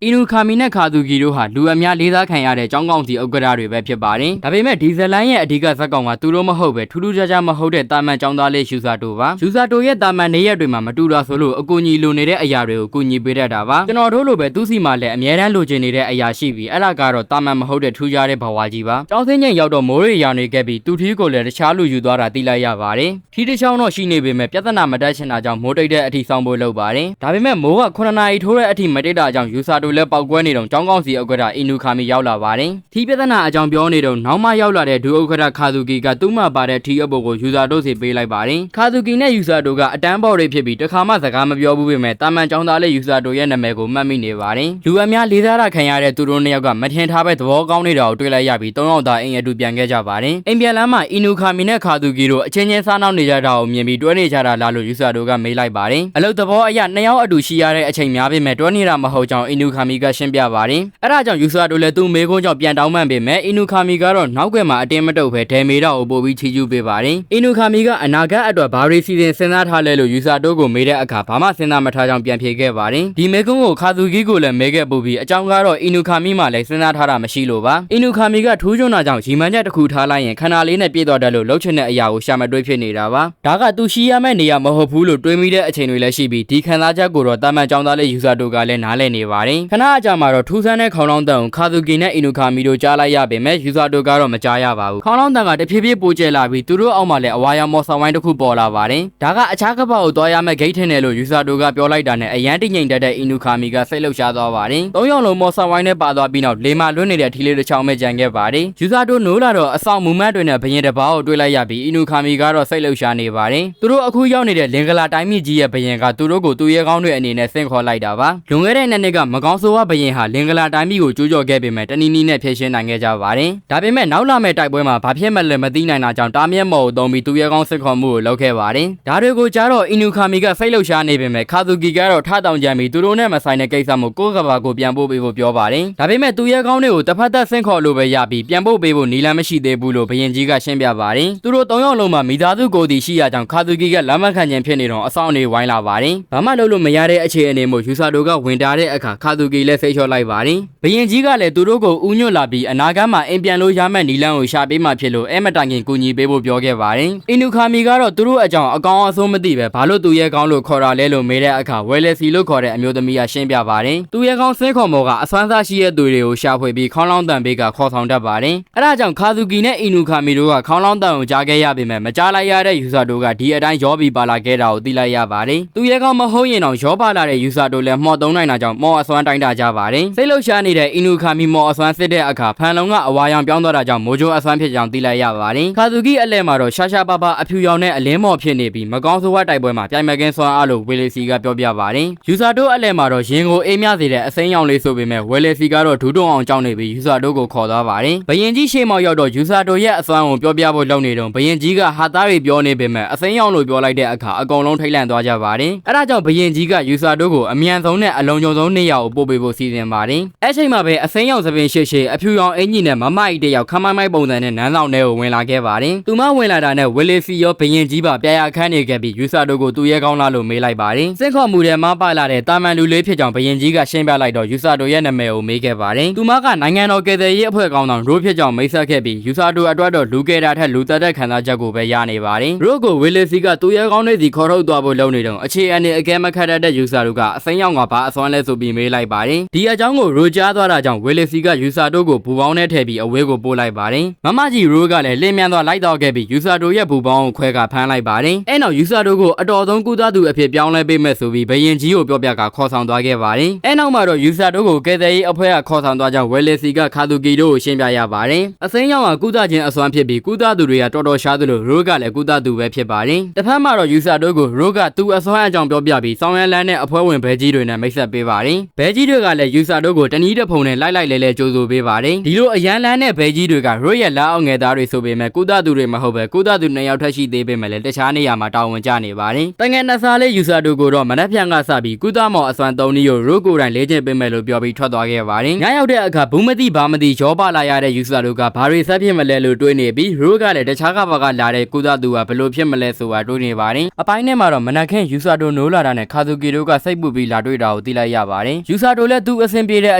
အီနူခါမီနဲ့ခါသူကီတို့ဟာလူအများလေးစားခံရတဲ့ចောင်းကောင်းစီဥက္ကဋ္ဌတွေပဲဖြစ်ပါတယ်ဒါပေမဲ့ဒီဇလန်ရဲ့အဓိကဇက်ကောင်ကသူတို့မဟုတ်ပဲထူးထူးခြားခြားမဟုတ်တဲ့တာမန်ចောင်းသားလေးယူဆာတိုပါယူဆာတိုရဲ့တာမန်နေရက်တွေမှာမတူတာဆိုလို့အကူအညီလိုနေတဲ့အရာတွေကိုကူညီပေးတတ်တာပါကျွန်တော်တို့လိုပဲသူစီမှာလည်းအများတန်းလိုချင်နေတဲ့အရာရှိပြီးအဲ့ဒါကတော့တာမန်မဟုတ်တဲ့ထူးခြားတဲ့ဘဝကြီးပါចောင်းစင်းချင်းရောက်တော့မိုးရေရောင်နေခဲ့ပြီးသူထီးကိုလည်းတခြားလူယူသွားတာသိလိုက်ရပါတယ်ထီးတစ်ချောင်းတော့ရှိနေပေမဲ့ပြဿနာမတက်ချင်တာကြောင့်မိုးတိတ်တဲ့အထိစောင်းဖို့လုပ်ပါတယ်ဒါပေမဲ့မိုးက9နာရီထိုးတဲ့အထိမတိတ်တာကြောင့်ယူဆာတိုလည်းပောက်ကွဲနေတော့ចောင်းကောင်းစီဥက္ကဋ္ဌအီနူခါမီရောက်လာပါတယ်ထီးပြဿနာအကြောင်းပြောနေတော့နောက်မှရောက်လာတဲ့ဒုဥက္ကဋ္ဌခါသူကီကသူ့မှာပါတဲ့ထီးအပုပ်ကိုယူဆာတိုစီပေးလိုက်ပါတယ်ခါသူကီနဲ့ယူဆာတိုကအတန်းပေါ်တွေဖြစ်ပြီးတခါမှစကားမပြောဘူးပေမဲ့တာမန်ចောင်းသားလေးယူဆာတိုရဲ့နာမည်ကိုမှတ်မိနေပါတယ်လူအများလေးစားတာခံရတဲ့သူတို့နှစ်ယောက်ကမထင်ထားပဲသဘောကောင်းနေတာကိုတွေ့လိုက်ရပြီး၃ယောက်သားအိမ်အတူပြန်ခဲ့ကြပါတယ်အိမ်ပြန်လမ်းမှာအီနူခါမီနဲ့ခါသူကီတို့အချင်းချင်းစားနောက်နေကြတာကိုမြင်ပြီးတွဲနေကြတာလားလို့ယူဆာတိုကမေးလိုက်ပါတယ်အလုပ်သဘောအရနှစ်ယောက်အတူရှိရတဲ့အချိန်များပေမဲ့တွဲနေတာမဟုတ်ကြောင်းအီနူခါမီကရှင်းပြပါတယ်အဲ့ဒါကြောင့်ယူဆာတိုလည်းသူ့မေးခွန်းကြောင့်ပြန်တောင်းပန်ပေမဲ့အီနူခါမီကတော့နောက်ွယ်မှာအတင်းမတုတ်ပဲဒဲမေတော့ပို့ပြီးချီးကျူးပေးပါတယ်အီနူခါမီကအနာဂတ်အတွက်ဘာတွေစီစဉ်စဉ်းစားထားလဲလို့ယူဆာတိုကိုမေးတဲ့အခါဘာမှစဉ်းစားမထားကြောင်းပြန်ဖြေခဲ့ပါတယ်ဒီမေးခွန်းကိုခါသူကီကိုလည်းမေးခဲ့ပို့ပြီးအကြောင်းကတော့အီနူခါမီမှလည်းစဉ်းစားထားတာမရှိလို့ပါအီနူခါမီကထူးချွန်တာကြောင့်ရီမန်းချက်တစ်ခုထားလိုက်ရင်ခန္ဓာလေးနဲ့ပြည့်သွားတယ်လို့လှုပ်ချင်တဲ့အရာကိုရှာမတွေးဖြစ်နေတာပါဒါကသူရှိရမယ့်နေရာမဟုတ်ဘူးလို့တွေးမိတဲ့အချိန်တွေလည်းရှိပြီးဒီခံစားချက်ကိုတော့တာမန်ចောင်းသားလေးယူဆာတိုကလည်းနားလည်နေပါတယ်ခဏအကြာမှာတော့ထူးဆန်းတဲ့ခေါင်းလောင်းတန်ကိုခါသူကီနဲ့အီနူခါမီတို့ကြားလိုက်ရပေမဲ့ယူဆာတိုကတော့မကြားရပါဘူးခေါင်းလောင်းတန်ကတဖြည်းဖြည်းပိုကျလာပြီးသူတို့အောက်မှာလည်းအဝါရောင်မော်ဆောင်ဝိုင်းတစ်ခုပေါ်လာပါတယ်ဒါကအခြားကပ္ပကိုသွားရမယ့်ဂိတ်ထင်းတယ်လို့ယူဆာတိုကပြောလိုက်တာနဲ့အရန်တိငိမ့်တတ်တဲ့အီနူခါမီကစိတ်လှုပ်ရှားသွားပါတယ်၃ယောက်လုံးမော်ဆောင်ဝိုင်းနဲ့ပါသွားပြီးနောက်လေမာလွတ်နေတဲ့ထီလေးတစ်ချောင်းပဲကြံခဲ့ပါတယ်ယူဆာတိုနိုးလာတော့အဆောင်မူမတ်တွေနဲ့ဘရင်တစ်ပါးကိုတွေ့လိုက်ရပြီးအီနူခါမီကတော့စိတ်လှုပ်ရှားနေပါတယ်သူတို့အခုရောက်နေတဲ့လင်္ကာလာတိုင်းမြစ်ကြီးရဲ့ဘရင်ကသူတို့ကိုသူရဲကောင်းတွေအနေနဲ့ဆင့်ခေါ်လိုက်တာပါလွန်ခဲ့တဲ့နှစ်ကမကောင်းဆိုးဝါဘရင်ဟာလင်္ကာလာတိုင်းမြစ်ကိုကျူးကျော်ခဲ့ပေမဲ့တနည်းနည်းနဲ့ဖျက်ရှင်းနိုင်ခဲ့ကြပါတယ်ဒါပေမဲ့နောက်လာမယ့်တိုက်ပွဲမှာဘာဖြစ်မှလည်းမသိနိုင်တာကြောင့်တားမြက်မော်ကိုတုံးပြီးသူရဲကောင်းဆင့်ခေါ်မှုကိုလုပ်ခဲ့ပါတယ်ဒါတွေကိုကြားတော့အီနူခါမီကစိတ်လှုပ်ရှားနေပေမဲ့ခါသူကီကတော့ထတောင်ကြံပြီးသူတို့နဲ့မဆိုင်တဲ့ကိစ္စမို့ကိုယ့်ကဘာကိုပြန်ပို့ပေးဖို့ပြောပါတယ်ဒါပေမဲ့သူရဲကောင်းတွေကိုတစ်ဖက်သက်ဆင့်ခေါ်လို့ပဲရပြီးပြန်ပို့ပေးဖို့နီလန်မရှိသေးဘူးလို့ဘရင်ကြီးကရှင်းပြပါတယ်သူတို့၃ယောက်လုံးမှာမိသားစုကိုယ်တည်ရှိရကြောင်းခါသူကီကလက်မခံခြင်းဖြစ်နေတော့အဆောင်အနေဝိုင်းလာပါတယ်ဘာမှလုပ်လို့မရတဲ့အခြေအနေမို့ယူဆာတိုကဝင်တာတဲ့အခါခါသူကီလည်းစိတ်လျှော့လိုက်ပါတယ်ဘရင်ကြီးကလည်းသူတို့ကိုဥညွတ်လာပြီးအနာဂတ်မှာအိမ်ပြန်လို့ရမယ့်နီလန်ကိုရှာပေးမှဖြစ်လို့အဲမတိုင်ခင်ကူညီပေးဖို့ပြောခဲ့ပါတယ်အီနူခါမီကတော့သူတို့အကြောင်းအကောင်အဆုံးမသိပဲဘာလို့သူရဲကောင်းလို့ခေါ်တာလဲလို့မေးတဲ့အခါဝဲလက်စီလို့ခေါ်တဲ့အမျိုးသမီးကရှင်းပြပါတယ်သူရဲကောင်းဆင်းခေါ်မော်ကအစွမ်းစားရှိတဲ့သူတွေကိုရှာဖွေပြီးခေါင်းလောင်းတန်ဘေးကခေါ်ဆောင်တတ်ပါတယ်အဲဒါကြောင့်ခါသူကီနဲ့အီနူခါမီတို့ကခေါင်းလောင်းတန်ကိုကြားခဲ့ရပေမဲ့မကြားလိုက်ရတဲ့ယူဆာတိုကဒီအတိုင်းရောပြီးပါလာခဲ့တာကိုသိလိုက်ရပါတယ်သူရဲကောင်းမဟုတ်ရင်တော့ရောပါလာတဲ့ယူဆာတိုလည်းမှော်သုံးနိုင်တာကြောင့်မော်အစွမ်းတိုင်းတာကြပါတယ်စိတ်လှုပ်ရှားနေတဲ့အီနူခါမီမော်အစွမ်းစစ်တဲ့အခါဖန်လုံးကအဝါရောင်ပြောင်းသွားတာကြောင့်မိုးကြိုးအစွမ်းဖြစ်ကြောင်းသိလိုက်ရပါတယ်ခါသူကီအလဲမှာတော့ရှာရှာပါပါအဖြူရောင်နဲ့အလင်းမော်ဖြစ်နေပြီးမကောင်းဆိုးဝါတိုက်ပွဲမှာပြိုင်မကင်းစွမ်းအားလို့ဝေလေစီကပြောပြပါတယ်ယူဆာတိုအလဲမှာတော့ရင်ကိုအေးမြစေတဲ့အစိမ်းရောင်လေးဆိုပေမဲ့ဝေလေစီကတော့ဒူးတွန်းအောင်ကြောင်းနေပြီးယူဆာတိုကိုခေါ်သွားပါတယ်ဘရင်ကြီးရှေ့မောက်ရောက်တော့ယူဆာတိုရဲ့အစွမ်းကိုပြောပြဖို့လုပ်နေတော့ဘရင်ကြီးကဟာသားတွေပြောနေပေမဲ့အစိမ်းရောင်လို့ပြောလိုက်တဲ့အခါအကုန်လုံးထိတ်လန့်သွားကြပါတယ်အဲဒါကြောင့်ဘရင်ကြီးကယူဆာတိုကိုအမြန်ဆုံးနဲ့အလုံးစုံဆုံးနေရာကိုပို့ပေးဖို့စီစဉ်ပါတယ်အဲ့ချိန်မှာပဲအစိမ်းရောင်သပင်ရှေ့အဖြူရောင်အင်ကြီးနဲ့မမကြီးတယောက်ခမိုင်းမိုင်းပုံစံနဲ့နန်းဆောင်ထဲကိုဝင်လာခဲ့ပါတယ်သူမဝင်လာတာနဲ့ဝေလေစီရောဘရင်ကြီးပါပြရခန်းနေခဲ့ပြီးယူဆာတိုကိုသူရဲကောင်းလားလို့မေးလိုက်ပါတယ်စင့်ခေါ်မှုထဲမှာပါလာတဲ့တာမန်လူလေးဖြစ်ကြောင်းဘရင်ကြီးကရှင်းပြလိုက်တော့ယူဆာတိုရဲ့နာမည်ကိုမေးခဲ့ပါတယ်သူမကနိုင်ငံတော်ကယ်ဆယ်ရေးအဖွဲ့ကောင်းဆောင်ရိုးဖြစ်ကြောင်းမိတ်ဆက်ခဲ့ပြီးယူဆာတိုအတွက်တော့လူကယ်တာထက်လူသက်တဲ့ခံစားချက်ကိုပဲရနေပါတယ်ရိုးကိုဝေလေစီကသူရဲကောင်းတွေစီခေါ်ထုတ်သွားဖို့လုပ်နေတော့အခြေအနေအကဲမခတ်တဲ့ယူဆာတိုကအစိမ်းရောင်ကဘာအစွမ်းလဲဆိုပြီးမေးလိုက်ပါတယ်ဒီအကြောင်းကိုရိုးကြားသွားတာကြောင့်ဝေလေစီကယူဆာတိုကိုဘူပေါင်းနဲ့ထည့်ပြီးအဝေးကိုပို့လိုက်ပါတယ်မမကြီးရိုးကလည်းလင်းမြန်သွားလိုက်တော့ခဲ့ပြီးယူဆာတိုရဲ့ဘူပေါင်းကိုခွဲကဖမ်းလိုက်ပါတယ်အဲ့နောက်ယူဆာတိုကိုအတော်ဆုံးကုသသူအဖြစ်ပြောင်းလဲပေးမဲ့ဆိုပြီးဘရင်ကြီးကိုပြောပြကခေါ်ဆောင်သွားခဲ့ပါတယ်အဲ့နောက်မှာတော့ယူဆာတိုကိုကယ်ဆယ်ရေးအဖွဲ့ကခေါ်ဆောင်သွားကြောင်းဝဲလေစီကခါသူကီတို့ကိုရှင်းပြရပါတယ်အစိမ်းရောင်ကကုသခြင်းအစွမ်းဖြစ်ပြီးကုသသူတွေကတော်တော်ရှားသလိုရိုးကလည်းကုသသူပဲဖြစ်ပါတယ်တစ်ဖက်မှာတော့ယူဆာတိုကိုရိုးကသူ့အစွမ်းအကြောင်းပြောပြပြီးစောင်းရန်လန်းနဲ့အဖွဲ့ဝင်ဘဲကြီးတွေနဲ့မိတ်ဆက်ပေးပါတယ်ဘဲကြီးတွေကလည်းယူဆာတိုကိုတနည်းတစ်ဖုံနဲ့လိုက်လိုက်လဲလဲကြိုးဆိုပေးပါတယ်ဒီလိုအရန်လန်းနဲ့ဘဲကြီးတွေကရိုးရဲ့လက်အောက်ငယ်သားတွေဆိုပေမဲ့ကုသသူတွေမဟုတ်ပဲကုသသူ2ယောက်ထက်ရှိသေးပေမဲ့လည်းတခြားနေရာမှာတာဝန်ကျနေပါတယ်တငယ်နှစ်စားလေးယူဆာတိုကိုတော့မနက်ဖြန်ကစပြီးကုသမော်အစွမ်း3နည်းကိုရိုးကိုယ်တိုင်လေ့ကျင့်ပေးမယ်လို့ပြောပြီးထွက်သွားခဲ့ပါတယ်ညရောက်တဲ့အခါဘူးမသိဘာမသိရောပါလာရတဲ့ယူဆာတိုကဘာတွေဆက်ဖြစ်မလဲလို့တွေးနေပြီးရိုးကလည်းတခြားကဘာကလာတဲ့ကုသသူကဘယ်လိုဖြစ်မလဲဆိုတာတွေးနေပါတယ်အပိုင်းထဲမှာတော့မနက်ခင်းယူဆာတိုနိုးလာတာနဲ့ခါသူကီတို့ကစိတ်ပူပြီးလာတွေ့တာကိုသိလိုက်ရပါတယ်ယူဆာ တိုလည်းသူအဆင်ပြေတဲ့အ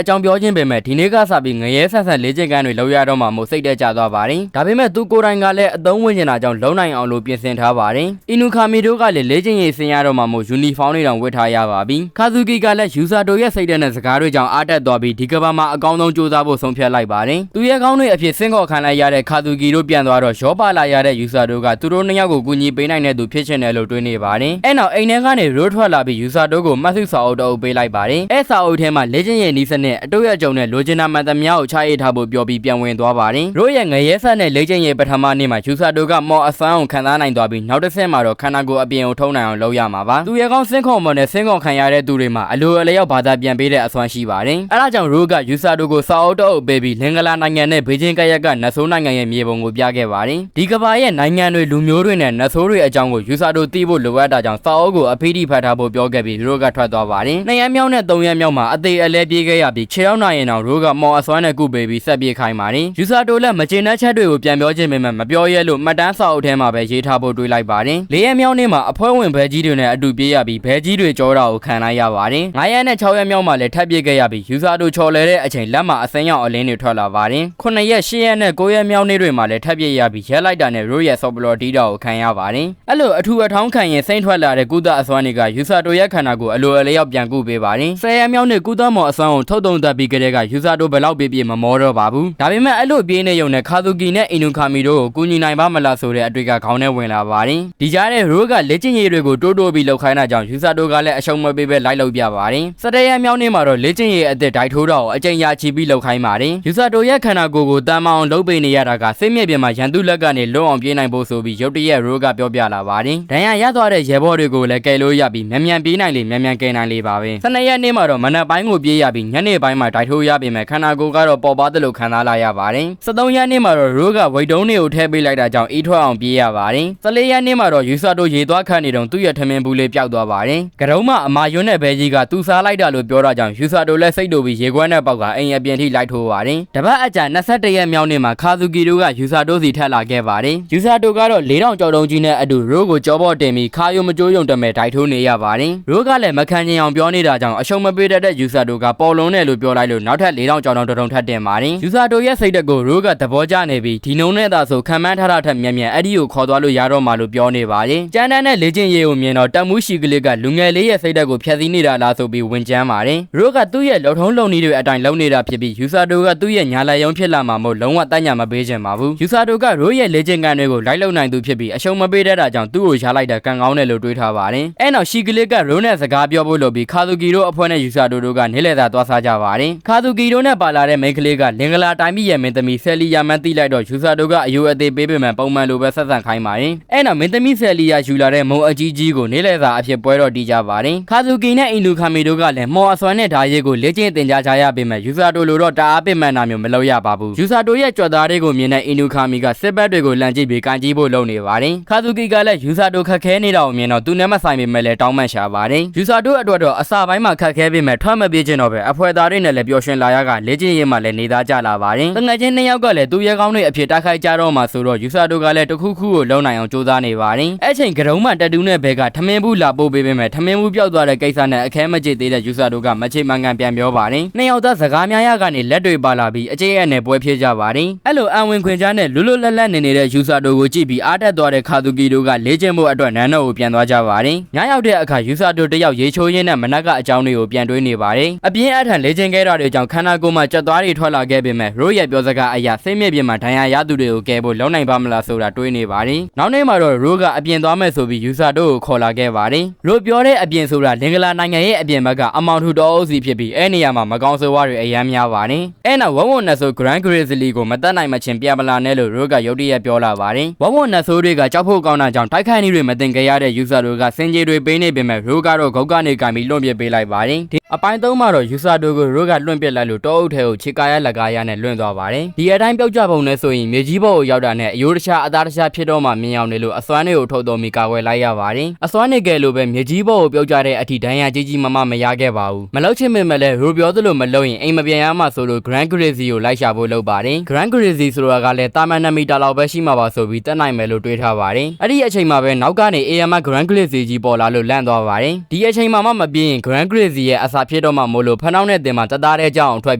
ကြောင်းပြောခြင်းပဲမဲ့ဒီနေ့ကစပြီးငရဲဆက်ဆက်လေးကျင်ကန်းတွေလောက်ရတော့မှမို့စိတ်တက်ကြသွားပါတယ်ဒါပေမဲ့သူကိုယ်တိုင်ကလည်းအသုံးဝင်နေတာကြောင့်လုံနိုင်အောင်လို့ပြင်ဆင်ထားပါတယ်အီနူခါမီတို့ကလည်းလေးကျင်ရေးဆင်ရတော့မှမို့ယူနီဖောင်းတွေတောင်ဝတ်ထားရပါပြီခါဇူကီကလည်းယူဆာတိုရဲ့စိတ်တဲ့စကားတွေကြောင့်အားတက်သွားပြီးဒီကဘာမှာအကောင်းဆုံးစူးစမ်းဖို့ဆုံးဖြတ်လိုက်ပါတယ်သူရဲ့ကောင်းတွေအဖြစ်ဆင့်ခေါ်ခံလိုက်ရတဲ့ခါဇူကီတို့ပြန်သွားတော့ရောပါလာရတဲ့ယူဆာတိုကသူတို့နှစ်ယောက်ကိုကူညီပေးနိုင်တဲ့သူဖြစ်ချင်တယ်လို့တွေးနေပါတယ်အဲ့နောက်အိမ်ထဲကနေရိုးထွက်လာပြီးယူဆာတိုကိုမှတ်စုစာအုပ်တအုပ်ပေးလိုက်ပါတယ်အဲ့စာအုပ်ထဲမှာလေ့ကျင့်ရေးနီးစနစ်အတုရဲ့အကြုံနဲ့လိုချင်တာမှန်သမျှကိုချရေးထားဖို့ပြောပြီးပြန်ဝင်သွားပါတယ်ရိုးရဲ့ငရဲဆက်နဲ့လေ့ကျင့်ရေးပထမနေ့မှာယူဆာတိုကမော်အစွမ်းကိုခံစားနိုင်သွားပြီးနောက်တစ်ဆင့်မှာတော့ခန္ဓာကိုယ်အပြင်ကိုထုံနိုင်အောင်လုပ်ရမှာပါသူရဲ့ကောင်းဆင့်ခေါ်မော်နဲ့ဆင့်ခေါ်ခံရတဲ့သူတွေမှာအလိုအလျောက်ဘာသာပြန်ပေးတဲ့အစွမ်းရှိပါတယ်အဲ့ဒါကြောင့်ရိုးကယူဆာတိုကိုစာအုပ်တအုပ်ပေးပြီးလင်္ကာလာနိုင်ငံနဲ့ဘေဂျင်းကရက်ကနတ်ဆိုးနိုင်ငံရဲ့မြေပုံကိုပြခဲ့ပါတယ်ဒီကဘာရဲ့နိုင်ငံတွေလူမျိုးတွေနဲ့နတ်ဆိုးတွေအကြောင်းကိုယူဆာတိုသိဖို့လိုအပ်တာကြောင့်စာအုပ်ကိုအဖိဓိဖတ်ထားဖို့ပြောခဲ့ပြီးရိုးကထွက်သွားပါတယ်2ရက်မြောက်နဲ့3ရက်မြောက်မှာအသေးအလဲပြေးခဲ့ရပြီးခြေထောက်နိုင်ရင်တော့ရိုးကမော်အစွမ်းနဲ့ကုပေးပြီးဆက်ပြေးခိုင်းပါတယ်ယူဆာတိုလည်းမကျေနပ်ချက်တွေကိုပြန်ပြောခြင်းပေမဲ့မပြောရဲလို့မှတ်တမ်းစာအုပ်ထဲမှာပဲရေးထားဖို့တွေးလိုက်ပါတယ်4ရက်မြောက်နေ့မှာအဖွဲ့ဝင်ဘဲကြီးတွေနဲ့အတူပြေးရပြီးဘဲကြီးတွေကြောတာကိုခံလိုက်ရပါတယ်5ရက်နဲ့6ရက်မြောက်မှာလည်းထပ်ပြေးခဲ့ရပြီးယူဆာတိုချော်လဲတဲ့အချိန်လက်မှာအစင်းရောင်အလင်းတွေထွက်လာပါတယ်9ရက်10ရက်နဲ့9ရက်မြောက်နေ့တွေမှာလည်းထပ်ပြေးရပြီးရက်လိုက်တာနဲ့ရိုးရဲ့ဆော့ပလော်တီတာကိုခံရပါတယ်အဲ့လိုအထူအထောင်းခံရင်စိမ့်ထွက်လာတဲ့ကုသအစွမ်းတွေကယူဆာတိုရဲ့ခန္ဓာကိုယ်အလိုအလျောက်ပြန်ကုပေးပါတယ်10ရက်မြောက်နေ့ကုသမော်အစွမ်းကိုထုတ်သုံးသပ်ပြီးကြတဲ့ကယူဆာတိုဘယ်လောက်ပြေးမမောတော့ပါဘူးဒါပေမဲ့အဲ့လိုပြေးနေရုံနဲ့ခါဇူကီနဲ့အီနူခါမီတို့ကိုကူညီနိုင်ပါမလားဆိုတဲ့အတွေ့ကခေါင်းထဲဝင်လာပါတယ်ဒီကြားထဲရိုးကလက်ကျင်ရည်တွေကိုတိုးတိုးပြီးလှုပ်ခိုင်းတာကြောင့်ယူဆာတိုကလည်းအရှုံးမပေးပဲလိုက်လုပ်ပြပါတယ်17ရက်မြောက်နေ့မှာတော့လက်ကျင်ရည်အသစ်ဒိုက်ထိုးတော့အကြိမ်ရာချီပြီးလှုပ်ခိုင်းပါတယ်ယူဆာတိုရဲ့ခန္ဓာကိုယ်ကိုတမ်းမအောင်လှုပ်ပေးနေရတာကစိတ်မြစ်ပြင်မှာရန်သူလက်ကနေလွတ်အောင်ပြေးနိုင်ဖို့ဆိုပြီးရုတ်တရက်ရိုးကပြောပြလာပါတယ်ဒဏ်ရာရသွားတဲ့ရဲဘော်တွေကိုလည်းကယ်လို့ရပြီးမြန်မြန်ပြေးနိုင်လေမြန်မြန်ကယ်နိုင်လေပါပဲ12ရက်နေ့မှာတော့မနက်ပိုင်းကိုပြေးရပြီးညနေပိုင်းမှာဒိုက်ထိုးရပြင်မဲ့ခန္ဓာကိုယ်ကတော့ပေါ်ပါသလိုခံစားလာရပါတယ်13ရက်နေ့မှာတော့ရိုးကဝိတ်တုံးတွေကိုထည့်ပေးလိုက်တာကြောင့်အေးထွက်အောင်ပြေးရပါတယ်14ရက်နေ့မှာတော့ယူဆာတိုရေသွားခတ်နေတော့သူ့ရဲ့ထမင်းဘူးလေးပျောက်သွားပါတယ်ကရုံးမအမာယွန်းနဲ့ဘဲကြီးကသူစားလိုက်တာလို့ပြောတာကြောင့်ယူဆာတိုလည်းစိတ်တူပြီးရေခွက်နဲ့ပေါက်ကအိမ်အပြင်ထိလိုက်ထိုးပါတယ်တပတ်အကြာ21ရက်မြောက်နေ့မှာခါဇူကီတို့ကယူဆာတိုစီထက်လာခဲ့ပါတယ်ယူဆာတိုကတော့4000ကြော်တုံးကြီးနဲ့အတူရိုးကိုကြောပေါ်တင်ပြီးခါယုံမကျိုးယုံတမဲ့ဒိုက်ထိုးနေရပါတယ်ရိုးကလည်းမခံချင်အောင်ပြောနေတာကြောင့်အရှုံးမပေးတတ်တဲ့ယူဆာတိုကပေါ်လုံးနဲ့လို့ပြောလိုက်လို့နောက်ထပ်4000ကြော်တုံးတုံထပ်တင်ပါတယ်ယူဆာတိုရဲ့စိတ်တက်ကိုရိုးကသဘောကျနေပြီးဒီနှုံနဲ့သာဆိုခံမှန်းထားတာထက်မြန်မြန်အဲ့ဒီကိုခေါ်သွားလို့ရတော့မှလို့ပြောနေပါတယ်ကျန်းတန်းနဲ့လေ့ကျင့်ရေးကိုမြင်တော့တက်မှုရှိကလေးကလူငယ်လေးရဲ့စိတ်တက်ကိုဖျက်ဆီးနေတာလားဆိုပြီးဝင်ကြမ်းပါတယ်ရိုးကသူ့ရဲ့လုံထုံးလုံနည်းတွေအတိုင်းလုံနေတာဖြစ်ပြီးယူဆာတိုကသူ့ရဲ့ညာလက်ရုံးဖြစ်လာမှာမို့လုံးဝတညမပေးချင်ပါဘူးယူဆာတိုကရိုးရဲ့လေ့ကျင့်ခန်းတွေကိုလိုက်လုံနိုင်သူဖြစ်ပြီးအရှုံးမပေးတတ်တာကြောင့်သူ့ကိုရှားလိုက်တာကံကောင်းတယ်လို့တွေးထားပါတယ်အဲ့နောက်ရှိကလေးကရိုးနဲ့စကားပြောဖို့လုပ်ပြီးခါဇူကီတို့အဖွဲ့နဲ့ယူဆာတိုတို့ကနေလေသာသွားစားကြပါတယ်ခါဇူကီတို့နဲ့ပါလာတဲ့မိန်းကလေးကလင်္ကာလာတိုင်းပြည်ရဲ့မင်းသမီးဆယ်လီယာမန်တိလိုက်တော့ယူဆာတိုကအယိုအသေးပေးပေမဲ့ပုံမှန်လိုပဲဆက်ဆံခိုင်းပါတယ်အဲ့နောက်မင်းသမီးဆယ်လီယာယူလာတဲ့မုံအကြီးကြီးကိုနေလေသာအဖြစ်ပွဲတော်တီးကြပါတယ်ခါဇူကီနဲ့အင်လူခါမီတို့ကလည်းမော်အစွမ်းနဲ့ဓာရီကိုလေ့ကျင့်သင်ကြားကြရပေမဲ့ယူဆာတိုလိုတော့တအားပင်မှန်တာမျိုးမလုပ်ရပါဘူးယူဆာတိုရဲ့ကြွက်သားတွေကိုမြင်တဲ့အင်လူခါမီကစစ်ဘက်တွေကိုလန့်ကြည့်ပြီးကန်ကြည့်ဖို့လုပ်နေပါတယ်ခါဇူကီကလည်းယူဆာတိုခက်ခဲနေတာကိုမြင်တော့သူနဲ့မဆိုင်ပေမဲ့လည်းတောင်းပန်ရှာပါတယ်ယူဆာတိုအတွက်တော့အစာပိုင်းမှာခက်ခဲပေမဲ့ထွက်မပြေးချင်တော့ပဲအဖွဲသားတွေနဲ့လည်းပျော်ရွှင်လာရကလေ့ကျင့်ရေးမှာလည်းနေသားကြလာပါတယ်တငယ်ချင်း2ယောက်ကလည်းသူရဲကောင်းတွေအဖြစ်တိုက်ခိုက်ကြတော့မှဆိုတော့ယူဆာတိုကလည်းတခုခုကိုလုံနိုင်အောင်ကြိုးစားနေပါတယ်အဲ့ချိန်ကရုံးမှတက်တူးနဲ့ဘဲကထမင်းဘူးလာပို့ပေးပေမဲ့ထမင်းဘူးပျောက်သွားတဲ့ကိစ္စနဲ့အခဲမကြေသေးတဲ့ယူဆာတိုကမချိမှန်ကန်ပြန်ပြောပါတယ်2ယောက်သားစကားများရကနေလက်တွေပါလာပြီးအကျဲရဲ့နဲ့ပွဲဖြစ်ကြပါတယ်အဲ့လိုအံဝင်ခွင်ကြားနဲ့လွတ်လွတ်လပ်လပ်နေနေတဲ့ယူဆာတိုကိုကြည့်ပြီးအားတက်သွားတဲ့ခါဇူကီတို့ကလေ့ကျင့်ဖို့အတွက်နန်းတော်ကိုပြန်သွားကြပါတယ်ညရောက်တဲ့အခါယူဆာတိုတယောက်ရေချိုးရင်းနဲ့မနက်ကအကြောင်းတွေကိုပြန်တွေးနေပါတယ်အပြင်းအထန်လေ့ကျင့်ခဲ့တာတွေကြောင့်ခန္ဓာကိုယ်မှာကြက်သွားတွေထွက်လာခဲ့ပေမဲ့ရိုးရဲ့ပြောစကားအရာစိတ်မြစ်ပြင်မှာဒဏ်ရာရသူတွေကိုကယ်ဖို့လုံနိုင်ပါမလားဆိုတာတွေးနေပါတယ်နောက်နေ့မှာတော့ရိုးကအပြင်သွားမယ်ဆိုပြီးယူဆာတိုကိုခေါ်လာခဲ့ပါတယ်ရိုးပြောတဲ့အပြင်ဆိုတာလင်္ကာလာနိုင်ငံရဲ့အပြင်ဘက်ကအမောင်ထူတော်အုပ်စီဖြစ်ပြီးအဲ့နေရာမှာမကောင်းဆိုးဝါးတွေအယမ်းများပါတယ်အဲ့နောက်ဝဝနတ်ဆို Grand Grizzly ကိုမတတ်နိုင်မချင်းပြန်မလာနဲ့လို့ရိုးကရုတ်တရက်ပြောလာပါတယ်ဝဝနတ်ဆိုတွေကကြောက်ဖို့ကောင်းတာကြောင့်တိုက်ခိုက်နေတွေမတင်ကြရတဲ့ယူဆာတိုကစင်ကြေတွေပေးနေပေမဲ့ရိုးကတော့ဂုတ်ကနေကင်ပြီးလွန့်ပစ်ပေးလိုက်ပါတယ်အပိုင်း3မှာတော့ယူဆာတိုကိုရိုးကလွန့်ပစ်လိုက်လို့တောအုပ်ထဲကိုခြေကားရလက်ကားရနဲ့လွန့်သွားပါတယ်ဒီအတိုင်းပြောက်ကြပုံနဲ့ဆိုရင်မြေကြီးဘော်ကိုရောက်တာနဲ့အယိုးတခြားအသားတခြားဖြစ်တော့မှမြင်အောင်နေလို့အစွမ်းတွေကိုထုတ်တော်မီကာကွယ်လိုက်ရပါတယ်အစွမ်းနေကယ်လို့ပဲမြေကြီးဘော်ကိုပြောက်ကြတဲ့အထိဒဏ်ရာကြီးကြီးမမရခဲ့ပါဘူးမလောက်ချင်ပေမဲ့လည်းရိုးပြောသလိုမလုပ်ရင်အိမ်မပြန်ရမှဆိုလို့ Grand Grizzly ကိုလိုက်ရှာဖို့လုပ်ပါတယ် Grand Grizzly ဆိုတာကလည်းတာမန်2မီတာလောက်ပဲရှိမှာပါဆိုပြီးတက်နိုင်မယ်လို့တွေးထားပါတယ်အဲ့ဒီအချိန်မှာပဲနောက်ကနေ AM Grand Grizzly ကြီးပေါ်လာလို့လန့်သွားပါတယ်ဒီအချိန်မှာမှမပြေးရင် Grand Grizzly ရဲ့အစာဖြစ် ဖြစ်တော့မှမို့လို့ဖနှောင်းတဲ့တင်မှာတသားတဲ့ကြောင်ထွက်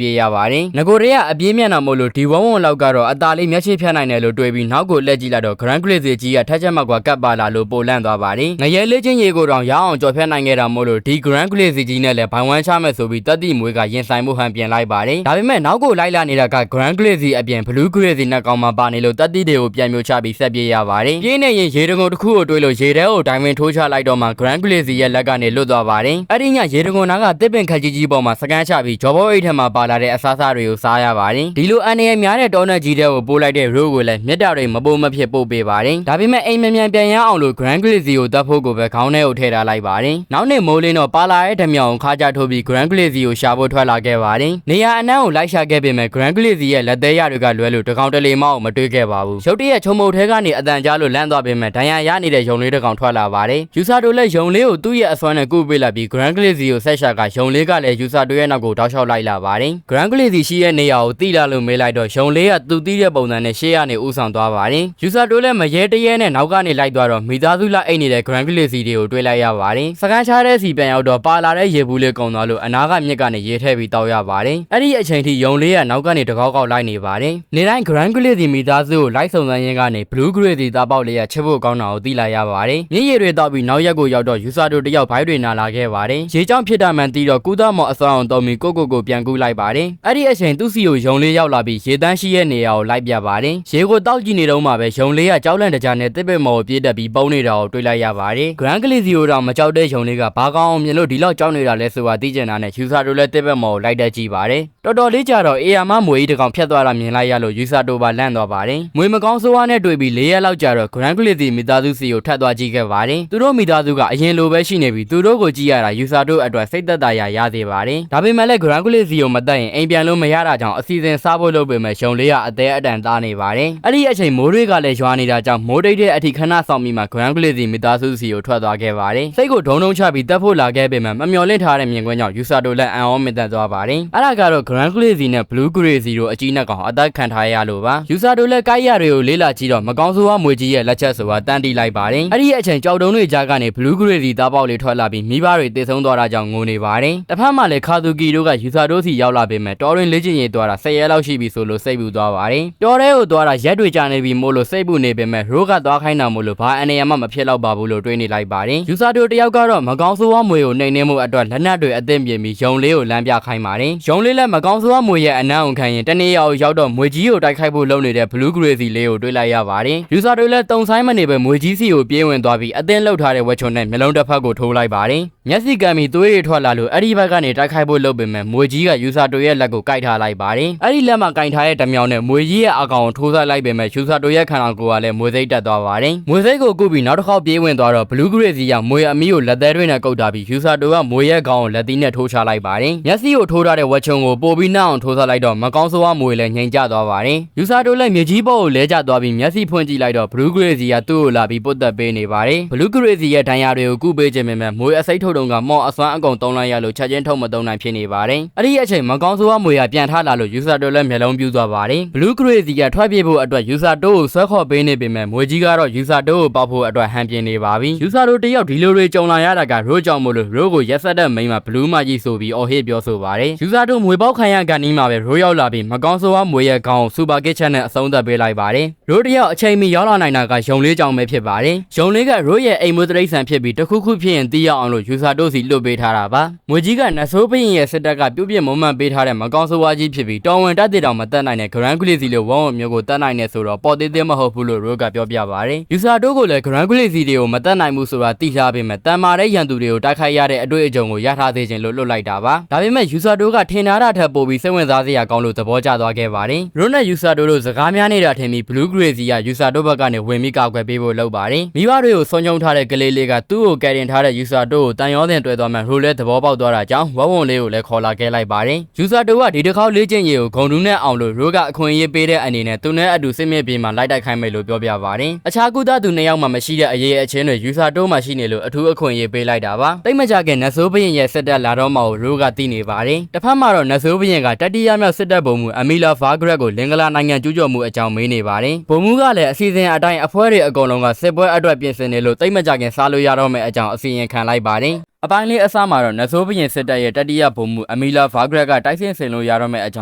ပြေးရပါတယ်ငကိုတွေကအပြင်းမျက်နှာမို့လို့ဒီဝုံလောက်ကတော့အသားလေးမျက်စိဖြတ်နိုင်တယ်လို့တွေးပြီးနောက်ကိုလက်ကြည့်လိုက်တော့ Grand Glaze ကြီးကထက်ချက်မှတ်ကွာကပ်ပါလာလို့ပိုလန့်သွားပါတယ်ငရဲလေးချင်းရေကိုတောင်ရအောင်ကြော်ဖြတ်နိုင်ခဲ့တာမို့လို့ဒီ Grand Glaze ကြီးနဲ့လည်းဘိုင်ဝမ်ချမဲ့ဆိုပြီးတက်တိမွေးကရင်ဆိုင်မှုဟန်ပြင်လိုက်ပါတယ်ဒါပေမဲ့နောက်ကိုလိုက်လာနေတာက Grand Glaze အပြင် Blue Glaze နဲ့ကောင်မှပါနေလို့တက်တိတွေကိုပြန်မျိုးချပြီးဆက်ပြေးရပါတယ်ပြင်းနေရင်ရေတကုံတစ်ခုကိုတွေးလို့ရေထဲကိုဒိုင်ဝင်ထိုးချလိုက်တော့မှ Grand Glaze ရဲ့လက်ကနေလွတ်သွားပါတယ်အဲ့ဒီညရေတကုံနာကတစ်ပင်ခက်ကြီးပေါ်မှာစကန်ချပြီးဂျော်ဘောအိတ်ထဲမှာပါလာတဲ့အစားအစာတွေကိုစားရပါတယ်ဒီလိုအန်ရယ်များတဲ့တောနဲ့ကြီးတဲ့ကိုပို့လိုက်တဲ့ row ကိုလည်းမြက်တာတွေမပို့မဖြစ်ပို့ပေးပါတယ်ဒါပေမဲ့အိမ်မြန်မြန်ပြန်ရအောင်လို့ Grand Glaze ကိုတတ်ဖို့ကိုပဲခေါင်းထဲကိုထည့်ထားလိုက်ပါတယ်နောက်နေ့မိုးလင်းတော့ပါလာတဲ့ဓမြောင်ကိုခါကြထိုးပြီး Grand Glaze ကိုရှာဖို့ထွက်လာခဲ့ပါတယ်နေရာအနှံ့ကိုလိုက်ရှာခဲ့ပေမဲ့ Grand Glaze ရဲ့လက်သေးရတွေကလွဲလို့တကောင်တလေမောက်မတွေ့ခဲ့ပါဘူးရုတ်တရက်ချုံမုတ်ထဲကနေအတန်ကြားလို့လန့်သွားပေမဲ့ဒဏ်ရာရနေတဲ့ရုံလေးတစ်ကောင်ထွက်လာပါတယ်ယူဆာတို့လည်းရုံလေးကိုသူ့ရဲ့အစွမ်းနဲ့ကုပေးလိုက်ပြီး Grand Glaze ကိုဆက်ရှာကရုံလေးကလည်းယူဆာတို့ရဲ့နောက်ကိုတောက်လျှောက်လိုက်လာပါတယ် Grand Glaze ရှိရဲ့နေရာကိုတိလာလို့မေးလိုက်တော့ရုံလေးကသူတီးတဲ့ပုံစံနဲ့ရှေ့ကနေဦးဆောင်သွားပါတယ်ယူဆာတို့လည်းမရဲတရဲနဲ့နောက်ကနေလိုက်သွားတော့မိသားစုလိုက်အိတ်နေတဲ့ Grand Glaze တွေကိုတွေ့လိုက်ရပါတယ်စကန်ချားတဲ့စီပြန်ရောက်တော့ပါလာတဲ့ရေဘူးလေးကုန်သွားလို့အနာကမြစ်ကနေရေထည့်ပြီးတောက်ရပါတယ်အဲ့ဒီအချိန်ထိရုံလေးကနောက်ကနေတကောက်ကောက်လိုက်နေပါတယ်နေတိုင်း Grand Glaze မိသားစုကိုလိုက်စုံစမ်းရင်းကနေ Blue Glaze သားပေါက်လေးကချစ်ဖို့ကောင်းတာကိုသိလိုက်ရပါတယ်မြစ်ရေတွေတောက်ပြီးနောက်ရက်ကိုရောက်တော့ယူဆာတို့တယောက်ဘိုက်တွေနာလာခဲ့ပါတယ်ရေကြောင့်ဖြစ်တာမှန်သိတော့ကုသမော်အစွမ်းအောင်တုံးပြီးကိုပြန်ကူးလိုက်ပါတယ်အဲ့ဒီအချိန်သူ့စီကိုရုံလေးရောက်လာပြီးရေတန်းရှိရဲ့နေရာကိုလိုက်ပြပါတယ်ရေကိုတောက်ကြည့်နေတော့မှပဲရုံလေးကကြောက်လန့်တကြားနဲ့တစ်ပစ်မော်ကိုပြေးတက်ပြီးပုံနေတာကိုတွေ့လိုက်ရပါတယ် Grand Glaze ကိုတော့မကြောက်တဲ့ရုံလေးကဘာကောင်းမြင်လို့ဒီလောက်ကြောက်နေတာလဲဆိုတာသိကျင်တာနဲ့ယူဆာတို့လည်းတစ်ပစ်မော်ကိုလိုက်တက်ကြည့်ပါတယ်တော်တော်လေးကြာတော့အေယာမမွေကြီးတကောင်ဖြတ်သွားတာမြင်လိုက်ရလို့ယူဆာတို့ပါလန့်သွားပါတယ်မွေမကောင်းဆိုးဝါးနဲ့တွေ့ပြီး၄ရက်လောက်ကြာတော့ Grand Glaze မိသားစုစီကိုထပ်သွားကြည့်ခဲ့ပါတယ်သူတို့မိသားစုကအရင်လိုပဲရှိနေပြီးသူတို့ကိုကြည့်ရတာယူဆာတို့အတွက်စိတ်သက်သာရာရသေးပါတယ်ဒါပေမဲ့လည်း Grand Glaze ကိုမတက်ရင်အိမ်ပြန်လို့မရတာကြောင့်အစီအစဉ်စားဖို့လုပ်ပေမဲ့ရုံလေးကအသေးအတန်သားနေပါတယ်အဲ့ဒီအချိန်မိုးတွေကလည်းရွာနေတာကြောင့်မိုးတိတ်တဲ့အထိခဏဆောင်ပြီးမှ Grand Glaze မိသားစုစီကိုထွက်သွားခဲ့ပါတယ်စိတ်ကိုဒုံချပြီးတက်ဖို့လာခဲ့ပေမဲ့မမျှော်လင့်ထားတဲ့မြင်ကွင်းကြောင့်ယူဆာတို့လည်းအံ့ဩမင်သက်သွားပါတယ်အဲ့ဒါကတော့ Grand Glaze နဲ့ Blue Glaze တို့အကြီးနဲ့ကောင်အသက်ခံထားရလို့ပါယူဆာတို့လည်းကိုက်ရတွေကိုလေးလာကြည့်တော့မကောင်းဆိုးဝါးမွေကြီးရဲ့လက်ချက်ဆိုတာတန်းတီးလိုက်ပါတယ်အဲ့ဒီအချိန်ကြောက်တုံးတွေကြားကနေ Blue Glaze သားပေါက်လေးထွက်လာပြီးမိဘတွေတည်ဆုံးသွားတာကြောင့်ငိုနေပါတယ်တစ်ဖက်မှာလည်းခါသူကီတို့ကယူဆာတို့စီရောက်လာပေမဲ့တော်ရင်လေ့ကျင့်ရေးသွားတာ10ရက်လောက်ရှိပြီဆိုလို့စိတ်ပူသွားပါတယ်တော်ရဲကိုသွားတာရက်တွေကြာနေပြီမို့လို့စိတ်ပူနေပေမဲ့ရိုးကသွားခိုင်းတာမို့လို့ဘာအနေရမှမဖြစ်တော့ပါဘူးလို့တွေးနေလိုက်ပါတယ်ယူဆာတို့တယောက်ကတော့မကောင်းဆိုးဝါးမွေကိုနှိမ်နှင်းမှုအတွက်လက်နက်တွေအသင့်ပြင်ပြီးရုံလေးကိုလမ်းပြခိုင်းပါတယ်ရုံလေးလည်းမကောင်းဆိုးဝါးမွေရဲ့အနံ့အောင်ခံရင်တနေ့ရောက်တော့မွေကြီးကိုတိုက်ခိုက်ဖို့လုပ်နေတဲ့ Blue Glaze လေးကိုတွေးလိုက်ရပါတယ်ယူဆာတို့လည်းတုံဆိုင်မနေပဲမွေကြီးစီကိုပြေးဝင်သွားပြီးအသင်းလှုပ်ထားတဲ့ဝက်ချုံနဲ့မျက်လုံးတစ်ဖက်ကိုထိုးလိုက်ပါတယ်မျက်စိကမ်းပြီးသွေးတွေထွက်လာလို့အဲ့ဒီဘက်ကနေတိုက်ခိုက်ဖို့လုပ်ပေမဲ့မွေကြီးကယူဆာတို့ရဲ့လက်ကိုကိုက်ထားလိုက်ပါတယ်အဲ့ဒီလက်မှာကင်ထားတဲ့ဓမြောင်နဲ့မွေကြီးရဲ့အကောင်ကိုထိုးဆိုင်လိုက်ပေမဲ့ယူဆာတို့ရဲ့ခန္ဓာကိုယ်ကလည်းမွေစိတ်တက်သွားပါတယ်မွေစိတ်ကိုကုပြီးနောက်တစ်ခေါက်ပြေးဝင်သွားတော့ Blue Glaze ကမွေအမီးကိုလက်သေးတွေနဲ့ကုတ်တာပြီးယူဆာတို့ကမွေရဲ့ကောင်ကိုလက်သီးနဲ့ထိုးချလိုက်ပါတယ်မျက်စိကိုထိုးထားတဲ့ဝက်ချုံကိုပို့ပြီးနှောက်အောင်ထိုးဆိုင်လိုက်တော့မကောင်းဆိုးဝါးမွေလည်းငြိမ်ကျသွားပါတယ်ယူဆာတို့လည်းမြေကြီးပေါ်ကိုလဲကျသွားပြီးမျက်စိဖွင့်ကြည့်လိုက်တော့ Blue Glaze ကသူ့ကိုလာပြီးပုတ်သက်ပေးနေပါတယ် Blue Glaze ရဲ့ဒဏ်ရာတွေကိုကုပေးခြင်းပေမဲ့မွေအစိတ်ထုတ်တုံကမော့အစွမ်းအကုန်တုံးလိုက်ရလို့ချက်ချင်းထုတ်မတုံးနိုင်ဖြစ်နေပါတယ်အဲ့ဒီအချိန်မကောင်းဆိုးဝါးမွေကပြန်ထလာလို့ယူဆာတို့လည်းမျက်လုံးပြူးသွားပါတယ် Blue Glaze ကထွက်ပြေးဖို့အတွက်ယူဆာတို့ကိုဆွဲခေါ်ပေးနေပေမဲ့မွေကြီးကတော့ယူဆာတို့ကိုပေါက်ဖို့အတွက်ဟန်ပြင်းနေပါပြီယူဆာတို့တယောက်ဒီလိုတွေကြုံလာရတာကရိုးကြောင်မို့လို့ရိုးကိုရက်ဆက်တဲ့မိန်းမ Blue မကြီးဆိုပြီးအော်ဟစ်ပြောဆိုပါတယ်ယူဆာတို့မွေပေါက်ခံရကန်နီးမှာပဲရိုးရောက်လာပြီးမကောင်းဆိုးဝါးမွေရဲ့ခေါင်းကိုစူပါကစ်ချက်နဲ့အဆုံးသတ်ပေးလိုက်ပါတယ်ရိုးတယောက်အချိန်မီရောက်လာနိုင်တာကရုံလေးကြောင်ပဲဖြစ်ပါတယ်ရုံလေးကရိုးရဲ့အိမ်မွေးတရိတ်ဆန်ဖြစ်ပြီးတခုခုဖြစ်ရင်သိရအောင်လို့ယူဆာတို့စီလွတ်ပေးထားတာပါမွေကြီးကနဆိုးပရင်ရဲ့စစ်တပ်ကပြုတ်ပြစ်မုံမှန်ပေးထားတဲ့မကောင်းဆိုးဝါးကြီးဖြစ်ပြီးတော်ဝင်တက်တဲ့တောင်မတက်နိုင်တဲ့ Grand Glaze လို့ဝုံမျိုးကိုတက်နိုင်နေဆိုတော့ပေါ်သေးသေးမဟုတ်ဘူးလို့ရိုးကပြောပြပါတယ်ယူဆာတို့ကိုလည်း Grand Glaze တွေကိုမတက်နိုင်ဘူးဆိုတာသိထားပေမဲ့တန်မာတဲ့ရန်သူတွေကိုတိုက်ခိုက်ရတဲ့အတွေ့အကြုံကိုရထားသေးခြင်းလို့လွတ်လိုက်တာပါဒါပေမဲ့ယူဆာတို့ကထင်ထားတာထက်ပိုပြီးစိတ်ဝင်စားစရာကောင်းလို့သဘောကျသွားခဲ့ပါတယ်ရိုးနဲ့ယူဆာတို့စကားများနေတာထင်ပြီး Blue Glaze ကယူဆာတို့ဘက်ကနေဝင်ပြီးကောက်ွယ်ပေးဖို့လုပ်ပါတယ်မိဘတွေကိုဆုံးရှုံးထားတဲ့ကလေးလေးကသူ့ကိုကယ်တင်ထားတဲ့ယူဆာတို့ကိုတန်ရောတင်တွေ့သွားမှရိုးလဲသဘောပေါက်သွားတာကြောင့်ဝဝုံလေးကိုလည်းခေါ်လာခဲ့လိုက်ပါတယ်ယူဆာတို့ကဒီတစ်ခေါက်လေ့ကျင့်ရေးကိုဂုံတူးနဲ့အောင်လို့ရိုးကအခွင့်အရေးပေးတဲ့အနေနဲ့သူနဲ့အတူစစ်မြေပြင်မှာလိုက်တိုက်ခိုင်းမယ်လို့ပြောပြပါတယ်အခြားကုသသူနှစ်ယောက်မှမရှိတဲ့အရေးအချင်းတွေယူဆာတို့မှရှိနေလို့အထူးအခွင့်အရေးပေးလိုက်တာပါတိတ်မကြခင်နဆိုးဘရင်ရဲ့စစ်တပ်လာတော့မှရိုးကသိနေပါတယ်တစ်ဖက်မှာတော့နဆိုးဘရင်ကတတိယမြောက်စစ်တပ်ဗိုလ်မှူးအမီလာဗာဂရက်ကိုလင်္ကာလာနိုင်ငံကျူးကျော်မှုအကြောင်းမေးနေပါတယ်ဗိုလ်မှူးကလည်းအစီအစဉ်အတိုင်းအဖွဲ့တွေအကုန်လုံးကစစ်ပွဲအတွက်ပြင်ဆင်နေလို့တိတ်မကြခင်စားလို့ရတော့မယ့်အကြောင်းအစီရင်ခံလိုက်ပါတယ် အပိုင်းလေးအစားမှာတော့နဆိုးဘရင်စစ်တပ်ရဲ့တတိယဗိုလ်မှူးအမီလာဗာဂရက်ကတိုက်စစ်ဆင်လို့ရတော့မယ့်အကြေ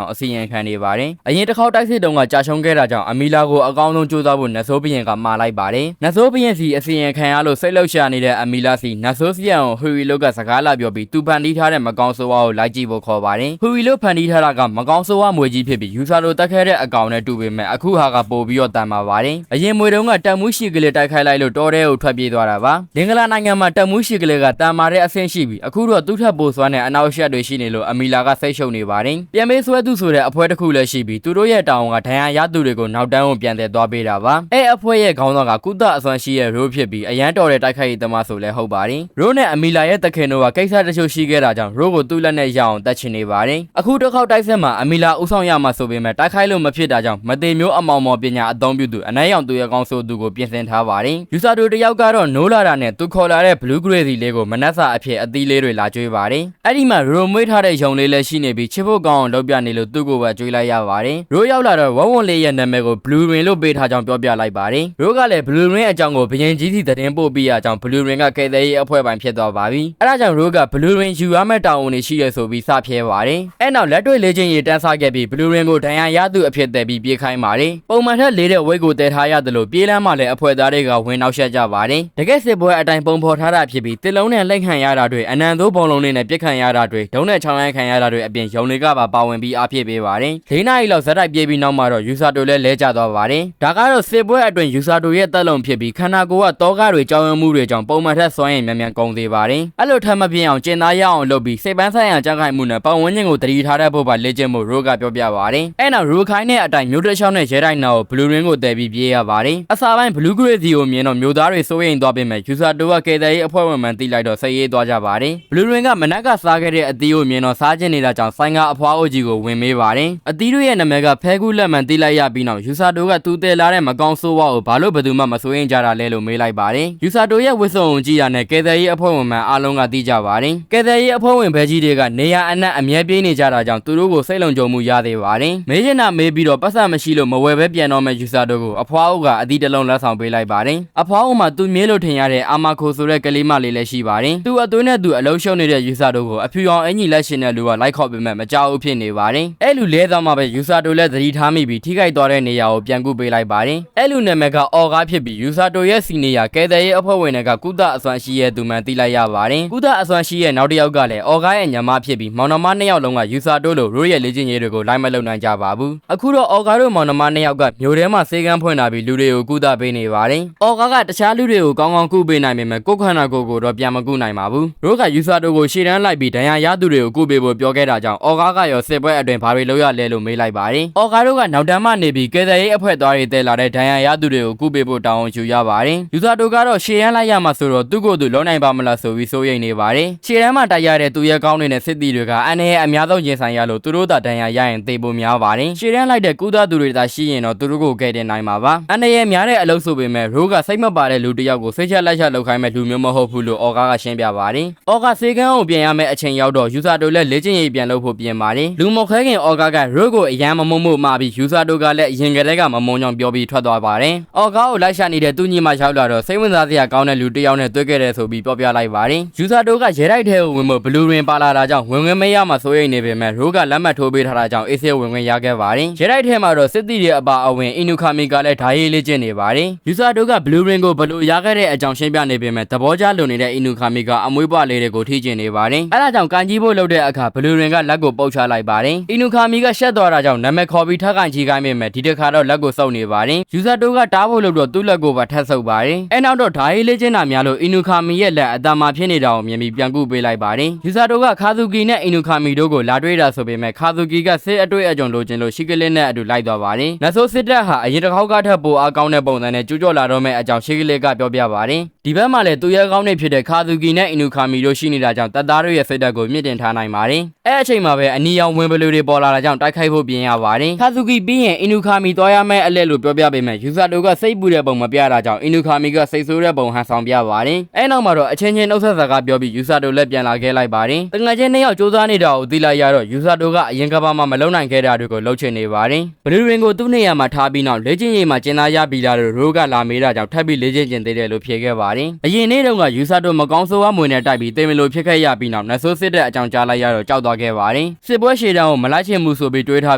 ာင်းအစီရင်ခံနေပါတယ်။အရင်တစ်ခေါက်တိုက်စစ်တုန်းကကြာရှုံးခဲ့တာကြောင့်အမီလာကိုအကောင်းဆုံးကြိုးစားဖို့နဆိုးဘရင်ကမှာလိုက်ပါတယ်။နဆိုးဘရင်စီအစီရင်ခံရလို့စိတ်လှုပ်ရှားနေတဲ့အမီလာစီနဆိုးစီယံကိုဟူရီလုတ်ကစကားလာပြောပြီးသူဖန်တီးထားတဲ့မကောင်းဆိုးဝါးကိုလိုက်ကြည့်ဖို့ခေါ်ပါတယ်။ဟူရီလုတ်ဖန်တီးထားတာကမကောင်းဆိုးဝါးမွေကြီးဖြစ်ပြီးယူဆလိုတက်ခဲ့တဲ့အကောင်နဲ့တူပေမဲ့အခုဟာကပို့ပြီးတော့တန်ပါပါတယ်။အရင်မွေတုန်းကတက်မှုရှိကလေးတိုက်ခိုက်လိုက်လို့တောထဲကိုထွက်ပြေးသွားတာပါ။လင်္ကာလာနိုင်ငံမှာတက်မှုရှိကလေးကတန်မာတဲ့အဆင့်ရှိပြီးအခုတော့သူ့ထက်ပိုစွမ်းတဲ့အနောက်ရှက်တွေရှိနေလို့အမီလာကစိတ်ရှုပ်နေပါတယ်။ပြန်ပေးဆွဲသူဆိုတဲ့အဖွဲတစ်ခုလည်းရှိပြီးသူတို့ရဲ့တောင်ကဒဏ်ရာရသူတွေကိုနောက်တန်းကိုပြန်တယ်သွားပေးတာပါ။အဖွဲရဲ့ခေါင်းဆောင်ကကုသအစွမ်းရှိရဲ့ရိုးဖြစ်ပြီးအရန်တော်တဲ့တိုက်ခိုက်ရေးသမားဆိုလည်းဟုတ်ပါတယ်။ရိုးနဲ့အမီလာရဲ့တခင်တို့ကကိစ္စတချို့ရှိခဲ့တာကြောင့်ရိုးကိုသူ့လက်နဲ့ရအောင်တတ်ချင်နေပါတယ်။အခုတစ်ခေါက်တိုက်ဆက်မှာအမီလာဦးဆောင်ရမှာဆိုပေမဲ့တိုက်ခိုက်လို့မဖြစ်တာကြောင့်မသေးမျိုးအမောင်မော်ပညာအသုံးပြုသူအနက်ရောင်သူရဲ့ကောင်းဆိုသူကိုပြင်ဆင်ထားပါတယ်။ယူဆာတို့တယောက်ကတော့နိုးလာတာနဲ့သူခေါ်လာတဲ့ blue gray စီလေးကိုမနှက်စာအဖြစ်အသီးလေးတွေလာကျွေးပါတယ်။အဲ့ဒီမှာရိုမွေးထားတဲ့ယုံလေးလည်းရှိနေပြီးချစ်ဖို့ကောင်းအောင်လုပ်ပြနေလို့သူ့ကိုပဲကျွေးလိုက်ရပါတယ်။ရိုးရောက်လာတော့ဝဝွန်လေးရဲ့နာမည်ကို blue ring လို့ပေးထားကြောင်းပြောပြလိုက်ပါတယ်။ရိုးကလည်း blue ring အကြောင်းကိုဘရင်ကြီးစီသတင်းပို့ပြီးရကြောင်း blue ring ကကဲတဲ့ရေးအဖွဲ့ပိုင်းဖြစ်သွားပါပြီ။အဲ့ဒါကြောင့်ရိုးက blue ring ယူရမယ့်တာဝန်တွေရှိရဆိုပြီးစဖြဲပါတယ်။အဲ့နောက်လက်တွေ့လေ့ကျင့်ရေးတန်းစားခဲ့ပြီး blue ring ကိုဒဏ်ရာရသူအဖြစ်သက်ပြီးပြေးခိုင်းပါတယ်။ပုံမှန်ထက်လေးတဲ့ဝိတ်ကိုတည်ထားရတယ်လို့ပြေးလမ်းမှလည်းအဖွဲ့သားတွေကဝင်နောက်ရှက်ကြပါတယ်။တကယ်စစ်ပွဲအတိုင်းပုံဖော်ထားတာဖြစ်ပြီးတစ်လုံးနဲ့လက်ခံရတာတွေအနံသိုးဘုံလုံးလေးနဲ့ပြစ်ခံရတာတွေဒုံးနဲ့ချောင်းရိုင်းခံရတာတွေအပြင်ယုံတွေကပါဝင်ပြီးအားဖြစ်ပေးပါတယ်။၄နာရီလောက်ဇက်တိုက်ပြေးပြီးနောက်မှာတော့ယူဆာတိုလည်းလဲကျသွားပါတယ်။ဒါကတော့စစ်ပွဲအတွင်းယူဆာတိုရဲ့တက်လုံဖြစ်ပြီးခန္ဓာကိုယ်ကတောကားတွေကြောင်းရမှုတွေကြောင့်ပုံမှန်ထက်စွမ်းရင်မြန်မြန်ကုန်သေးပါတယ်။အဲ့လိုထပ်မပြင်းအောင်ကျင်သားရအောင်လုပ်ပြီးစိတ်ပန်းဆိုင်ရာကြောက်ခိုင်မှုနဲ့ပတ်ဝန်းကျင်ကိုတတိထားတဲ့ဖို့ပါလေ့ကျင့်မှုရိုးကပြောပြပါတယ်။အဲ့နောက်ရိုးခိုင်းတဲ့အတိုင်းမျိုးတစ်ချောင်းနဲ့ရဲတိုင်းနာကိုဘလူးရင်းကိုတည်ပြီးပြေးရပါတယ်။အစာပိုင်းဘလူးဂရိစီကိုမြင်တော့မျိုးသားတွေစိုးရိမ်သွားပေမဲ့ယူဆာတိုကကဲတဲ့ရေးအဖွဲ့ဝင်မှန်တိလိုက်တော့စိတ်ရေးသွားကြပါတယ်။ဘလူးရင်းကမနက်ကစားခဲ့တဲ့အသီးကိုမြင်တော့စားကျင်နေတာကြောင့်ဆိုင်ကအဖွားအိုကြီးကိုဝင်မေးပါတယ်။အသီးတို့ရဲ့နာမည်ကဖဲကူးလက်မှန်တိလိုက်ရပြီးနောက်ယူဆာတိုကသူ့တယ်လာတဲ့မကောင်းဆိုးဝါးကိုဘာလို့ဘယ်သူမှမစိုးရိမ်ကြတာလဲလို့မေးလိုက်ပါတယ်။ယူဆာတိုရဲ့ဝစ်စုံကိုကြည့်ရတဲ့ကဲတဲ့ရေးအဖွဲ့ဝင်မှန်အားလုံးကသိကြပါတယ်။ကဲတဲ့ရေးအဖွဲ့ဝင်ဘဲကြီးတွေကနေရာအနှံ့အမြဲပြေးနေကြတာကြောင့်သူတို့ကိုစိတ်လုံခြုံမှုရသေးပါတယ်။မေးချင်တာမေးပြီးတော့ပတ်စံမရှိလို့မဝယ်ပဲပြန်တော့မဲ့ယူဆာတိုကိုအဖွားအိုကအသီးတစ်လုံးလက်ဆောင်ပေးလိုက်ပါတယ်။အဖွားအိုမှာသူမြေးလို့ထင်ရတဲ့အာမခိုဆိုတဲ့ကလေးမလေးလည်းရှိပါတယ်။သူအသွေးနဲ့သူအလုံးရှုံနေတဲ့ယူဆာတိုကိုအဖြူအောင်အင်ကြီးလက်ရှင်တဲ့လူကလိုက်ခေါ်ပေမဲ့မကြောက်ဘူးဖြစ်နေပါတယ်။အဲ့လူလဲသွားမှပဲယူဆာတိုလည်းသတိထားမိပြီးထိခိုက်သွားတဲ့နေရာကိုပြန်ကူပေးလိုက်ပါတယ်။အဲ့လူနာမည်ကအော်ကားဖြစ်ပြီးယူဆာတိုရဲ့စီနီယာကဲတဲ့ရဲ့အဖွဲ့ဝင်တွေကကုသအစွမ်းရှိရဲ့သူမှန်သိလိုက်ရပါတယ်။ကုသအစွမ်းရှိရဲ့နောက်တစ်ယောက်ကလည်းအော်ကားရဲ့ညမဖြစ်ပြီးမောင်နှမနှစ်ယောက်လုံးကယူဆာတိုလိုရိုးရဲ့လေ့ကျင့်ရေးတွေကိုလိုက်မလုံနိုင်ကြပါဘူး။အခုတော့အော်ကားတို့မောင်နှမနှစ်ယောက်ကမြို့ထဲမှာစေကန်းဖွင့်လာပြီးလူတွေကိုကုသပေးနေပါတယ်။အော်ကားကတခြားလူတွေကိုကောင်းကောင်းကုပေးနိုင်ပေမဲ့ကိုယ်ခန္ဓာကိုယ်ကိုတော့ပြန်မကုနိုင်ပါဘူး။ရိုးကယူဆာတိုကိုရှေ့တန်းလိုက်ပြီးဒဏ်ရာရသူတွေကိုကုပေးဖို့ပြောခဲ့တာကြောင့်အော်ကားကရောစစ်ပွဲအတွင်းဘာတွေလုပ်ရလဲလို့မေးလိုက်ပါတယ်။အော်ကားတို့ကနောက်တန်းမှနေပြီးကဲတဲ့ရေးအဖွဲ့သားတွေတဲလာတဲ့ဒဏ်ရာရသူတွေကိုကုပေးဖို့တောင်းဝန်ယူရပါတယ်။ယူဆာတိုကတော့ရှေ့ရန်လိုက်ရမှာဆိုတော့သူ့ကိုယ်သူလုံးနိုင်ပါမလားဆိုပြီးစိုးရိမ်နေပါတယ်။ရှေ့တန်းမှာတိုက်ရတဲ့သူရဲ့ကောင်းနေတဲ့စစ်တီတွေကအန်ရဲ့အများဆုံးရင်ဆိုင်ရလို့သူတို့သာဒဏ်ရာရရင်သေဖို့များပါတယ်။ရှေ့တန်းလိုက်တဲ့ကုသသူတွေသာရှိရင်တော့သူတို့ကိုကယ်တင်နိုင်မှာပါ။အန်ရဲ့များတဲ့အလုပ်ဆိုပေမဲ့ရိုးကစိတ်မပါတဲ့လူတစ်ယောက်ကိုစိတ်ချက်လက်ချက်လုပ်ခိုင်းမဲ့လူမျိုးမဟုတ်ဘူးလို့အော်ကားကရှင်းပြပါတယ်။အော်ကားစေကန်းကိုပြန်ရမယ့်အချိန်ရောက်တော့ယူဆာတိုလည်းလေ့ကျင့်ရေးပြန်လုပ်ဖို့ပြင်ပါတယ်။လူမခဲခင်အော်ကားကရိုးကိုအရန်မမုံမှုမှာပြီးယူဆာတိုကလည်းအရင်ကတည်းကမမုံကြောင်ပြောပြီးထွက်သွားပါတယ်။အော်ကားကိုလိုက်ရှာနေတဲ့သူညီမရောက်လာတော့စိတ်ဝင်စားစရာကောင်းတဲ့လူတစ်ယောက်နဲ့တွေ့ခဲ့တယ်ဆိုပြီးပြောပြလိုက်ပါတယ်။ယူဆာတိုကရဲတိုက်ထဲကိုဝင်ဖို့ဘလူးရင်ပါလာတာကြောင့်ဝင်မရမှစိုးရိမ်နေပေမဲ့ရိုးကလက်မှတ်ထိုးပေးထားတာကြောင့်အေးဆေးဝင်ရခဲ့ပါတယ်။ရဲတိုက်ထဲမှာတော့စစ်တီတွေအပါအဝင်အင်နူခါမီကလည်းဓာရေးလေ့ကျင့်နေပါတယ်။ယူဆာတိုကဘလူးရင်ကိုဘလို့ရခဲ့တဲ့အကြောင်းရှင်းပြနေပေမဲ့သဘောကျလွန်နေတဲ့အင်နူခါမီကအမွေးပွားလေးတွေကိုထိကျင်နေပါတယ်။အဲဒါကြောင့်ကန်ကြီးဖို့လုပ်တဲ့အခါဘလူးရင်ကလက်ကိုပုတ်ချလိုက်ပါတယ်။အင်နူခါမီကရှက်သွားတာကြောင့်နာမည်ခေါ်ပြီးထပ်ကန်ကြီးကိုင်းပေမဲ့ဒီတစ်ခါတော့လက်ကိုစုပ်နေပါတယ်။ယူဆာတိုကတားဖို့လုပ်တော့သူ့လက်ကိုပါထပ်ဆုပ်ပါတယ်။အဲနောက်တော့ဓာရေးလေ့ကျင့်တာများလို့အင်နူခါမီရဲ့လက်အတမာဖြစ်နေတာကိုမြင်ပြီးပြန်ကူပေးလိုက်ပါတယ်။ယူဆာတိုကခါဇူကီနဲ့အင်နူခါမီတို့ကိုလာတွေ့တာဆိုပေမဲ့ခါဇူကီကစစ်အတွေ့အကြုံလိုချင်လို့ရှိကလေးနဲ့အတူလိုက်သွားပါတယ်။နဆိုးစစ်တပ်ဟာအရင်တစ်ခေါက်ကထပ်ပိုအားကောင်းတဲ့ပုံစံနဲ့ကျူးကျော်လာတော့မဲ့အကြောင်းရှိကလေးကပြောပြပါတယ်။ဒီဘက်မှာလည်းသူရဲကောင်းနေဖြစ်တဲ့ခါဇူကီနဲ့အင်နူခါမီတို့ရှိနေတာကြောင့်တပ်သားတို့ရဲ့စစ်တပ်ကိုမြင့်တင်ထားနိုင်ပါတယ်။အဲအချိန်မှာပဲအနီရောင်ဝင်ဘလူတွေပေါ်လာတာကြောင့်တိုက်ခိုက်ဖို့ပြင်ရပါတယ်။ခါဇူကီပြီးရင်အင်နူခါမီသွားရမယ့်အလဲလို့ပြောပြပေမဲ့ယူဆာတိုကစိတ်ပူတဲ့ပုံမပြတာကြောင့်အင်နူခါမီကစိတ်ဆိုးတဲ့ပုံဟန်ဆောင်ပြပါတယ်။အဲနောက်မှာတော့အချင်းချင်းနှုတ်ဆက်စကားပြောပြီးယူဆာတိုလည်းပြန်လာခဲ့လိုက်ပါတယ်။တငယ်ချင်းနှစ်ယောက်စူးစမ်းနေတာကိုသိလိုက်ရတော့ယူဆာတိုကအရင်ကဘာမှမလုံနိုင်ခဲ့တာတွေကိုလှုပ်ချင်နေပါတယ်။ဘလူးရင်ကိုသူ့နေရာမှာထားပြီးနောက်လေ့ကျင့်ရေးမှာကျင်းသားရပြီးလာလို့ရိုးကလာမေးတာကြောင့်ထပ်ပြီးလေ့ကျင့်ကျင်သေးတယ်လို့ဖြေခဲ့ပါတယ် ပါတယ်အရင်နေ့တုန်းကယူဆာတိုမကောင်းဆိုးဝါးမွေနဲ့တိုက်ပြီးတေမလိုဖြစ်ခဲ့ရပြီးနောက်နတ်ဆိုးစစ်တဲ့အကြောင်းကြားလိုက်ရတော့ကြောက်သွားခဲ့ပါတယ်စစ်ပွဲရှေ့တန်းကိုမလိုက်ချင်မှုဆိုပြီးတွေးထား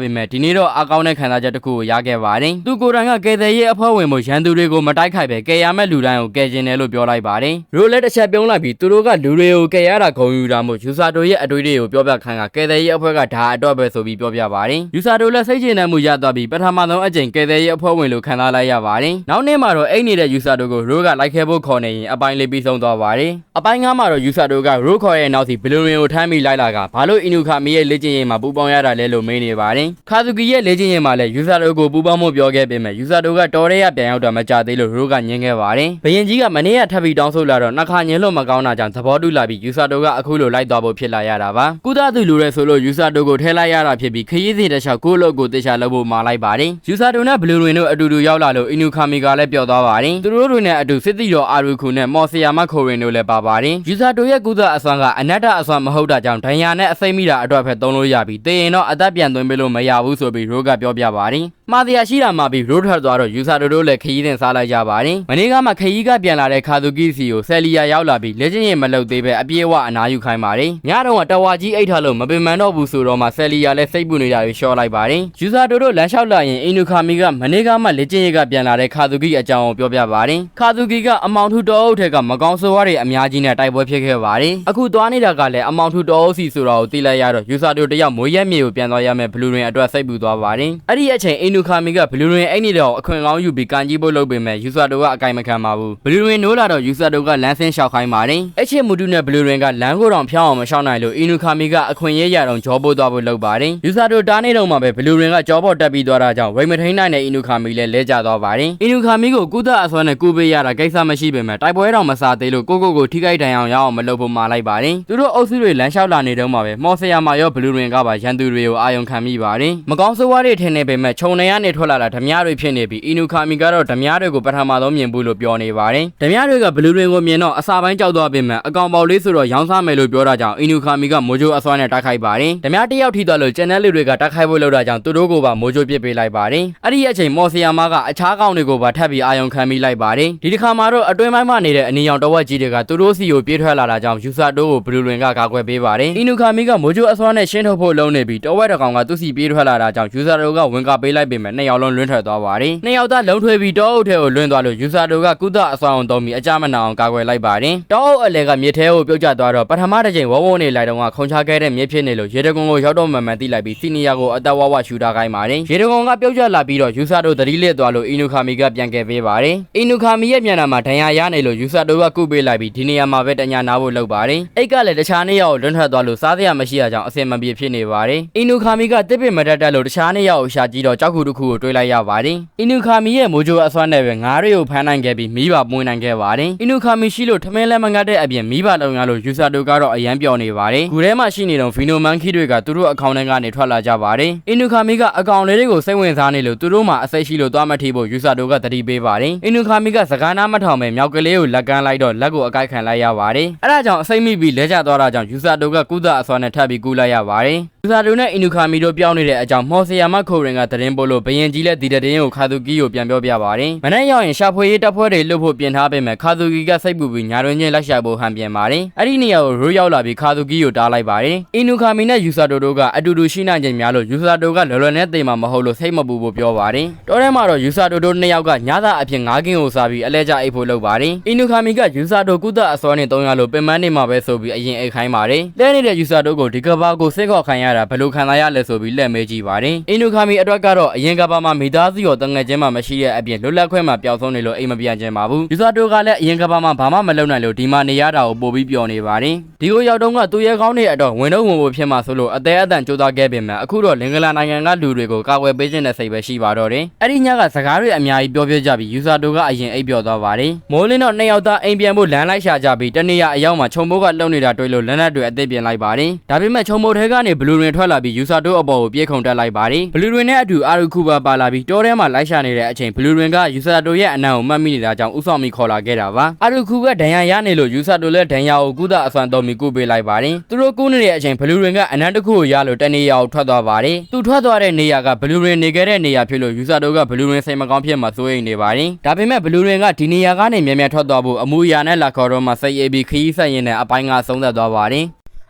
ပေမဲ့ဒီနေ့တော့အကောင်းတဲ့ခံစားချက်တစ်ခုကိုရခဲ့ပါတယ်သူကိုယ်တိုင်ကကယ်ဆယ်ရေးအဖွဲ့ဝင်မှုရန်သူတွေကိုမတိုက်ခိုက်ပဲကယ်ရမဲ့လူတိုင်းကိုကယ်ကျင်တယ်လို့ပြောလိုက်ပါတယ်ရိုလက်တစ်ချက်ပြုံးလိုက်ပြီးသူတို့ကလူတွေကိုကယ်ရတာဂုဏ်ယူတာမို့ယူဆာတိုရဲ့အတွေ့အကြုံကိုပြောပြခိုင်းကကယ်ဆယ်ရေးအဖွဲ့ကဒါအတွက်ပဲဆိုပြီးပြောပြပါတယ်ယူဆာတိုလည်းစိတ်ချမှုရသွားပြီးပထမဆုံးအကြိမ်ကယ်ဆယ်ရေးအဖွဲ့ဝင်လို့ခံစားလိုက်ရပါတယ်နောက်နေ့မှာတော့အိတ်နေတဲ့ယူဆာတိုကိုရိုးကလိုက်ခဲဖို့ခေါ်နေရင်အပိုင်းလေးပြီးဆုံးသွားပါတယ်အပိုင်း9မှာတော့ယူဆာတိုကရိုးခေါ်ရဲ့နောက်စီဘလူရင်ကိုထမ်းပြီးလိုက်လာကဘာလို့အီနူခါမီရဲ့လေ့ကျင့်ရေးမှာပူပေါင်းရတာလဲလို့မေးနေပါတယ်ခါဇူကီရဲ့လေ့ကျင့်ရေးမှာလည်းယူဆာတိုကိုပူပေါင်းမှုပြောခဲ့ပေမဲ့ယူဆာတိုကတော်ရဲရပြန်ရောက်တော့မကြသေးလို့ရိုးကညင်းခဲ့ပါတယ်ဘယင်ကြီးကမနေ့ကထပ်ပြီးတောင်းဆိုလာတော့နှခါညင်းလို့မကောင်းတာကြောင့်သဘောတူလာပြီးယူဆာတိုကအခုလိုလိုက်သွားဖို့ဖြစ်လာရတာပါကုသသူလူရဲဆိုလို့ယူဆာတိုကိုထဲလိုက်ရတာဖြစ်ပြီးခရီးစဉ်တစ်လျှောက်ကိုယ့်လို့ကိုတေချာလုပ်ဖို့မှာလိုက်ပါတယ်ယူဆာတိုနဲ့ဘလူရင်တို့အတူတူရောက်လာလို့အီနူခါမီကလည်းပျော်သွားပါတယ်သူတို့တွေနဲ့အတူစစ်တီတော်အာရူခုနဲ့မော်ဆီယာမခိုရင်တို့လည်းပါပါတယ်ယူဆာတိုရဲ့ကုသအစွမ်းကအနတ္တအစွမ်းမဟုတ်တာကြောင့်ဒဏ်ရာနဲ့အစိမ့်မိတာအတွက်ပဲသုံးလို့ရပြီးတေရင်တော့အသက်ပြန်သွင်းပေးလို့မရဘူးဆိုပြီးရိုးကပြောပြပါတယ်မှားတရားရှိတာမှပြီးရိုးထွက်သွားတော့ယူဆာတိုတို့လည်းခရီးတင်စားလိုက်ကြပါတယ်မနေ့ကမှခရီးကပြန်လာတဲ့ခါသူကီစီကိုဆယ်လီယာရောက်လာပြီးလက်ချင်းရင်မလုပ်သေးပဲအပြေးအဝအနားယူခိုင်းပါတယ်ညတော့တဝါကြီးအိတ်ထားလို့မပင်မတော့ဘူးဆိုတော့မှဆယ်လီယာလည်းစိတ်ပူနေတာတွေရှော့လိုက်ပါတယ်ယူဆာတိုတို့လမ်းလျှောက်လာရင်အင်နူခါမီကမနေ့ကမှလက်ချင်းရကပြန်လာတဲ့ခါသူကီအကြောင်းကိုပြောပြပါတယ်ခါသူကီကအမောင်ထုတော်အုပ်ထက်ကမကောင်းဆိုးဝါးတွေအများကြီးနဲ့တိုက်ပွဲဖြစ်ခဲ့ပါတယ်အခုသွားနေတာကလည်းအမောင်ထုတော်အုပ်စီဆိုတော့သိလိုက်ရတော့ယူဆာတိုတယောက်မွေးရက်မြေကိုပြန်သွားရမယ်ဘလူရင်အတွက်စိတ်ပူသွားပါတယ်အဲ့ဒီအချိန်အင်နူခါမီကဘလူရင်အိတ်နေတော့အခွင့်ကောင်းယူပြီးကန်ကြီးဖို့လုပ်ပေမဲ့ယူဆာတိုကအကိုင်မခံပါဘူးဘလူရင်နိုးလာတော့ယူဆာတိုကလမ်းဆင်းလျှောက်ခိုင်းပါတယ်အဲ့ချင်းမူတူနဲ့ဘလူရင်ကလမ်းကိုတောင်ဖျောင်းအောင်မရှောက်နိုင်လို့အင်နူခါမီကအခွင့်ရရတော့ကြောပိုးသွားဖို့လုပ်ပါတယ်ယူဆာတိုတားနေတော့မှပဲဘလူရင်ကကြောပေါ်တက်ပြီးသွားတာကြောင့်ဝိမထိန်နိုင်တဲ့အင်နူခါမီလည်းလဲကျသွားပါတယ်အင်နူခါမီကိုကုသအစွမ်းနဲ့ကူပေးရတာကိစ္စမရှိပေမဲ့တိုက်ပွဲတော်မစားသေးလို့ကိုထိခိုက်ဒဏ်ရာရအောင်မလုပ်ဖို့မှာလိုက်ပါတယ်သူတို့အုပ်စုတွေလမ်းလျှောက်လာနေတော့မှပဲမော်ဆီယာမာရောဘလူရင်ကပါရန်သူတွေကိုအာယုံခံမိပါတယ်မကောင်းဆိုးဝါးတွေထင်နေပေမဲ့ခြုံနေရနေထွက်လာတာဓမြတွေဖြစ်နေပြီးအင်နူခါမီကတော့ဓမြတွေကိုပထမဆုံးမြင်ဘူးလို့ပြောနေပါတယ်ဓမြတွေကဘလူရင်ကိုမြင်တော့အစာပိုင်းကြောက်သွားပေမဲ့အကောင်ပေါက်လေးဆိုတော့ရောင်းစားမယ်လို့ပြောတာကြောင့်အင်နူခါမီကမိုးကြိုးအစွမ်းနဲ့တိုက်ခိုက်ပါတယ်ဓမြတစ်ယောက်ထိသွားလို့ကျန်တဲ့လူတွေကတိုက်ခိုက်ဖို့လုပ်တာကြောင့်သူတို့ကိုပါမိုးကြိုးပစ်ပေးလိုက်ပါတယ်အဲ့ဒီအချိန်မော်ဆီယာမာကအခြားကောင်တွေကိုပါထပ်ပြီးအာယုံခံမိလိုက်ပါတယ်ဒီတစ်ခါမှာတော့အတွင်းပိုင်းမှာနေတဲ့အနီရောင်တဝက်ကြီးတွေကသူတို့စီကိုပြေးထွက်လာတာကြောင့်ယူဆာတိုးကိုဘလူရင်ကကာကွယ်ပေးပါတယ်အင်နူခါမီကမိုးကြိုးအစွမ်းနဲ့ရှင်းထုတ်ဖို့လုံးနေပြီးတဝက်တစ်ကောင်ကသူ့စီပြေးထွက်လာတာကြောင့်ယူဆာတိုးကဝင်ကပေးလိုက်ပေမဲ့နှစ်ယောက်လုံးလွင့်ထွက်သွားပါတယ်နှစ်ယောက်သားလုံးထွေးပြီးတောအုပ်ထဲကိုလွင့်သွားလို့ယူဆာတိုးကကုသအစွမ်းအောင်သုံးပြီးအကြမနာအောင်ကာကွယ်လိုက်ပါတယ်တောအုပ်အလဲကမြေထဲကိုပြုတ်ကျသွားတော့ပထမတစ်ချိန်ဝဝနေလိုက်တော့ခုံချခဲ့တဲ့မြေဖြစ်နေလို့ရေတကွန်ကိုရောက်တော့မှန်သိလိုက်ပြီးစီနီယာကိုအသက်ဝဝရှူတာခိုင်းပါတယ်ရေတကွန်ကပြုတ်ကျလာပြီးတော့ယူဆာတိုးသတိလစ်သွားလို့အင်နူခါမီကပြန်ကယ်ပေးပါတယ်အင်နူခါမီရဲ့မျက်နှာမှာဒဏ်ရာရနေလို့ယူဆာတိုးကကုပေးလိုက်ပြီးဒီနေရာမှာပဲတညာနာဖို့လုပ်ပါတယ်အိတ်ကလည်းတခြားနေရာကိုလွန်းထွက်သွားလို့စားစရာမရှိတာကြောင့်အဆင်မပြေဖြစ်နေပါတယ်အင်နူခါမီကတစ်ပစ်မတက်တက်လို့တခြားနေရာကိုရှာကြည့်တော့ကြောက်ခုတစ်ခုကိုတွေးလိုက်ရပါတယ်အင်နူခါမီရဲ့မိုးကြိုးအစွမ်းနဲ့ပဲငါးတွေကိုဖမ်းနိုင်ခဲ့ပြီးမိဘပွင့်နိုင်ခဲ့ပါတယ်အင်နူခါမီရှိလို့ထမင်းလည်းမငတ်တဲ့အပြင်မိဘလုံရလို့ယူဆာတိုကတော့အရန်ပျော်နေပါတယ်ခုထဲမှာရှိနေတော့ဗီနိုမန်ခီတွေကသူတို့အကောင့်ထဲကနေထွက်လာကြပါတယ်အင်နူခါမီကအကောင့်လေးတွေကိုစိတ်ဝင်စားနေလို့သူတို့မှအစိတ်ရှိလို့သွားမထိဖို့ယူဆာတိုကတတိပေးပါတယ်အင်နူခါမီကစကားနားမထောင်ပဲမြောက်ကလေးကိုလက်ကမ်းလိုက်တော့လက်ကိုအကိုက်ခံလိုက်ရပါတယ်အဲ့ဒါကြောင့်အစိတ်မိပြီးလဲကျသွားတာကြောင့်ယူဆာတိုကကုသအစွမ်းနဲ့ထပ်ပြီးကူးလိုက်ရပါတယ်ယူဆာတိုနဲ့အင်နူခါမီတို့ပြောင်းနေတဲ့အကြောင်းမော်ဆီယာမခိုရင်ကသတင်းပို့လို့ဘယင်ကြီးလည်းဒီတဲ့ကိုခါသူကီကိုပြန်ပြောပြပါတယ်မနေ့ရောက်ရင်ရှာဖွေရေးတပ်ဖွဲ့တွေလွတ်ဖို့ပြင်ထားပေမဲ့ခါသူကီကစိတ်ပူပြီးညာတွင်ချင်းလက်ရှာဖို့ဟန်ပြန်ပါတယ်အဲ့ဒီနေရာကိုရိုးရောက်လာပြီးခါသူကီကိုတားလိုက်ပါတယ်အင်နူခါမီနဲ့ယူဆာတိုတို့ကအတူတူရှိနိုင်ခြင်းများလို့ယူဆာတိုကလော်လော်နဲ့တိမ်မှာမဟုတ်လို့စိတ်မပူဖို့ပြောပါတယ်တောထဲမှာတော့ယူဆာတိုတို့နှစ်ယောက်ကညသာအဖြစ်ငါးကင်းကိုစားပြီးအလဲကျအိတ်ဖို့လုပ်ပါတယ်အင်နူခါမီကယူဆာတိုကုသအစွမ်းနဲ့300လို့ပင်မနေမှာပဲဆိုပြီးအရင်အိတ်ခိုင်းပါတယ်လဲနေတဲ့ယူဆာတိုကိုဒီကဘာကိုစိတ်ခေါ်ခံရတာဘယ်လိုခံစားရလဲဆိုပြီးလက်မဲကြည့်ပါတယ်အင်နူခါမီအတွက်ကတော့အရင်ကဘာမှမိသားစုရောတငယ်ချင်းမှမရှိတဲ့အပြင်လွတ်လပ်ခွင့်မှပျောက်ဆုံးနေလို့အိမ်မပြန်ချင်ပါဘူးယူဆာတိုကလည်းအရင်ကဘာမှဘာမှမလုပ်နိုင်လို့ဒီမှာနေရတာကိုပို့ပြီးပျော်နေပါတယ်ဒီကိုရောက်တော့ကသူရဲ့ကောင်းနေအတော့ဝင်တော့ဝင်ဖို့ဖြစ်မှာဆိုလို့အသေးအတန်ကြိုးစားခဲ့ပေမဲ့အခုတော့လင်္ကာလာနိုင်ငံကလူတွေကိုကာကွယ်ပေးခြင်းနဲ့စိတ်ပဲရှိပါတော့တယ်အဲ့ဒီညကစကားတွေအများကြီးပြောပြကြပြီးယူဆာတိုကအရင်အိပ်ပျော်သွားပါတယ်မိုးလင်းတော့နှစ်ယောက်သားအိမ်ပြန်ဖို့လမ်းလိုက်ရှာကြပြီးတနေ့ရအရောက်မှာခြုံမိုးကလှုပ်နေတာတွေ့လို့လက်နက်တွေအသက်ပြင်လိုက်ပါတယ်ဒါပေမဲ့ခြုံမိုးထဲကနေဘလူရင်ထွက်လာပြီးယူဆာတိုအပေါ်ကိုပြေးခုန်တက်လိုက်ပါတယ်ဘလူရင်နဲ့အတူအာရူ ခုပါပါလာပြီးတောထဲမှာလိုက်ရှာနေတဲ့အချိန်ဘလူးရင်ကယူဆာတိုရဲ့အနံ့ကိုမှတ်မိနေတာကြောင့်ဥဆောင်ပြီးခေါ်လာခဲ့တာပါအရုခုကဒဏ်ရာရနေလို့ယူဆာတိုလည်းဒဏ်ရာကိုကုသအစွမ်းတော်မီကုပေးလိုက်ပါတယ်သူတို့ကူးနေတဲ့အချိန်ဘလူးရင်ကအနံ့တစ်ခုကိုရလို့တနေရာကိုထွက်သွားပါတယ်သူထွက်သွားတဲ့နေရာကဘလူးရင်နေခဲ့တဲ့နေရာဖြစ်လို့ယူဆာတိုကဘလူးရင်စိတ်မကောင်းဖြစ်မှစိုးရိမ်နေပါတယ်ဒါပေမဲ့ဘလူးရင်ကဒီနေရာကနေမြန်မြန်ထွက်သွားဖို့အမူအရာနဲ့လာခေါ်တော့မှစိတ်အေးပြီးခရီးဆက်ရင်းနဲ့အပိုင်းကဆုံးသက်သွားပါတယ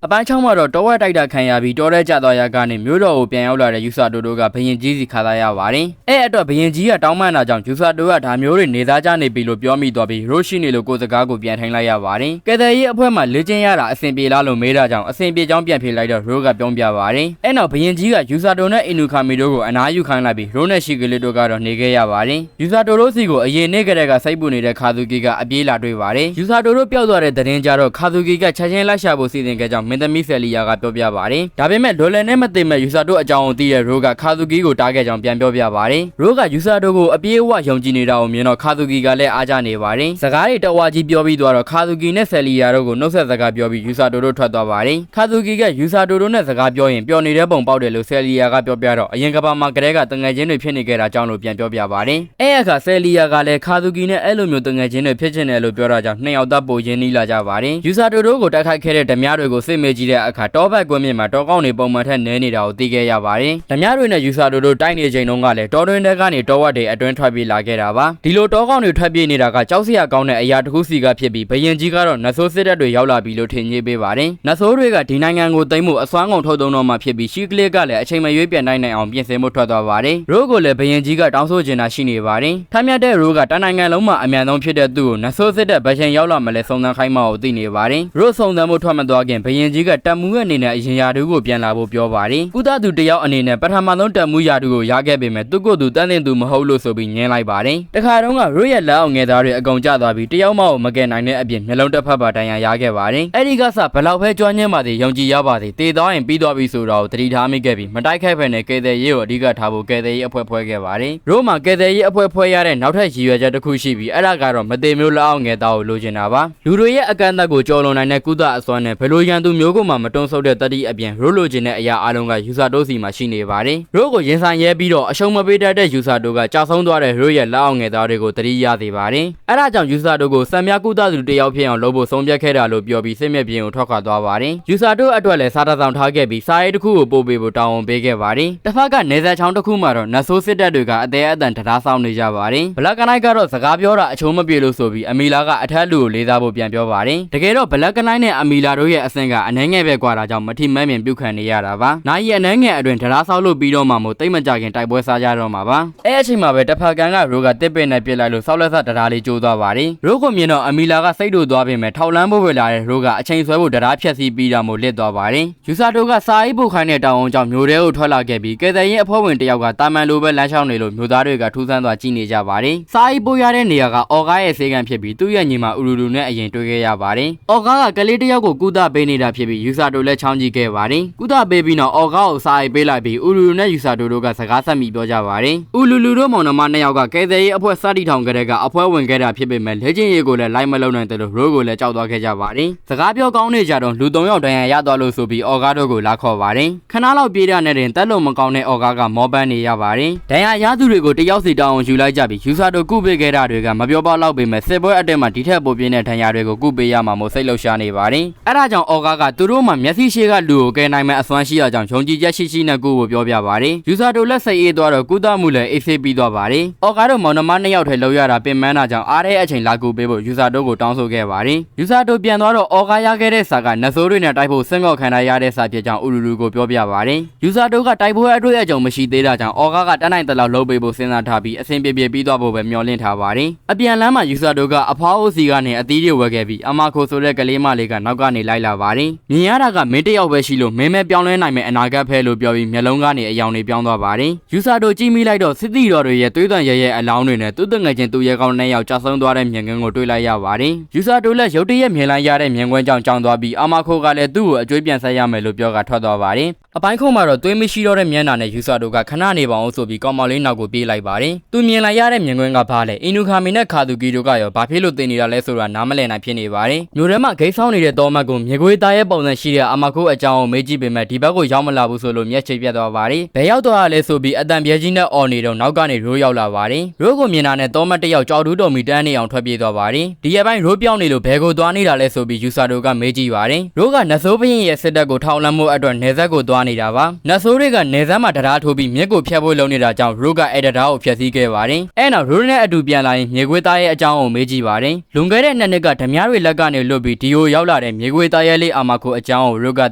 ်အပိုင်း6မှာတော့တောဝက်တိုက်တာခံရပြီးတောထဲကျသွားရကနေမြို့တော်ကိုပြန်ရောက်လာတဲ့ယူဆာတိုတို့ကဘရင်ကြီးစီခါသားရပါတယ်။အဲ့အတွက်ဘရင်ကြီးကတောင်းပန်တာကြောင့်ယူဆာတိုကဒါမျိုးတွေနေသားကြနေပြီလို့ပြောမိသွားပြီးရိုးရှိနေလို့ကိုယ်စကားကိုပြန်ထိုင်လိုက်ရပါတယ်။ကဲတဲ့ရေးအဖွဲ့မှာလေ့ကျင့်ရတာအဆင်ပြေလားလို့မေးတာကြောင့်အဆင်ပြေကြောင်းပြန်ဖြေလိုက်တော့ရိုးကပြောပြပါတယ်။အဲ့နောက်ဘရင်ကြီးကယူဆာတိုနဲ့အင်နူခါမီတို့ကိုအနားယူခိုင်းလိုက်ပြီးရိုးနဲ့ရှီကလေးတို့ကတော့နေခဲ့ရပါတယ်။ယူဆာတိုတို့စီကိုအရင်နေ့ကတည်းကစိတ်ပူနေတဲ့ခါသူကီကအပြေးလာတွေ့ပါတယ်။ယူဆာတိုတို့ပျောက်သွားတဲ့သတင်းကြတော့ခါသူကီကချက်ချင်းလိုက်ရှာဖို့စီစဉ်ခဲ့ကြောင်းမင်းသမီးဆယ်လီယာပြောပြပါတယ်။ဒါပေမဲ့လော်လန်နဲ့မသိမဲ့ယူဆာတိုအကြောင်းကိုသိတဲ့ရိုးကခါသူကီကိုတားခဲ့ကြောင်းပြန်ပြောပြပါတယ်။ရိုးကယူဆာတိုကိုအပြေးအဝယုံကြည်နေတာကိုမြင်တော့ခါသူကီကလည်းအားကြနေပါတယ်။စကားတွေတဝါကြီးပြောပြီးသွားတော့ခါသူကီနဲ့ဆယ်လီယာတို့ကိုနှုတ်ဆက်စကားပြောပြီးယူဆာတိုတို့ထွက်သွားပါတယ်။ခါသူကီကယူဆာတိုတို့နဲ့စကားပြောရင်ပျော်နေတဲ့ပုံပေါက်တယ်လို့ဆယ်လီယာကပြောပြတော့အရင်ကဘာမှာကလေးကတငယ်ချင်းတွေဖြစ်နေကြတာကြောင့်လို့ပြန်ပြောပြပါတယ်။အဲ့အခါဆယ်လီယာကလည်းခါသူကီနဲ့အဲ့လိုမျိုးတငယ်ချင်းတွေဖြစ်ချင်တယ်လို့ပြောတာကြောင့်နှစ်ယောက်သားပိုရင်းနှီးလာကြပါတယ်။ယူဆာတိုတို့ကိုတိုက်ခိုက်ခဲ့တဲ့ဓမြတွေကိုစစ်မေးကြည့်တဲ့အခါတောဘက်ကွင်းမြင့်မှာတောကောင်းနေပုံမှန်ထက်နည်းနေတာကိုသိခဲ့ရပါတယ်။ဓမြတွေနဲ့ယူဆာတို့တိုက်နေချိန်တုန်းကလည်းတောတွင်းထဲကနေတောဝက်တွေအတွင်းထွက်ပြေးလာခဲ့တာပါ။ဒီလိုတောကောင်းတွေထွက်ပြေးနေတာကကြောက်စရာကောင်းတဲ့အရာတစ်ခုစီကဖြစ်ပြီးဘရင်ကြီးကတော့နတ်ဆိုးစစ်တပ်တွေရောက်လာပြီလို့ထင်ကြီးပေးပါတယ်။နတ်ဆိုးတွေကဒီနိုင်ငံကိုသိမ်းမှုအစွမ်းကုန်ထုတ်သုံးတော့မှဖြစ်ပြီးရှီကလစ်ကလည်းအချိန်မရွေးပြန်နိုင်အောင်ပြင်ဆင်မှုထွက်သွားပါတယ်။ရိုးကိုလည်းဘရင်ကြီးကတောင်းဆိုချင်တာရှိနေပါတယ်။ထမ်းမြတ်တဲ့ရိုးကတနိုင်ငံလုံးမှာအမြန်ဆုံးဖြစ်တဲ့သူ့ကိုနတ်ဆိုးစစ်တပ်ဗရှင်ရောက်လာမလဲစုံစမ်းခိုင်းမှကိုသိနေပါတယ်။ရိုးစုံစမ်းမှုထွက်မသွားခင်ဘရင်ကြီးကတပ်မှုရဲ့အနေနဲ့အရင်ရာထူးကိုပြန်လာဖို့ပြောပါတယ်။ကုသသူတယောက်အနေနဲ့ပထမဆုံးတပ်မှုရာထူးကိုရခဲ့ပေမဲ့သူ့ကိုယ်သူတန်းတင်သူမဟုတ်လို့ဆိုပြီးညင်းလိုက်ပါတယ်။တခါတုန်းကရိုးရဲ့လက်အောက်ငယ်သားတွေအကုန်ကျသွားပြီးတယောက်မှမကယ်နိုင်တဲ့အပြင်မျက်လုံးတစ်ဖက်ပါတန်ရာရခဲ့ပါတယ်။အဲ့ဒီကစဘလောက်ပဲကြွညင်းပါသေးယုံကြည်ရပါသေးတေးသွားရင်ပြီးသွားပြီဆိုတော့တတိထားမိခဲ့ပြီးမတိုက်ခိုက်ဖက်နဲ့ကဲတဲ့ရေးကိုအဓိကထားဖို့ကဲတဲ့ရေးအဖွဲ့ဖွဲ့ခဲ့ပါတယ်။ရိုးမှာကဲတဲ့ရေးအဖွဲ့ဖွဲ့ရတဲ့နောက်ထပ်ရည်ရွယ်ချက်တစ်ခုရှိပြီးအဲ့ဒါကတော့မသေးမျိုးလက်အောက်ငယ်သားကိုလိုချင်တာပါ။လူတွေရဲ့အကန့်အသတ်ကိုကျော်လွန်နိုင်တဲ့ကုသအစွမ်းနဲ့ဘယ်လိုရန်သူမျိုးကိုမှမတွန်းဆုပ်တဲ့တတိအပြင်ရိုးလိုချင်တဲ့အရာအလုံးကယူဆာတိုးစီမှာရှိနေပါတယ်။ရိုးကိုရင်ဆိုင်ရဲပြီးတော့အရှုံးမပေးတတ်တဲ့ယူဆာတိုးကကြာဆုံးသွားတဲ့ရိုးရဲ့လက်အောက်ငယ်သားတွေကိုတတိရသေးပါတယ်။အဲဒါကြောင့်ယူဆာတိုးကိုစံမြကုသသူတယောက်ဖြစ်အောင်လုပ်ဖို့ဆုံးဖြတ်ခဲ့တာလို့ပြောပြီးစိတ်မြက်ပြင်းကိုထွက်ခွာသွားပါတယ်။ယူဆာတိုးအတွက်လည်းစားတဆောင်ထားခဲ့ပြီးစားရဲတစ်ခုကိုပို့ပေးဖို့တောင်းဝန်ပေးခဲ့ပါတယ်။တစ်ဖက်ကနေဆက်ချောင်းတစ်ခုမှာတော့နတ်ဆိုးစစ်တပ်တွေကအသေးအတန်တရားဆောင်နေကြပါတယ်။ဘလက်ကနိုက်ကတော့စကားပြောတာအချိုးမပြေလို့ဆိုပြီးအမီလာကအထက်လူကိုလေးစားဖို့ပြန်ပြောပါတယ်။တကယ်တော့ဘလက်ကနိုက်နဲ့အမီလာတို့ရဲ့အဆင့်ကအနှဲငယ်ပဲကွာတာကြောင့်မထိမ့်မြင်ပြုတ်ခံနေရတာပါ။နိုင်ရဲ့အနှဲငယ်အတွင်တရားဆောက်လို့ပြီးတော့မှမို့တိတ်မကြခင်တိုက်ပွဲစားကြတော့မှာပါ။အဲအချိန်မှာပဲတစ်ဖက်ကန်ကရိုးကတစ်ပင်နဲ့ပြစ်လိုက်လို့ဆောက်လက်ဆက်တရားလေးကျိုးသွားပါတယ်။ရိုးကိုမြင်တော့အမီလာကစိတ်တူသွားပြင်မဲ့ထောက်လန်းဖို့ဝယ်လာတဲ့ရိုးကအချိန်ဆွဲဖို့တရားဖြတ်စီးပြီးတာမို့လစ်သွားပါတယ်။ယူဆာတိုကစာရေးပုတ်ခိုင်းတဲ့တောင်အောင်ကြောင့်မျိုးတဲကိုထွက်လာခဲ့ပြီးကဲတဲ့ရင်အဖွဲ့ဝင်တယောက်ကတာမန်လိုပဲလမ်းလျှောက်နေလို့မျိုးသားတွေကထူးဆန်းစွာကြည့်နေကြပါတယ်။စာရေးပို့ရတဲ့နေရာကအော်ကားရဲ့ဆေးကန်ဖြစ်ပြီးသူ့ရဲ့ညီမအူလူလူနဲ့အရင်တွေ့ခဲ့ရပါတယ်။အော်ကားကကလေးတယောက်ကိုကုသပေးနေတာဖြစ်ပြီးယူဆာတိုလည်းချောင်းကြည့်ခဲ့ပါတယ်။ကုသပေးပြီးတော့အော်ကားကိုစာရေးပေးလိုက်ပြီးအူလူလူနဲ့ယူဆာတိုတို့ကစကားဆက်မိပြောကြပါတယ်။အူလူလူတို့မောင်နှမနှစ်ယောက်ကကဲတဲ့ရေးအဖွဲ့စတီထောင်ကလေးကအဖွဲဝင်ခဲ့တာဖြစ်ပေမဲ့လက်ချင်းရေးကိုလည်းလိုက်မလုံးနိုင်တယ်လို့ရိုးကိုလည်းကြောက်သွားခဲ့ကြပါတယ်။စကားပြောကောင်းနေကြတော့လူ၃ယောက်တန်းရရသွားလို့ဆိုပြီးအော်ကားတို့ကိုလာခေါ်ပါတယ်။ခဏလောက်ပြေးရတဲ့တင်တက်လို့မကောင်းတဲ့အော်ကားကမောပန်းနေရပါတယ်။ဒဏ်ရာရသူတွေကိုတယောက်စီတောင်းအောင်ယူလိုက်ကြပြီးယူဆာတို့ကုပေးခဲ့တာတွေကမပြောပေါက်လောက်ပေမဲ့စစ်ပွဲအတက်မှာဒီထက်ပိုပြင်းတဲ့ဒဏ်ရာတွေကိုကုပေးရမှာမို့စိတ်လှုပ်ရှားနေပါတယ်။အဲဒါကြောင့်အော်ကားကသူတို့မှမျက်စိရှိကလူကိုကယ်နိုင်မဲ့အစွမ်းရှိတာကြောင့်ယုံကြည်ချက်ရှိနဲ့ကုကိုပြောပြပါတယ်။ယူဆာတို့လက်စိတ်အေးသွားတော့ကုသမှုလည်းအေးဆေးပြီးသွားပါတယ်။အော်ကားတို့မောင်နှမနှစ်ယောက်ထဲလှုပ်ရတာပင်ပန်းတာကြောင့်အားတဲ့အချိန်လာကုပေးဖို့ယူဆာတို့ကိုတောင်းဆိုခဲ့ပါတယ်။ယူဆာတို့ပြန်သွားတော့အော်ကားရခဲ့တဲ့စာကနတ်ဆိုးတွေနဲ့တိုက်ဖို့စင့်ကော့ခံရတဲ့စာဖြစ်ကြောင်းအူလူလူကိုပြောပြပါတယ်။ယူဆာတို့ကတိုက်ပွဲအတွေ့အကြုံမရှိသေးတာကြောင့်အော်ကားကတန်းနိုင်တလောက်လှုပ်ပေးဖို့စဉ်းစားထားပြီးအဆင်ပြေပြီးသွားဖို့ပဲမျှော်လင့်ထားပါတယ်။အပြန်လမ်းမှာယူဆာတို့ကအဖွားအိုစီကနေအသီးတွေဝယ်ခဲ့ပြီးအမခိုဆိုတဲ့ကလေးမလေးကနောက်ကနေလိုက်လာပါတယ်။မြင်ရတာကမင်းတယောက်ပဲရှိလို့မင်းမဲပြောင်းလဲနိုင်မဲ့အနာဂတ်ဖဲလို့ပြောပြီးမျက်လုံးကနေအယောင်တွေပြောင်းသွားပါတယ်။ယူဆာတို့ကြည့်မိလိုက်တော့စစ်တီတော်တွေရဲ့သွေးသွန်ရဲအလောင်းတွေနဲ့သူ့တငယ်ချင်းသူ့ရဲကောင်းနှစ်ယောက်ကြာဆုံးသွားတဲ့မြင်ကွင်းကိုတွေ့လိုက်ရပါတယ်။ယူဆာတို့လည်းရုတ်တရက်မြင်လိုက်ရတဲ့မြင်ကွင်းကြောင့်ကြောင်သွားပြီးအမခိုကလည်းသူ့ကိုအကျွေးပြန်ဆက်ရမယ်လို့ပြောကထွက်သွားပါတယ်။ အပိုင်းခုံမှာတော့သွေးမရှိတော့တဲ့မျက်နှာနဲ့ယူဆာတိုကခဏနေပါအောင်ဆိုပြီးကောင်မလေးနောက်ကိုပြေးလိုက်ပါတယ်သူမြင်လိုက်ရတဲ့မြင်ကွင်းကဘာလဲအင်နူခါမီနဲ့ခါသူကီတို့ကရောဘာဖြစ်လို့တင်နေတာလဲဆိုတာနားမလည်နိုင်ဖြစ်နေပါတယ်မြို့ထဲမှာဂိတ်ဆောင်နေတဲ့တောမတ်ကိုမြေခွေးသားရဲ့ပုံစံရှိတဲ့အမခိုးအကြောင်းကိုမေးကြည့်ပေမဲ့ဒီဘက်ကိုရောက်မလာဘူးဆိုလို့မျက်ခြေပြတ်သွားပါတယ်ဘယ်ရောက်သွားလဲဆိုပြီးအတန်ပြဲကြီးနဲ့အော်နေတော့နောက်ကနေရိုးရောက်လာပါတယ်ရိုးကိုမြင်တာနဲ့တောမတ်တယောက်ကြောက်တူးတော်မီတန်းနေအောင်ထွက်ပြေးသွားပါတယ်ဒီရက်ပိုင်းရိုးပြောင်းနေလို့ဘယ်ကိုသွားနေတာလဲဆိုပြီးယူဆာတိုကမေးကြည့်ပါတယ်ရိုးကနဆိုးဘရင်ရဲ့စစ်တပ်ကိုထောက်လှမ်းမှုအတွက်နေဆက်ကိုသွားနေတာပါနဆိုးတွေကနေဆက်မှာတရားထိုးပြီးမြက်ကိုဖျက်ဖို့လုပ်နေတာကြောင့်ရိုးကအဲ့တရားကိုဖျက်ဆီးခဲ့ပါတယ်အဲ့နောက်ရိုးနဲ့အတူပြန်လာရင်မြေခွေးသားရဲ့အကြောင်းကိုမေးကြည့်ပါတယ်လွန်ခဲ့တဲ့2နှစ်ကဓမြတွေလက်ကနေလွတ်ပြီးဒီကိုရောက်လာတဲ့မြေခွေးသားရဲ့လေးအာမခိုအကြောင်းကိုရိုးက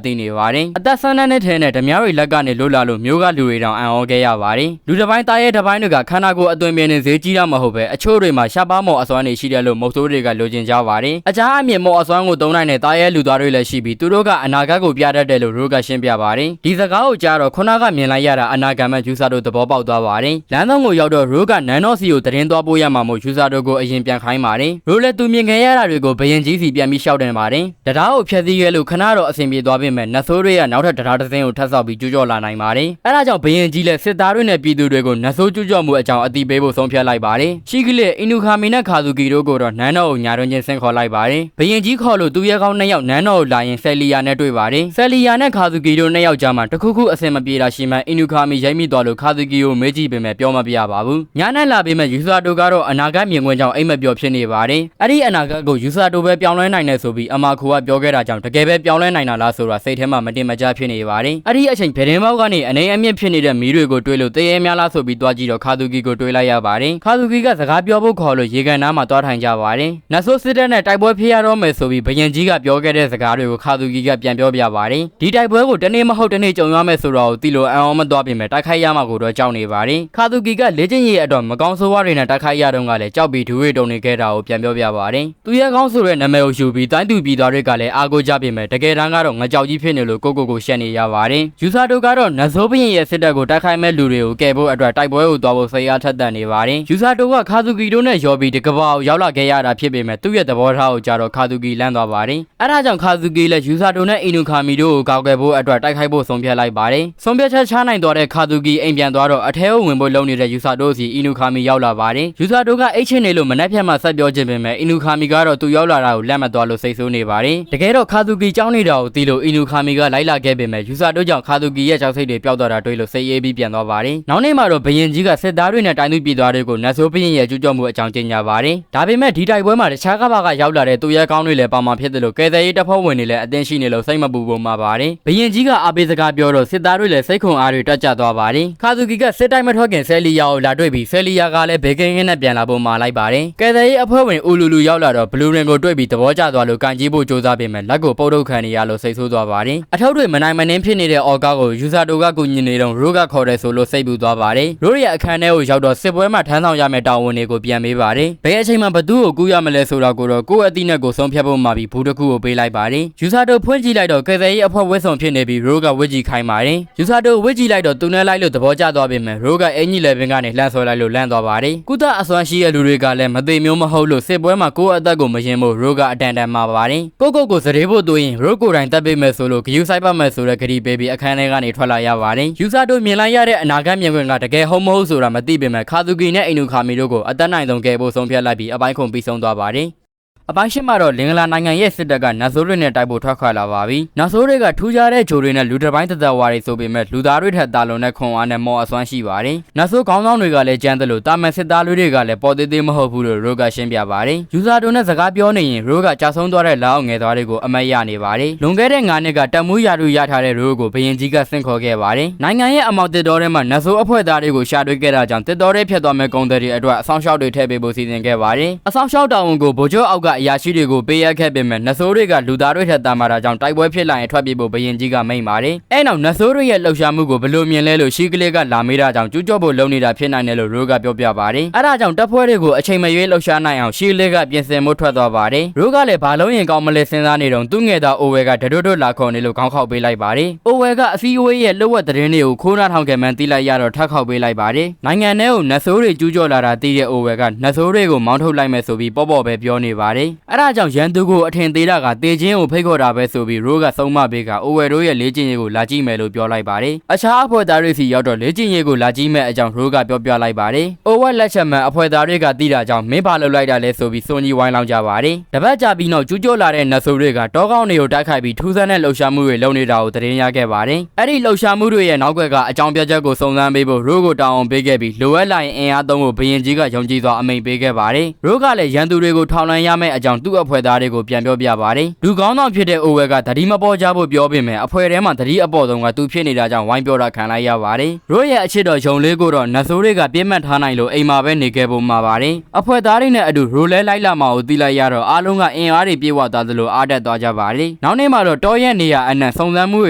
သိနေပါတယ်အသက်12နှစ်ထဲနဲ့ဓမြတွေလက်ကနေလွတ်လာလို့မျိုးကလူတွေတောင်အံ့ဩခဲ့ရပါတယ်လူတစ်ပိုင်းသားရဲ့တစ်ပိုင်းတွေကခန္ဓာကိုယ်အသွင်ပြင်းနေဈေးကြီးတာမဟုတ်ပဲအချို့တွေမှာရှားပါမော်အစွမ်းနေရှိတယ်လို့မုတ်ဆိုးတွေကလိုချင်ကြပါတယ်အကြားအမြင်မော်အစွမ်းကိုသုံးနိုင်တဲ့သားရဲ့လူသားတွေလည်းရှိပြီးသူတို့ကအနာဂတ်ကိုပြတတ်တယ်လို့ရိုးကရှင်းပြပါတယ်ဒီစကားကိုကြားတော့ခုနကမြင်လိုက်ရတာအနာဂတ်မဲ့ယူဆာတို့သဘောပေါက်သွားပါတယ်လမ်းဆုံးကိုရောက်တော့ရိုးကနန်းတော်စီကိုတရင်သွားပို့ရမှာမို့ယူဆာတို့ကိုအရင်ပြန်ခိုင်းပါတယ်ရိုးလည်းသူမြင်ခဲ့ရတာတွေကိုဘယင်ကြီးစီပြန်ပြီးရှောက်တင်ပါတယ်တရားကိုဖျက်ဆီးခဲ့လို့ခဏတော့အဆင်ပြေသွားပြင်မဲ့နတ်ဆိုးတွေကနောက်ထပ်တရားတစ်စင်းကိုထပ်ဆောက်ပြီးကျူးကျော်လာနိုင်ပါတယ်အဲဒါကြောင့်ဘယင်ကြီးလည်းစစ်သားတွေနဲ့ပြည်သူတွေကိုနတ်ဆိုးကျူးကျော်မှုအကြောင်းအသိပေးဖို့ဆုံးဖြတ်လိုက်ပါတယ်ရှိကလေးအင်နူခါမီနဲ့ခါသူကီတို့ကိုတော့နန်းတော်ကိုညာတွင်ချင်းဆင့်ခေါ်လိုက်ပါတယ်ဘယင်ကြီးခေါ်လို့သူရဲကောင်း2ယောက်နန်းတော်ကိုလာရင်ဆယ်လီယာနဲ့တွေ့ပါတယ်ဆယ်လီယာနဲ့ခါသူကီတို့2ယောက်ကြားမှာတခုခုအဆင်မပြေတာရှိမှအင်နူခါမီရိုက်မိသွားလို့ခါသူကီကိုမေးကြည့်ပေမဲ့ပြောမပြပါဘူးညာနဲ့လာပေမဲ့ယူဆာတိုကတော့အနာဂတ်မြင်ကွင်းကြောင့်အိမ်မပြောဖြစ်နေပါတယ်အဲ့ဒီအနာဂတ်ကိုယူဆာတိုပဲပြောင်းလဲနိုင်တယ်ဆိုပြီးအမခိုကပြောခဲ့တာကြောင့်တကယ်ပဲပြောင်းလဲနိုင်တာလားဆိုတာစိတ်ထဲမှာမတင်မကျဖြစ်နေပါတယ်အဲ့ဒီအချိန်ဗဒင်းမောက်ကနေအနေအမြင့်ဖြစ်နေတဲ့မီးတွေကိုတွေးလို့တရေများလားဆိုပြီးတွားကြည့်တော့ခါသူကီကိုတွေးလိုက်ရပါတယ်ခါသူကီကစကားပြောဖို့ခေါ်လို့ရေကန်နားမှာတွားထိုင်ကြပါတယ်နတ်ဆိုးစစ်တပ်နဲ့တိုက်ပွဲဖြစ်ရတော့မယ်ဆိုပြီးဘယင်ကြီးကပြောခဲ့တဲ့စကားတွေကိုခါသူကီကပြန်ပြောပြပါတယ်ဒီတိုက်ပွဲကိုတနေ့မဟုတ်တနေ့ကြုံရမယ်ဆိုတော့တီလိုအံအောင်မသွားပြင်မဲ့တိုက်ခိုက်ရမှာကိုတော့ကြောက်နေပါတယ်ခါသူကီကလေ့ကျင့်ရေးအတွက်မကောင်းဆိုးဝါးတွေနဲ့တိုက်ခိုက်ရတော့ကလည်းကြောက်ပြီးဒူးရီတုံနေခဲ့တာကိုပြန်ပြောပြပါတယ်သူရဲ့ကောင်းဆိုတဲ့နာမည်ကိုယူပြီးတိုင်းသူပြည်သားတွေကလည်းအားကိုးကြပြင်မဲ့တကယ်တမ်းကတော့ငကြောက်ကြီးဖြစ်နေလို့ကိုရှက်နေရပါတယ်ယူဆာတိုကတော့နတ်ဆိုးဘရင်ရဲ့စစ်တပ်ကိုတိုက်ခိုက်မဲ့လူတွေကိုကယ်ဖို့အတွက်တိုက်ပွဲကိုသွားဖို့စိတ်အားထက်သန်နေပါတယ်ယူဆာတိုကခါသူကီတို့နဲ့ရော်ပြီးတကဘာကိုရောက်လာခဲ့ရတာဖြစ်ပေမဲ့သူ့ရဲ့သဘောထားကိုကြတော့ခါသူကီလန့်သွားပါတယ်အဲဒါကြောင့်ခါသူကီလည်းယူဆာတိုနဲ့အင်နူခါမီတို့ကိုကောက်ကယ်ဖို့အတွက်တိုက်ခိုက်ဖို့ဆုံးဖြတ်လိုက်ပါတယ်ဆုံးဖြတ်ချက်ချနိုင်သွားတဲ့ခါသူကီအိမ်ပြန်သွားတော့အထဲကိုဝင်ဖို့လုပ်နေတဲ့ယူဆာတိုစီအင်နူခါမီရောက်လာပါတယ်ယူဆာတိုကအိတ်ချင်နေလို့မနှက်ဖြတ်မှဆက်ပြောခြင်းပေမဲ့အင်နူခါမီကတော့သူရောက်လာတာကိုလက်မသွားလို့စိတ်ဆိုးနေပါတယ်တကယ်တော့ခါသူကီကြောင်းနေတာကိုသိလို့အင်နူခါမီကလိုက်လာခဲ့ပေမဲ့ယူဆာတိုကြောင့်ခါသူကီရဲ့ကြောက်စိတ်တွေပျောက်သွားတာတွေ့လို့စိတ်အေးပြီးပြန်သွားပါတယ်နောက်နေ့မှာတော့ဘယင်ကြီးကစစ်သားတွေနဲ့တိုင်းသူပြည်သားတွေကိုနတ်ဆိုးဘရင်ရဲ့ကျူးကျော်မှုအကြောင်းကြေညာပါတယ်ဒါပေမဲ့ဒီတိုက်ပွဲမှာတခြားကဘာကရောက်လာတဲ့သူရဲကောင်းတွေလည်းပါမှာဖြစ်တယ်လို့ကယ်ဆယ်ရေးတပ်ဖွဲ့ဝင်တွေလည်းအသင်းရှိနေလို့စိတ်မပူပုံမှာပါတယ်ဘယင်ကြီးကအားပေးစကားပြောတော့စစ်သားတွေလည်းစိတ်ခွန်အားတွေတက်ကြသွားပါတယ်ခါသူကီကစစ်တိုင်းမထွက်ခင်ဆယ်လီယာကိုလာတွေ့ပြီးဆယ်လီယာကလည်းဘေကင်းကင်းနဲ့ပြန်လာဖို့မှာလိုက်ပါတယ်ကယ်ဆယ်ရေးအဖွဲ့ဝင်ဦးလူလူရောက်လာတော့ဘလူးရင်ကိုတွေ့ပြီးသဘောကျသွားလို့ကန်ကြီးဖို့ကြိုးစားပေမဲ့လက်ကိုပုတ်ထုတ်ခံနေရလို့စိတ်ဆိုးသွားပါတယ်အထောက်တွေမနိုင်မနှင်းဖြစ်နေတဲ့အော်ကာကိုယူဆာတိုကကူညီနေတော့ရိုးကခေါ်တယ်ဆိုလို့စိတ်ပူသွားပါတယ်ရိုးရဲ့အခန်းထဲကိုရောက်တော့စစ်ပွဲမှာထမ်းဆောင်ရမယ့်တာဝန်တွေကိုပြန်ပေးပါတယ်ဘယ်အချိန်မှဘသူ့ကိုကူးရမလဲဆိုတော့ကိုတော့ကိုယ့်အသီးနဲ့ကိုဆုံးဖြတ်ဖို့မှာပြီးဘူးတစ်ခုကိုပေးလိုက်ပါတယ်ယူဆာတိုဖွင့်ကြည့်လိုက်တော့ကယ်ဆယ်ရေးအဖွဲ့ဝစ်ဆောင်ဖြစ်နေပြီးရိုးကဝစ်ကြည့်ခိုင်းပါတယ်ယူဆာတိုဝစ်ကြည့်လိုက်တော့သူနဲ့လိုက်လို့သဘောကျသွားပေမဲ့ရိုးကအင်ကြီးလေပင်ကနေလှမ်းဆွဲလိုက်လို့လန့်သွားပါတယ်ကုသအစွမ်းရှိတဲ့လူတွေကလည်းမသိမျိုးမဟုတ်လို့စစ်ပွဲမှာကိုယ့်အသက်ကိုမရင်ဖို့ရိုးကအတန်တန်မှာပါတယ်ကိုစရေဖို့တွေးရင်ရိုးကိုယ်တိုင်တက်ပေးမယ်ဆိုလို့ဂယူဆိုင်ပတ်မယ်ဆိုတဲ့ဂရီပေးပြီးအခန်းထဲကနေထွက်လာရပါတယ်ယူဆာတိုမြင်လိုက်ရတဲ့အနာဂတ်မြင်ကွင်းကတကယ်ဟုတ်မဟုတ်ဆိုတာမသိပေမဲ့ခါသူကီနဲ့အင်နူခါမီတို့ကိုအသက်နိုင်ဆုံးကယ်ဖို့ဆုံးဖြတ်လိုက်ပြီးအပိုင်းခုံပြီးဆုံးသွားပါတယ်အပိုင်းရှိမှာတော့လင်္ကာလာနိုင်ငံရဲ့စစ်တပ်ကနတ်ဆိုးတွေနဲ့တိုက်ဖို့ထွက်ခွာလာပါပြီ။နတ်ဆိုးတွေကထူးခြားတဲ့ဂျိုတွေနဲ့လူတစ်ပိုင်းသက်သက်ဝါတွေဆိုပေမဲ့လူသားတွေထက်တာလုံးနဲ့ခွန်အားနဲ့မော်အစွမ်းရှိပါတယ်။နတ်ဆိုးခေါင်းဆောင်တွေကလည်းကြမ်းတယ်လို့တာမန်စစ်သားတွေကလည်းပေါ်သေးသေးမဟုတ်ဘူးလို့ရိုးကရှင်းပြပါတယ်။ယူဇာတိုနဲ့စကားပြောနေရင်ရိုးကကြာဆုံးသွားတဲ့လက်အောက်ငယ်သားတွေကိုအမတ်ရနေပါတယ်။လွန်ခဲ့တဲ့9နှစ်ကတပ်မှုရာထူးရထားတဲ့ရိုးကိုဘယင်ကြီးကဆင့်ခေါ်ခဲ့ပါတယ်။နိုင်ငံရဲ့အမောက်တစ်တော်ထဲမှာနတ်ဆိုးအဖွဲ့သားတွေကိုရှာတွေ့ခဲ့တာကြောင့်တစ်တော်ထဲဖြတ်သွားမဲ့ကုန်သည်တွေအတွက်အဆောင်ရှောက်တွေထည့်ပေးဖို့စီစဉ်ခဲ့ပါတယ်။အဆောင်ရှောက်တာဝန်ကိုဗိုလ်ချုပ်အောက်ကအရာရှိတွေကိုပေးရခဲ့ပေမဲ့နတ်ဆိုးတွေကလူသားတွေထက်တာမာတာကြောင့်တိုက်ပွဲဖြစ်လာရင်ထွက်ပြေးဖို့ဘယင်ကြီးကမိန့်ပါတယ်။အဲနောက်နတ်ဆိုးတွေရဲ့လှုပ်ရှားမှုကိုဘယ်လိုမြင်လဲလို့ရှိကလေးကလာမေးတာကြောင့်ကျူးကျော်ဖို့လုပ်နေတာဖြစ်နိုင်တယ်လို့ရိုးကပြောပြပါတယ်။အဲဒါကြောင့်တပ်ဖွဲ့တွေကိုအချိန်မရွေးလှုပ်ရှားနိုင်အောင်ရှိကလေးကပြင်ဆင်မှုထွက်သွားပါတယ်။ရိုးကလည်းဘာလုံးရင်ကောင်းမလဲစဉ်းစားနေတော့သူ့ငယ်သားအိုဝဲကဒဒွတ်လာခေါ်နေလို့ခေါင်းခေါက်ပေးလိုက်ပါတယ်။အိုဝဲကအစည်းအဝေးရဲ့လှုပ်ဝက်သတင်းတွေကိုခိုးနှာထောင်ခဲ့မှန်းသိလိုက်ရတော့ထပ်ခေါက်ပေးလိုက်ပါတယ်။နိုင်ငံထဲကိုနတ်ဆိုးတွေကျူးကျော်လာတာသိတဲ့အိုဝဲကနတ်ဆိုးတွေကိုမောင်းထုတ်လိုက်မယ်ဆိုပြီးပေါ့ပေါ့ပဲပြောနေပါတယ် တယ်အဲ့ဒါကြောင့်ရန်သူကိုအထင်သေးတာကတေချင်းကိုဖိတ်ခေါ်တာပဲဆိုပြီးရိုးကဆုံးမပေးကအိုဝယ်တို့ရဲ့လေ့ကျင့်ရေးကိုလာကြည့်မယ်လို့ပြောလိုက်ပါတယ်အခြားအဖွဲ့သားတွေစီရောက်တော့လေ့ကျင့်ရေးကိုလာကြည့်မဲ့အကြောင်းရိုးကပြောပြလိုက်ပါတယ်အိုဝယ်လက်ချက်မှန်အဖွဲ့သားတွေကသိတာကြောင့်မင်းဘာလုပ်လိုက်တာလဲဆိုပြီးစွန်ကြီးဝိုင်းလောင်းကြပါတယ်တပတ်ကြာပြီးနောက်ကျူးကျော်လာတဲ့နတ်ဆိုးတွေကတောကောင်းတွေကိုတိုက်ခိုက်ပြီးထူးဆန်းတဲ့လှုပ်ရှားမှုတွေလုပ်နေတာကိုသတင်းရခဲ့ပါတယ်အဲ့ဒီလှုပ်ရှားမှုတွေရဲ့နောက်ွယ်ကအကြောင်းပြချက်ကိုစုံစမ်းပေးဖို့ရိုးကိုတောင်းအောင်ပေးခဲ့ပြီးလိုအပ်လာရင်အင်အားသုံးဖို့ဘရင်ကြီးကယုံကြည်စွာအမိန့်ပေးခဲ့ပါတယ်ရိုးကလည်းရန်သူတွေကိုထောင်လှမ်းရမယ့်အကြောင်းသူ့အဖွဲ့သားတွေကိုပြန်ပြောပြပါတယ်လူကောင်းဆောင်ဖြစ်တဲ့အိုဝဲကသတိမပေါ်ကြဖို့ပြောပေမဲ့အဖွဲ့ထဲမှာသတိအပေါ်ဆုံးကသူဖြစ်နေတာကြောင့်ဝိုင်းပြောတာခံလိုက်ရပါတယ်ရိုးရဲ့အချစ်တော်ယုံလေးကိုတော့နတ်ဆိုးတွေကပြင်းမှတ်ထားနိုင်လို့အိမ်မှာပဲနေခဲ့ဖို့မှာပါတယ်အဖွဲ့သားတွေနဲ့အတူရိုးလဲလိုက်လာမှာကိုသိလိုက်ရတော့အားလုံးကအင်အားတွေပြေဝသွားသလိုအားတက်သွားကြပါတယ်နောက်နေ့မှာတော့တောရဲ့နေရာအနှံ့စုံစမ်းမှုတ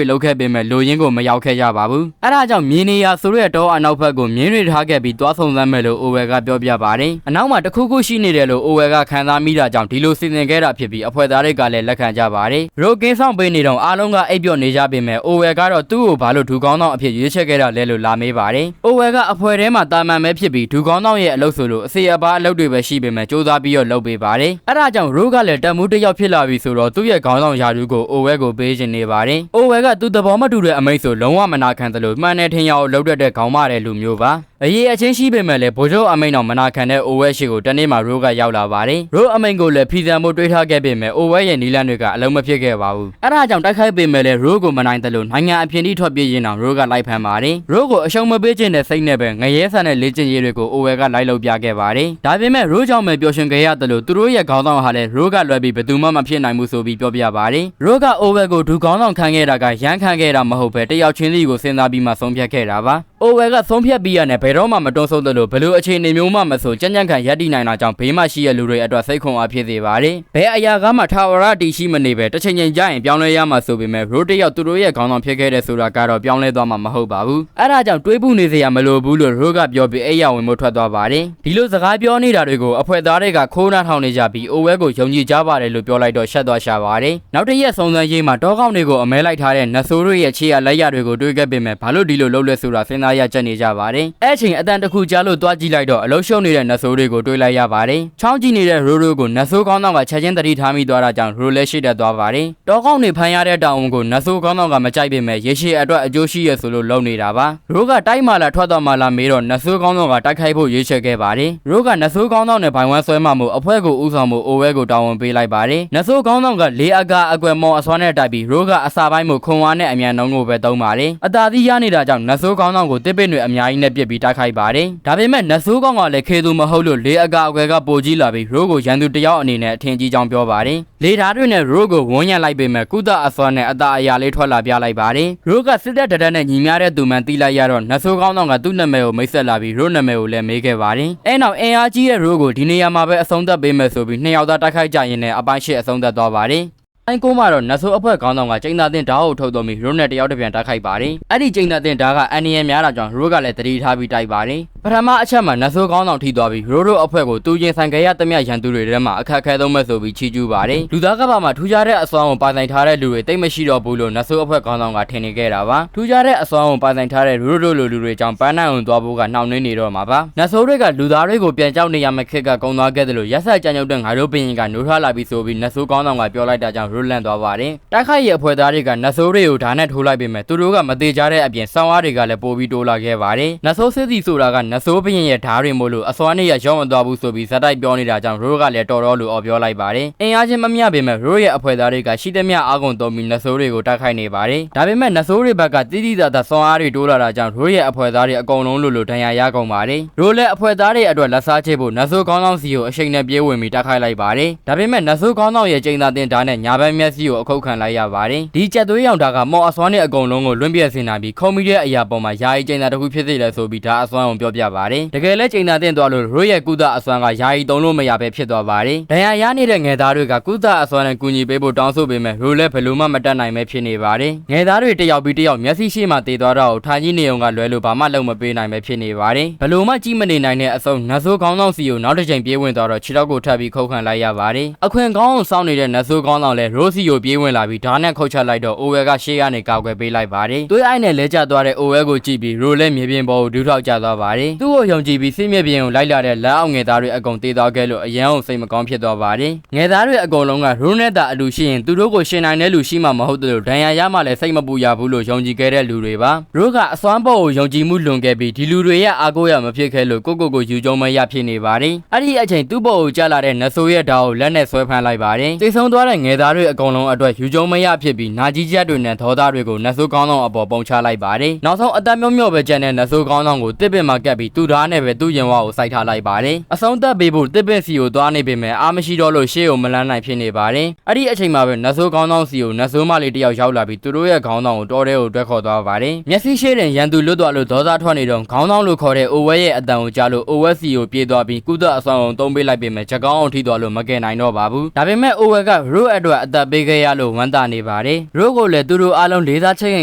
ွေလုပ်ခဲ့ပေမဲ့လူရင်းကိုမရောက်ခဲ့ကြပါဘူးအဲ့ဒါကြောင့်မြင်းနေရဆိုတဲ့တောအနောက်ဘက်ကိုမြင်းတွေထားခဲ့ပြီးသွားစုံစမ်းမယ်လို့အိုဝဲကပြောပြပါတယ်အနောက်မှာတခုခုရှိနေတယ်လို့အိုဝဲကခံစားမိတာကြောင့်ဒီလိုစီစဉ်ခဲ့တာဖြစ်ပြီးအဖွဲ့သားတွေကလည်းလက်ခံကြပါတယ်ရိုကင်းဆောင်ပေးနေတော့အားလုံးကအိပ်ပျော်နေကြပေမဲ့အိုဝဲကတော့သူ့ကိုဘာလို့ဒူကောင်းဆောင်အဖြစ်ရွေးချယ်ခဲ့တာလဲလို့လာမေးပါတယ်အိုဝဲကအဖွဲ့ထဲမှာတာမန်ပဲဖြစ်ပြီးဒူကောင်းဆောင်ရဲ့အလုပ်ဆိုလို့အစီအပါအလုပ်တွေပဲရှိပေမဲ့စူးစမ်းပြီးတော့လုပ်ပေးပါတယ်အဲ့ဒါကြောင့်ရိုကလည်းတက်မှုတစ်ယောက်ဖြစ်လာပြီဆိုတော့သူ့ရဲ့ခေါင်းဆောင်ယာတူကိုအိုဝဲကိုပေးချင်နေပါတယ်အိုဝဲကသူ့သဘောမတူတဲ့အမိန့်ဆိုလုံးဝမနာခံသလိုမှန်တယ်ထင်ရအောင်လုပ်တတ်တဲ့ခေါင်းမတဲ့လူမျိုးပါအရေးအချင်းရှိပေမဲ့လည်းဗိုလ်ချုပ်အမိန့်တော်မနာခံတဲ့အိုဝဲရှိကိုတနေ့မှရိုးကရောက်လာပါတယ်ရိုးအမိန့်ကိုလည်းဖီဆန်မှုတွေးထားခဲ့ပေမဲ့အိုဝဲရဲ့နီလန်တွေကအလုံးမဖြစ်ခဲ့ပါဘူးအဲ့ဒါကြောင့်တိုက်ခိုက်ပေမဲ့လည်းရိုးကိုမနိုင်တယ်လို့နိုင်ငံအပြင်ထိထွက်ပြေးရင်တော့ရိုးကလိုက်ဖမ်းပါတယ်ရိုးကိုအရှုံးမပေးခြင်းနဲ့စိတ်နဲ့ပဲငရဲဆန်တဲ့လေ့ကျင့်ရေးတွေကိုအိုဝဲကလိုက်လုပ်ပြခဲ့ပါတယ်ဒါပေမဲ့ရိုးကြောင့်ပဲပျော်ရွှင်ခဲ့ရတယ်လို့သူတို့ရဲ့ခေါင်းဆောင်ဟာလည်းရိုးကလွယ်ပြီးဘယ်သူမှမဖြစ်နိုင်ဘူးဆိုပြီးပြောပြပါတယ်ရိုးကအိုဝဲကိုဒူခေါင်းဆောင်ခံခဲ့တာကရမ်းခံခဲ့တာမဟုတ်ပဲတယောက်ချင်းစီကိုစဉ်းစားပြီးမှဆုံးဖြတ်ခဲ့တာပါအိုဝဲကဆုံးဖြတ်ပြီးရတဲ့ဘယ်တော့မှမတွန်းဆုတ်တယ်လို့ဘလို့အခြေအနေမျိုးမှမဆိုကြမ်းကြမ်းခံရပ်တည်နိုင်တာကြောင့်ဘေးမှာရှိတဲ့လူတွေအတွက်စိတ်ခွန်အားဖြစ်စေပါတယ်ဘယ်အရာကမှထာဝရတည်ရှိမနေပဲတစ်ချိန်ချိန်ကြာရင်ပြောင်းလဲရမှာဆိုပေမဲ့ရိုးတယောက်သူတို့ရဲ့ခေါင်းဆောင်ဖြစ်ခဲ့တဲ့ဆိုတာကတော့ပြောင်းလဲသွားမှာမဟုတ်ပါဘူးအဲ့ဒါကြောင့်တွေးပူနေစရာမလိုဘူးလို့ရိုးကပြောပြီးအိယာဝင်မှုထွက်သွားပါတယ်ဒီလိုစကားပြောနေတာတွေကိုအဖွဲ့သားတွေကခိုးနှားထောင်နေကြပြီးအိုဝဲကိုယုံကြည်ကြပါတယ်လို့ပြောလိုက်တော့ရှက်သွားရှာပါတယ်နောက်တစ်ရက်စုံစမ်းရေးမှာတောကောင်းတွေကိုအမဲလိုက်ထားတဲ့နတ်ဆိုးတို့ရဲ့ခြေရလက်ရတွေကိုတွေးခဲ့ပေမဲ့ဘာလို့ဒီလိုလုပ်လဲဆိုတာစဉ်းစားရချက်နေကြပါတယ်အဲ့ချိန်အတန်တစ်ခုကြားလို့တွားကြည့်လိုက်တော့အလုံးရှုံနေတဲ့နတ်ဆိုးတွေကိုတွေးလိုက်ရပါတယ်ချောင်းကြည့်နေတဲ့ရိုးရိုးကိုနတ်ဆိုးကောင်းဆောင်ကချက်ချင်းတတိထားမိသွားတာကြောင့်ရိုးလဲရှိတတ်သွားပါတယ်တောကောင်းတွေဖမ်းရတဲ့တောင်ဝန်ကိုနတ်ဆိုးကောင်းဆောင်ကမကြိုက်ပေမဲ့ရေရှည်အတွက်အကျိုးရှိရဆိုလို့လုပ်နေတာပါရိုးကတိုက်မှလာထွက်သွားမှလာမေးတော့နတ်ဆိုးကောင်းဆောင်ကတိုက်ခိုက်ဖို့ရွေးချယ်ခဲ့ပါတယ်ရိုးကနတ်ဆိုးကောင်းဆောင်နဲ့ဘိုင်ဝမ်ဆွဲမှမို့အဖွဲ့ကိုဥဆောင်မှုအိုဝဲကိုတာဝန်ပေးလိုက်ပါတယ်နတ်ဆိုးကောင်းဆောင်ကလေအကအကွယ်မော်အစွမ်းနဲ့တိုက်ပြီးရိုးကအစာပိုင်းမှုခွန်ဝါနဲ့အမြန်နှုံးကိုပဲသုံးပါတယ်အသာသီးရနေတာကြောင့်နတ်ဆိုးကောင်းဆောင်ကိုတစ်ပစ်တွေအများကြီးနဲ့ပြစ်ပြီးတိုက်ခိုက်ပါတယ်ဒါပေမဲ့နတ်ဆိုးကောင်းကလည်းခေသူမဟုတ်လို့လေအကအကွယ်ကပိုကြီးလာပြီးရိုးကိုရန်သူတယောက်အနေနဲ့အထင်ကြီးကြောင်းပြောပါတယ်လေဓာတ်တွေနဲ့ရိုးကိုဝန်းရံလိုက်ပေမဲ့ကုသအစွမ်းနဲ့အသာအရာလေးထွက်လာပြလိုက်ပါတယ်ရိုးကစစ်တပ်တနဲ့ညီများတဲ့သူမှန်တီးလိုက်ရတော့နတ်ဆိုးကောင်းဆောင်ကသူ့နာမည်ကိုမိတ်ဆက်လာပြီးရိုးနာမည်ကိုလည်းမေးခဲ့ပါတယ်အဲနောက်အင်အားကြီးတဲ့ရိုးကိုဒီနေရာမှာပဲအဆုံးသတ်ပေးမယ်ဆိုပြီးနှစ်ယောက်သားတိုက်ခိုက်ကြရင်လည်းအပိုင်းရှစ်အဆုံးသတ်သွားပါတယ်အိုင်ကိုမှာတော့နတ်ဆိုးအဖွဲ့ခေါင်းဆောင်ကကျိန်းသာတင်ဓာတ်ကိုထုတ်တော်ပြီးရိုးနဲ့တယောက်တစ်ပြန်တိုက်ခိုက်ပါတယ်အဲ့ဒီကျိန်းသာတင်ဓာတ်ကအန်နီယံများတာကြောင့်ရိုးကလည်းတတိထားပြီးတိုက်ပါတယ်ပထမအချက်မှာနတ်ဆိုးခေါင်းဆောင်ထိသွားပြီးရိုးတို့အဖွဲ့ကိုတူရင်ဆိုင်ခဲ့ရသမျှရန်သူတွေထဲမှာအခက်ခဲဆုံးပဲဆိုပြီးချီးကျူးပါတယ်လူသားကဘာမှာထူးခြားတဲ့အစွမ်းကိုပိုင်ဆိုင်ထားတဲ့လူတွေတိတ်မရှိတော့ဘူးလို့နတ်ဆိုးအဖွဲ့ခေါင်းဆောင်ကထင်နေခဲ့တာပါထူးခြားတဲ့အစွမ်းကိုပိုင်ဆိုင်ထားတဲ့ရိုးတို့လိုလူတွေကြောင့်ပန်းနိုင်အောင်သွားဖို့ကနှောင့်နှေးနေတော့မှာပါနတ်ဆိုးတွေကလူသားတွေကိုပြန်ကြောက်နေရမယ့်ခက်ကကုံသွားခဲ့တယ်လို့ရက်ဆက်ကြမ်းကြုတ်တဲ့ငါတို့ဘရင်ကနိုးထားလာပြီးဆိုပြီးနတ်ဆိုးခေါင်းဆောင်ကပြောလိုက်တာကြောင့်ရိုးလန့်သွားပါတယ်တိုက်ခိုက်ရဲ့အဖွဲ့သားတွေကနတ်ဆိုးတွေကိုဓာတ်နဲ့ထိုးလိုက်ပေမဲ့သူတို့ကမသေးကြတဲ့အပြင်စောင်းအားတွေကလည်းပိုပြီးတိုးလာခဲ့ပါတယ်နတ်ဆိုးစစ်စီဆိုတာကနတ်ဆိုးဘရင်ရဲ့ဓာတ်တွေမို့လို့အစွမ်းနဲ့ရောမသွားဘူးဆိုပြီးဇက်တိုက်ပြောနေတာကြောင့်ရိုးကလည်းတော်တော်လို့အော်ပြောလိုက်ပါတယ်အင်အားချင်းမမျှပေမဲ့ရိုးရဲ့အဖွဲ့သားတွေကရှိသမျှအားကုန်သုံးပြီးနတ်ဆိုးတွေကိုတိုက်ခိုက်နေပါတယ်ဒါပေမဲ့နတ်ဆိုးတွေဘက်ကတိတိကျကျစောင်းအားတွေတိုးလာတာကြောင့်ရိုးရဲ့အဖွဲ့သားတွေအကုန်လုံးလို့ဒဏ်ရာရကုန်ပါတယ်ရိုးလည်းအဖွဲ့သားတွေအတွက်လက်စားချေဖို့နတ်ဆိုးကောင်းဆောင်စီကိုအရှိန်နဲ့ပြေးဝင်ပြီးတိုက်ခိုက်လိုက်ပါတယ်ဒါပေမဲ့နတ်ဆိုးကောင်းဆောင်ရဲ့ကျိန်းသာတင်ဓာတ်နဲ့ညာဘက်မျက်စိကိုအခုတ်ခံလိုက်ရပါတယ်ဒီကြက်သွေးရောင်ဓာတ်ကမော်အစွမ်းနဲ့အကုန်လုံးကိုလွင့်ပြဲစင်လာပြီးခုံမိတဲ့အရာပေါ်မှာယာယီကျိန်းသာတစ်ခုဖြစ်စေလဲဆိုပြီးဓာတ်အစွမ်းကိုပြောပြပါတယ်တကယ်လဲကျိန်းသာတင်သွားလို့ရိုးရဲ့ကုသအစွမ်းကယာယီသုံးလို့မရပဲဖြစ်သွားပါတယ်ဒဏ်ရာရနေတဲ့ငယ်သားတွေကကုသအစွမ်းနဲ့ကူညီပေးဖို့တောင်းဆိုပေမဲ့ရိုးလည်းဘယ်လိုမှမတတ်နိုင်ပဲဖြစ်နေပါတယ်ငယ်သားတွေတယောက်ပြီးတယောက်မျက်စိရှိမှတည်သွားတော့ထိုင်ကြီးနေုံကလွယ်လို့ဘာမှလုပ်မပေးနိုင်ပဲဖြစ်နေပါတယ်ဘယ်လိုမှကြည့်မနေနိုင်တဲ့အဆုံးနတ်ဆိုးခေါင်းဆောင်စီကိုနောက်တစ်ချိန်ပြေးဝင်သွားတော့ခြေထောက်ကိုထပ်ပြီးခုတ်ခံလိုက်ရပါတယ်အခွင့်ကောင်းအောင်စောင့်နေတဲ့နတ်ဆိုးခေါင်းဆောင်လည်းရိုးစီကိုပြေးဝင်လာပြီးဓာတ်နဲ့ခုတ်ချလိုက်တော့အိုဝဲကရှေ့ကနေကောက်ွယ်ပေးလိုက်ပါတယ်သွေးအိုက်နဲ့လဲကျသွားတဲ့အိုဝဲကိုကြည့်ပြီးရိုးလည်းမြေပြင်ပေါ်ကိုဒူးထောက်ကျသွားပါတယ် သူ့ကိုယုံကြည်ပြီးစစ်မြေပြင်ကိုလိုက်လာတဲ့လက်အောက်ငယ်သားတွေအကုန်တေးသွားခဲ့လို့အရန်အောင်စိတ်မကောင်းဖြစ်သွားပါတယ်ငယ်သားတွေအကုန်လုံးကရိုးနဲ့တာအလူရှိရင်သူတို့ကိုရှင်နိုင်တဲ့လူရှိမှမဟုတ်တယ်လို့ဒဏ်ရာရမှလည်းစိတ်မပူရဘူးလို့ယုံကြည်ခဲ့တဲ့လူတွေပါရိုးကအစွမ်းပေါ်ကိုယုံကြည်မှုလွန်ခဲ့ပြီးဒီလူတွေရဲ့အားကိုးရမဖြစ်ခဲ့လို့ကိုယူကြုံမရဖြစ်နေပါတယ်အဲ့ဒီအချိန်သူ့ပေါ်ကိုကျလာတဲ့နဆိုးရဲ့ဓာတ်ကိုလက်နဲ့ဆွဲဖမ်းလိုက်ပါတယ်တိတ်ဆုံးသွားတဲ့ငယ်သားတွေအကုန်လုံးအတွက်ယူကြုံမရဖြစ်ပြီးနာကြီးချက်တွေနဲ့ဒေါသတွေကိုနဆိုးကောင်းဆောင်အပေါ်ပုံချလိုက်ပါတယ်နောက်ဆုံးအသက်မြော့ပဲကျန်တဲ့နဆိုးကောင်းဆောင်ကိုတစ်ပင်မှာကပ်ပြီးသူ့ဓာတ်နဲ့ပဲသူ့ရင်ဝါကိုစိုက်ထားလိုက်ပါတယ်အဆုံးသတ်ပေးဖို့တစ်ပင်စီကိုသွားနေပေမဲ့အားမရှိတော့လို့ရှေ့ကိုမလန်းနိုင်ဖြစ်နေပါတယ်အဲ့ဒီအချိန်မှာပဲနဆိုးကောင်းဆောင်စီကိုနဆိုးမလေးတယောက်ရောက်လာပြီးသူတို့ရဲ့ခေါင်းဆောင်ကိုတော်တဲ့ကိုတွဲခေါ်သွားပါတယ်မျက်စိရှိတဲ့ရန်သူလွတ်သွားလို့ဒေါသထွက်နေတော့ခေါင်းဆောင်လို့ခေါ်တဲ့အိုဝဲရဲ့အတန်ကိုကြားလို့အိုဝဲစီကိုပြေးသွားပြီးကုသအဆောင်အောင်သုံးပေးလိုက်ပေမဲ့ချက်ကောင်းအောင်ထိသွားလို့မကယ်နိုင်တော့ပါဘူးဒါပေမဲ့အိုဝဲကရိုးအတွက်အသက်ပေးခဲ့ရလို့ဝမ်းသာနေပါတယ်ရိုးကိုလည်းသူတို့အားလုံးလေးစားချိတ်ခင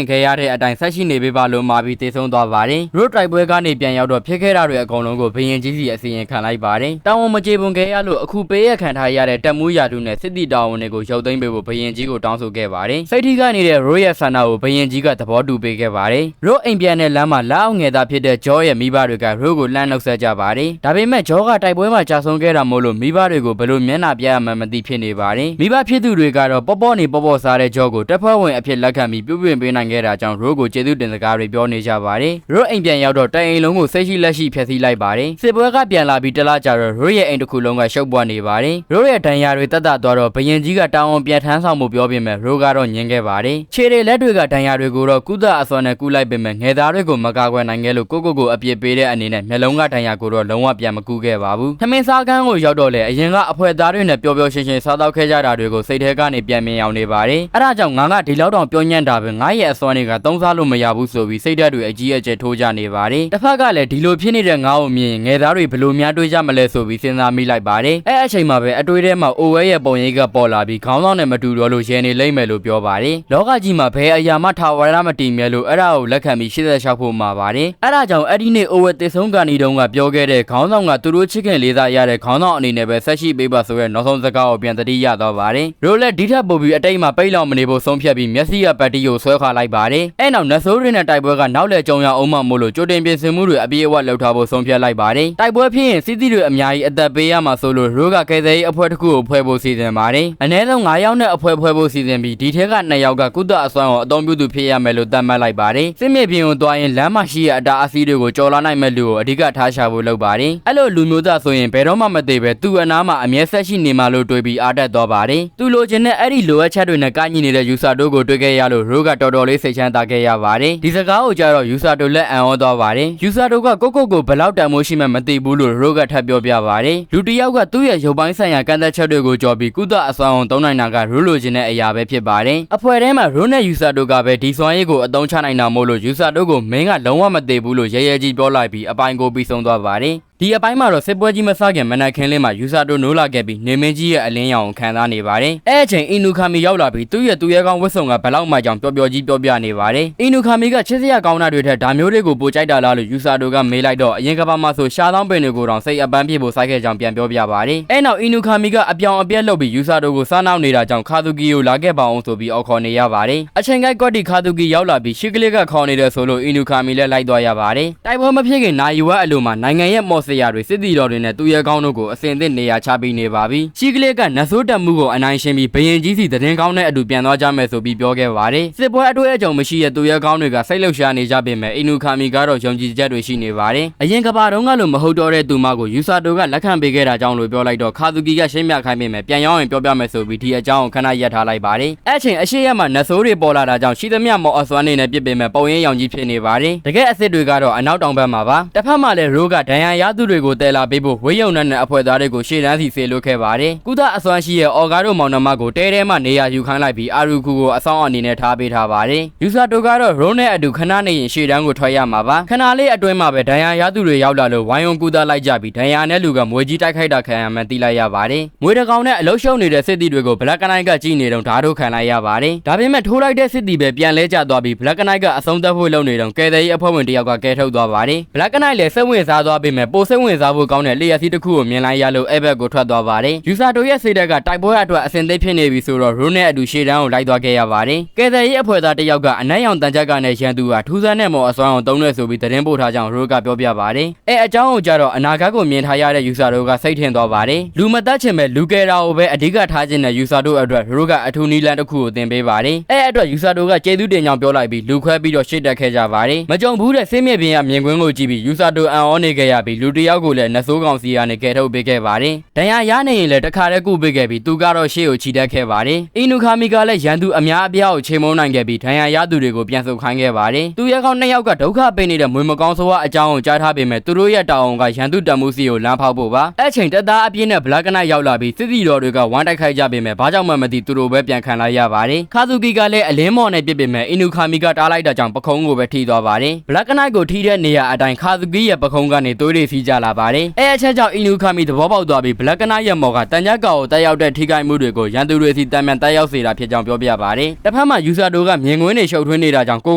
်ခဲ့ရတဲ့အတိုင်းဆက်ရှိနေပေးပါလို့မှာပြီးတည်ဆုံးသွားပါတယ်ရိုးတိုက်ပွဲကနေပြန်ရောက်တော့ဖြစ်ခဲ့တာတွေအကုန်လုံးကိုဘရင်ကြီးစီအစီရင်ခံလိုက်ပါတယ်တောင်းဝန်မကြေပွန်ခဲ့ရလို့အခုပေးရခံထားရတဲ့တက်မှုရာထူးနဲ့စစ်တီတာဝန်တွေကိုရုပ်သိမ်းပေးဖို့ဘရင်ကြီးကိုတောင်းဆိုခဲ့ပါတယ်စိတ်ထိခိုက်နေတဲ့ရိုးရဲ့ဆန္ဒကိုဘရင်ကြီးကသဘောတူပေးခဲ့ပါတယ်ရိုးအိမ်ပြန်တဲ့လမ်းမှာလက်အောက်ငယ်သားဖြစ်တဲ့ဂျောရဲ့မိဘတွေကရိုးကိုလှမ်းနှုတ်ဆက်ကြပါတယ်ဒါပေမဲ့ဂျောကတိုက်ပွဲမှာကြာဆုံးခဲ့တာမို့လို့မိဘတွေကိုဘယ်လိုမျက်နှာပြရမှန်းမသိဖြစ်နေပါတယ်မိဘဖြစ်သူတွေကတော့ပေါ့စားတဲ့ဂျောကိုတပ်ဖွဲ့ဝင်အဖြစ်လက်ခံပြီးပြုပြင်ပေးနိုင်ခဲ့တာကြောင့်ရိုးကိုကျေးဇူးတင်စကားတွေပြောနေကြပါတယ်ရိုးအိမ်ပြန်ရောက်တော့တိုင်အိမ်လုံးကိုစိတ်ရှိလက်ရှိဖျက်ဆီးလိုက်ပါတယ်စစ်ပွဲကပြန်လာပြီးတလားကြာတော့ရိုးရဲ့အိမ်တစ်ခုလုံးကရှုပ်ပွားနေပါတယ်ရိုးရဲ့ဒဏ်ရာတွေတက်တာသွားတော့ဘရင်ကြီးကတောင်းဝန်ပြန်ထမ်းဆောင်မှုပြောပြမယ်ရိုးကတော့ညင်ခဲ့ပါတယ်ခြေတွေလက်တွေကဒဏ်ရာတွေကိုတော့ကုသအစွမ်းနဲ့ကူးလိုက်ပေမဲ့ငယ်သားတွေကိုမကာကွယ်နိုင်ခဲ့လို့ကိုအပြစ်ပေးတဲ့အနေနဲ့မျက်လုံးကဒဏ်ရာကိုတော့လုံးဝပြန်မကူးခဲ့ပါဘူးထမင်းစားခန်းကိုရောက်တော့လေအရင်ကအဖွဲသားတွေနဲ့ပျော်ပျော်ရွှင်ရွှင်စားတော့ခဲ့ကြတာတွေကိုစိတ်ထဲကနေပြန်မြင်အောင်နေပါတယ်အဲ့ဒါကြောင့်ငါကဒီလောက်တောင်ပြောညံ့တာပဲငါရဲ့အစွမ်းတွေကသုံးစားလို့မရဘူးဆိုပြီးစိတ်ဓာတ်တွေအကြီးအကျယ်ထိုးကြနေပါတယ်တစ်ဖက်ကလည်းဒီလိုဖြစ်နေတဲ့ငါ့ကိုမြင်ငယ်သားတွေဘလို့များတွေးကြမလဲဆိုပြီးစဉ်းစားမိလိုက်ပါတယ်အဲ့အချိန်မှာပဲအတွေးထဲမှာအိုဝဲရဲ့ပုံရိပ်ကပေါ်လာပြီးခေါင်းဆောင်နဲ့မတူတော့လို့ရဲနေလိမ့်မယ်လို့ပြောပါတယ်လောကကြီးမှာဘယ်အရာမှထာဝရမတည်မြဲလို့အဲ့ဒါကိုလက်ခံပြီး86ဖို့မှာပါတယ်အဲ့ဒါကြောင့်အဲ့ဒီနေ့အိုဝဲတေဆုံးကန်ဒီတုန်းကပြောခဲ့တဲ့ခေါင်းဆောင်ကသူတို့ချစ်ခင်လေးစားရတဲ့ခေါင်းဆောင်အနေနဲ့ပဲဆက်ရှိပေးပါဆိုရဲနောက်ဆုံးစကားကိုပြန်တတိရတော့ပါတယ်ရိုလက်ဒီထက်ပိုပြီးအတိတ်မှာပိတ်လောင်မနေဖို့ဆုံးဖြတ်ပြီးမျက်စိရပတ်တီကိုဆွဲခါလိုက်ပါတယ်အဲ့နောက်နဆိုးရင်းနဲ့တိုက်ပွဲကနောက်လေကြုံရအောင်မှမို့လို့ကြိုတင်ပြင်ဆင်မှုတွေအပြည့်အဝလှုပ်ထားဖို့ဆုံးဖြတ်လိုက်ပါတယ်တိုက်ပွဲဖြစ်ရင်စစ်တီတွေအများကြီးအသက်ပေးရမှာဆိုလို့ရိုကကယ်ဆယ်ရေးအဖွဲ့တစ်ခုကိုဖွဲ့ဖို့စီစဉ်ပါတယ်အနည်းဆုံး9ယောက်နဲ့အဖွဲ့ဖွဲ့ဖို့စီစဉ်ပြီးဒီထက်က2ယောက်ကကုသအစွမ်းကိုအသုံးပြုသူဖြစ်ရမယ်လို့သတ်မှတ်လိုက်ပါတယ်စစ်မြေပြင်ကိုသွားရင်လမ်းမှာရှိတဲ့အတားအဆီးတွေကိုကြော်လာနိုင်မဲ့လူကိုအဓိကထားရှာဖို့လုပ်ပါတယ်အဲ့လိုလူမျိုးသားဆိုရင်ဘယ်တော့မှမသေးပဲသူ့အနားမှာအမြဲဆက်ရှိနေမှာလို့တွေးပြီးအားတက်သွားပါတယ်သူလိုချင်တဲ့အဲ့ဒီလိုအပ်ချက်တွေနဲ့ကညီနေတဲ့ယူဆာတိုကိုတွေ့ခဲ့ရလို့ရိုကတော်တော်လေးစိတ်ချမ်းသာခဲ့ရပါတယ်ဒီစကားကိုကြားတော့ယူဆာတိုလက်အံ့ဩသွားပါတယ်ယူဆာတိုကကိုဘယ်လောက်တန်မိုးရှိမှမသိဘူးလို့ရိုကထပ်ပြောပြပါတယ်လူတစ်ယောက်ကသူ့ရဲ့ရုပ်ပိုင်းဆိုင်ရာကန့်သက်ချက်တွေကိုကြော်ပြီးကုသအစွမ်းအောင်သုံးနိုင်တာကရိုးလိုချင်တဲ့အရာပဲဖြစ်ပါတယ်အဖွဲ့ထဲမှာရိုနဲ့ယူဆာတိုကပဲဒီစွမ်းရည်ကိုအသုံးချနိုင်တာမို့လို့ယူဆာတိုကိုမင်းကလုံးဝမသိဘူးလို့ရဲကြီးပြောလိုက်ပြီးအပိုင်ကိုပြီးဆုံးသွားပါတယ်ဒီအပိုင်းမှာတော့စစ်ပွဲကြီးမစခင်မနက်ခင်းလေးမှာယူဆာတိုနိုးလာခဲ့ပြီးနေမင်းကြီးရဲ့အလင်းရောင်ကိုခံစားနေပါတယ်။အဲ့အချိန်အင်နူခါမီရောက်လာပြီးသူ့ရဲ့ကောင်းဝတ်စုံကဘလောက်မှကြောင်ပျော်ပျော်ကြီးပြောပြနေပါတယ်။အင်နူခါမီကချစ်စရာကောင်းတာတွေထက်ဒါမျိုးတွေကိုပိုကြိုက်တာလားလို့ယူဆာတိုကမေးလိုက်တော့အရင်ကဘာမှဆိုရှားသောင်းပင်တွေကိုတောင်စိတ်အပန်းပြေဖို့စိုက်ခဲ့ကြောင်ပြန်ပြောပြပါတယ်။အဲ့နောက်အင်နူခါမီကအပြောင်အပြက်လုပ်ပြီးယူဆာတိုကိုစားနောက်နေတာကြောင့်ခါသူကီကိုလာခဲ့ပါအောင်ဆိုပြီးအော်ခေါ်နေရပါတယ်။အချိန်ကိုက်ကွက်တီခါသူကီရောက်လာပြီးရှစ်ကလေးကခေါ်နေတဲ့ဆိုလို့အင်နူခါမီလည်းလိုက်သွားရပါတယ်။တိုက်ပွဲမဖြစ်ခင်နိုင်ယူဝက်အလိုမှာနိုင်ငံရဲ့မော်စရာတွေစစ်တီတော်တွေနဲ့သူရဲကောင်းတို့ကိုအစင်သစ်နေရာချပေးနေပါပြီရှီကလေးကနတ်ဆိုးတက်မှုကိုအနိုင်ရှင်ပြီးဘရင်ကြီးစီသတင်းကောင်းတဲ့အတူပြန်သွားကြမယ်ဆိုပြီးပြောခဲ့ပါတယ်စစ်ပွဲအတွေ့အကြုံမရှိတဲ့သူရဲကောင်းတွေကစိတ်လှုပ်ရှားနေကြပေမဲ့အင်နူခါမီကတော့ယုံကြည်ချက်တွေရှိနေပါတယ်အရင်ကဘာတုန်းကလို့မဟုတ်တော့တဲ့သူမကိုယူဆာတိုကလက်ခံပေးခဲ့တာကြောင့်လို့ပြောလိုက်တော့ခါသူကီကရှင်းပြခိုင်းပေမဲ့ပြန်ရောက်ရင်ပြောပြမယ်ဆိုပြီးဒီအကြောင်းကိုခဏရပ်ထားလိုက်ပါတယ်အဲ့ချိန်အရှိရမှာနတ်ဆိုးတွေပေါ်လာတာကြောင့်ရှိသမျှမော်အစွမ်းနေနဲ့ပြစ်ပေမဲ့ပုံရင်းရောင်ကြီးဖြစ်နေပါတယ်တကယ်အစ်စ်တွေကတော့အနောက်တောင်ဘက်မှာပါတစ်ဖက်မှာလည်းရိုးကဒဏ်ရာရသူတွေကိုတဲလာပေးဖို့ဝေးယုံနဲ့အဖွဲ့သားတွေကိုရှေ့တန်းစီဆေးလွှတ်ခဲ့ပါတယ်ကုသအစွမ်းရှိရဲ့အော်ဂါတို့မောင်နှမကိုတဲထဲမှာနေရာယူခိုင်းလိုက်ပြီးအာရူကူကိုအဆောင်အနေနဲ့ထားပေးထားပါတယ်ယူဆာတိုကတော့ရိုးနဲ့အတူခဏနေရင်ရှေ့တန်းကိုထွက်ရမှာပါခဏလေးအတွင်းမှာပဲဒဏ်ရာရသူတွေရောက်လာလို့ဝိုင်းဝန်းကုသလိုက်ကြပြီးဒဏ်ရာနဲ့လူကမွေကြီးတိုက်ခိုက်တာခံရမှန်းသိလိုက်ရပါတယ်မွေတကောင်နဲ့အလုရှုံနေတဲ့စစ်သည်တွေကိုဘလက်ကနိုက်ကကြည့်နေတော့ဓာတ်တို့ခံလိုက်ရပါတယ်ဒါပေမဲ့ထိုးလိုက်တဲ့စစ်သည်ပဲပြန်လဲကျသွားပြီးဘလက်ကနိုက်ကအဆုံးသတ်ဖို့လုပ်နေတော့ကဲတဲ့အဖွဲ့ဝင်တယောက်ကကဲထုတ်သွားပါတယ်ဘလက်ကနိုက်လည်းစိတ်ဝင်စားသွားပေမဲ့ပို စိတ်ဝင်စားဖို့ကောင်းတဲ့လျှက်စီးတစ်ခုကိုမြင်လိုက်ရလို့အဲ့ဘက်ကိုထွက်သွားပါတယ်ယူဆာတိုရဲ့စိတ်ဓာတ်ကတိုက်ပွဲအတွက်အဆင်သင့်ဖြစ်နေပြီဆိုတော့ရိုးနဲ့အတူရှေ့တန်းကိုလိုက်သွားခဲ့ရပါတယ်ကယ်ဆယ်ရေးအဖွဲ့သားတစ်ယောက်ကအနက်ရောင်တန်ကြပ်ကနဲ့ရန်သူဟာထူးဆန်းတဲ့မော်အစွမ်းအောင်သုံးနေဆိုပြီးသတင်းပို့ထားကြောင်းရိုးကပြောပြပါတယ်အကြောင်းကိုကြတော့အနာဂတ်ကိုမြင်ထားရတဲ့ယူဆာတိုကစိတ်ထင်သွားပါတယ်လူမတတ်ချင်ပဲလူကယ်တာကိုပဲအဓိကထားခြင်းနဲ့ယူဆာတိုအတွက်ရိုးကအထူးနီလန်တစ်ခုကိုသင်ပေးပါတယ်အတွက်ယူဆာတိုကကျေးဇူးတင်ကြောင်းပြောလိုက်ပြီးလူခွဲပြီးတော့ရှေ့တက်ခဲ့ကြပါတယ်မကြုံဘူးတဲ့ဆေးမြစ်ပင်ကမြင်ကွင်းကိုကြည့်ပြီးယူဆာတိုအံ့ဩနေခဲ့ရပြီးလူတစ်ယောက်ကိုလည်းနှဆိုးကောင်စီကနေကယ်ထုတ်ပေးခဲ့ပါတယ်ဒဏ်ရာရနေရင်လည်းတခါတည်းကုပေးခဲ့ပြီးသူကတော့ရှေ့ကိုခြိတက်ခဲ့ပါတယ်အီနူခါမီကလည်းရန်သူအများအပြားကိုချိန်မုံနိုင်ခဲ့ပြီးဒဏ်ရာရသူတွေကိုပြန်ဆုတ်ခိုင်းခဲ့ပါတယ်သူရဲကောင်းနှစ်ယောက်ကဒုက္ခပေးနေတဲ့မွေမကောင်းဆိုးဝါးအကြောင်းကိုကြားထားပေမဲ့သူတို့ရဲ့တာဝန်ကရန်သူတမှုစီကိုလမ်းဖောက်ဖို့ပါအဲ့ချိန်တက်သားအပြင်းနဲ့ဘလက်ကနိုက်ရောက်လာပြီးစစ်တီတော်တွေကဝမ်းတိုက်ခိုက်ကြပေမဲ့ဘာကြောင့်မှမသိသူတို့ပဲပြန်ခံလိုက်ရပါတယ်ခါသူကီကလည်းအလင်းမော်နဲ့ပြစ်ပေမဲ့အီနူခါမီကတားလိုက်တာကြောင့်ပခုံးကိုပဲထိသွားပါတယ်ဘလက်ကနိုက်ကိုထိတဲ့နေရာအတိုင်းခါသူကီရဲ့ပခုံးကနေသွေးတွေစီးကြလာပါတယ်အချက်ကြောင့်အီနူခါမီသဘောပေါက်သွားပြီးဘလက်ကနိုက်ရဲ့မော်ကတန်ကြပ်ကောင်ကိုတက်ရောက်တဲ့ထိခိုက်မှုတွေကိုရန်သူတွေစီတန်မြန်တက်ရောက်စေတာဖြစ်ကြောင်းပြောပြပါတယ်တစ်ဖက်မှာယူဆာတိုကမြင်ကွင်းတွေရှုပ်ထွေးနေတာကြောင့်ကို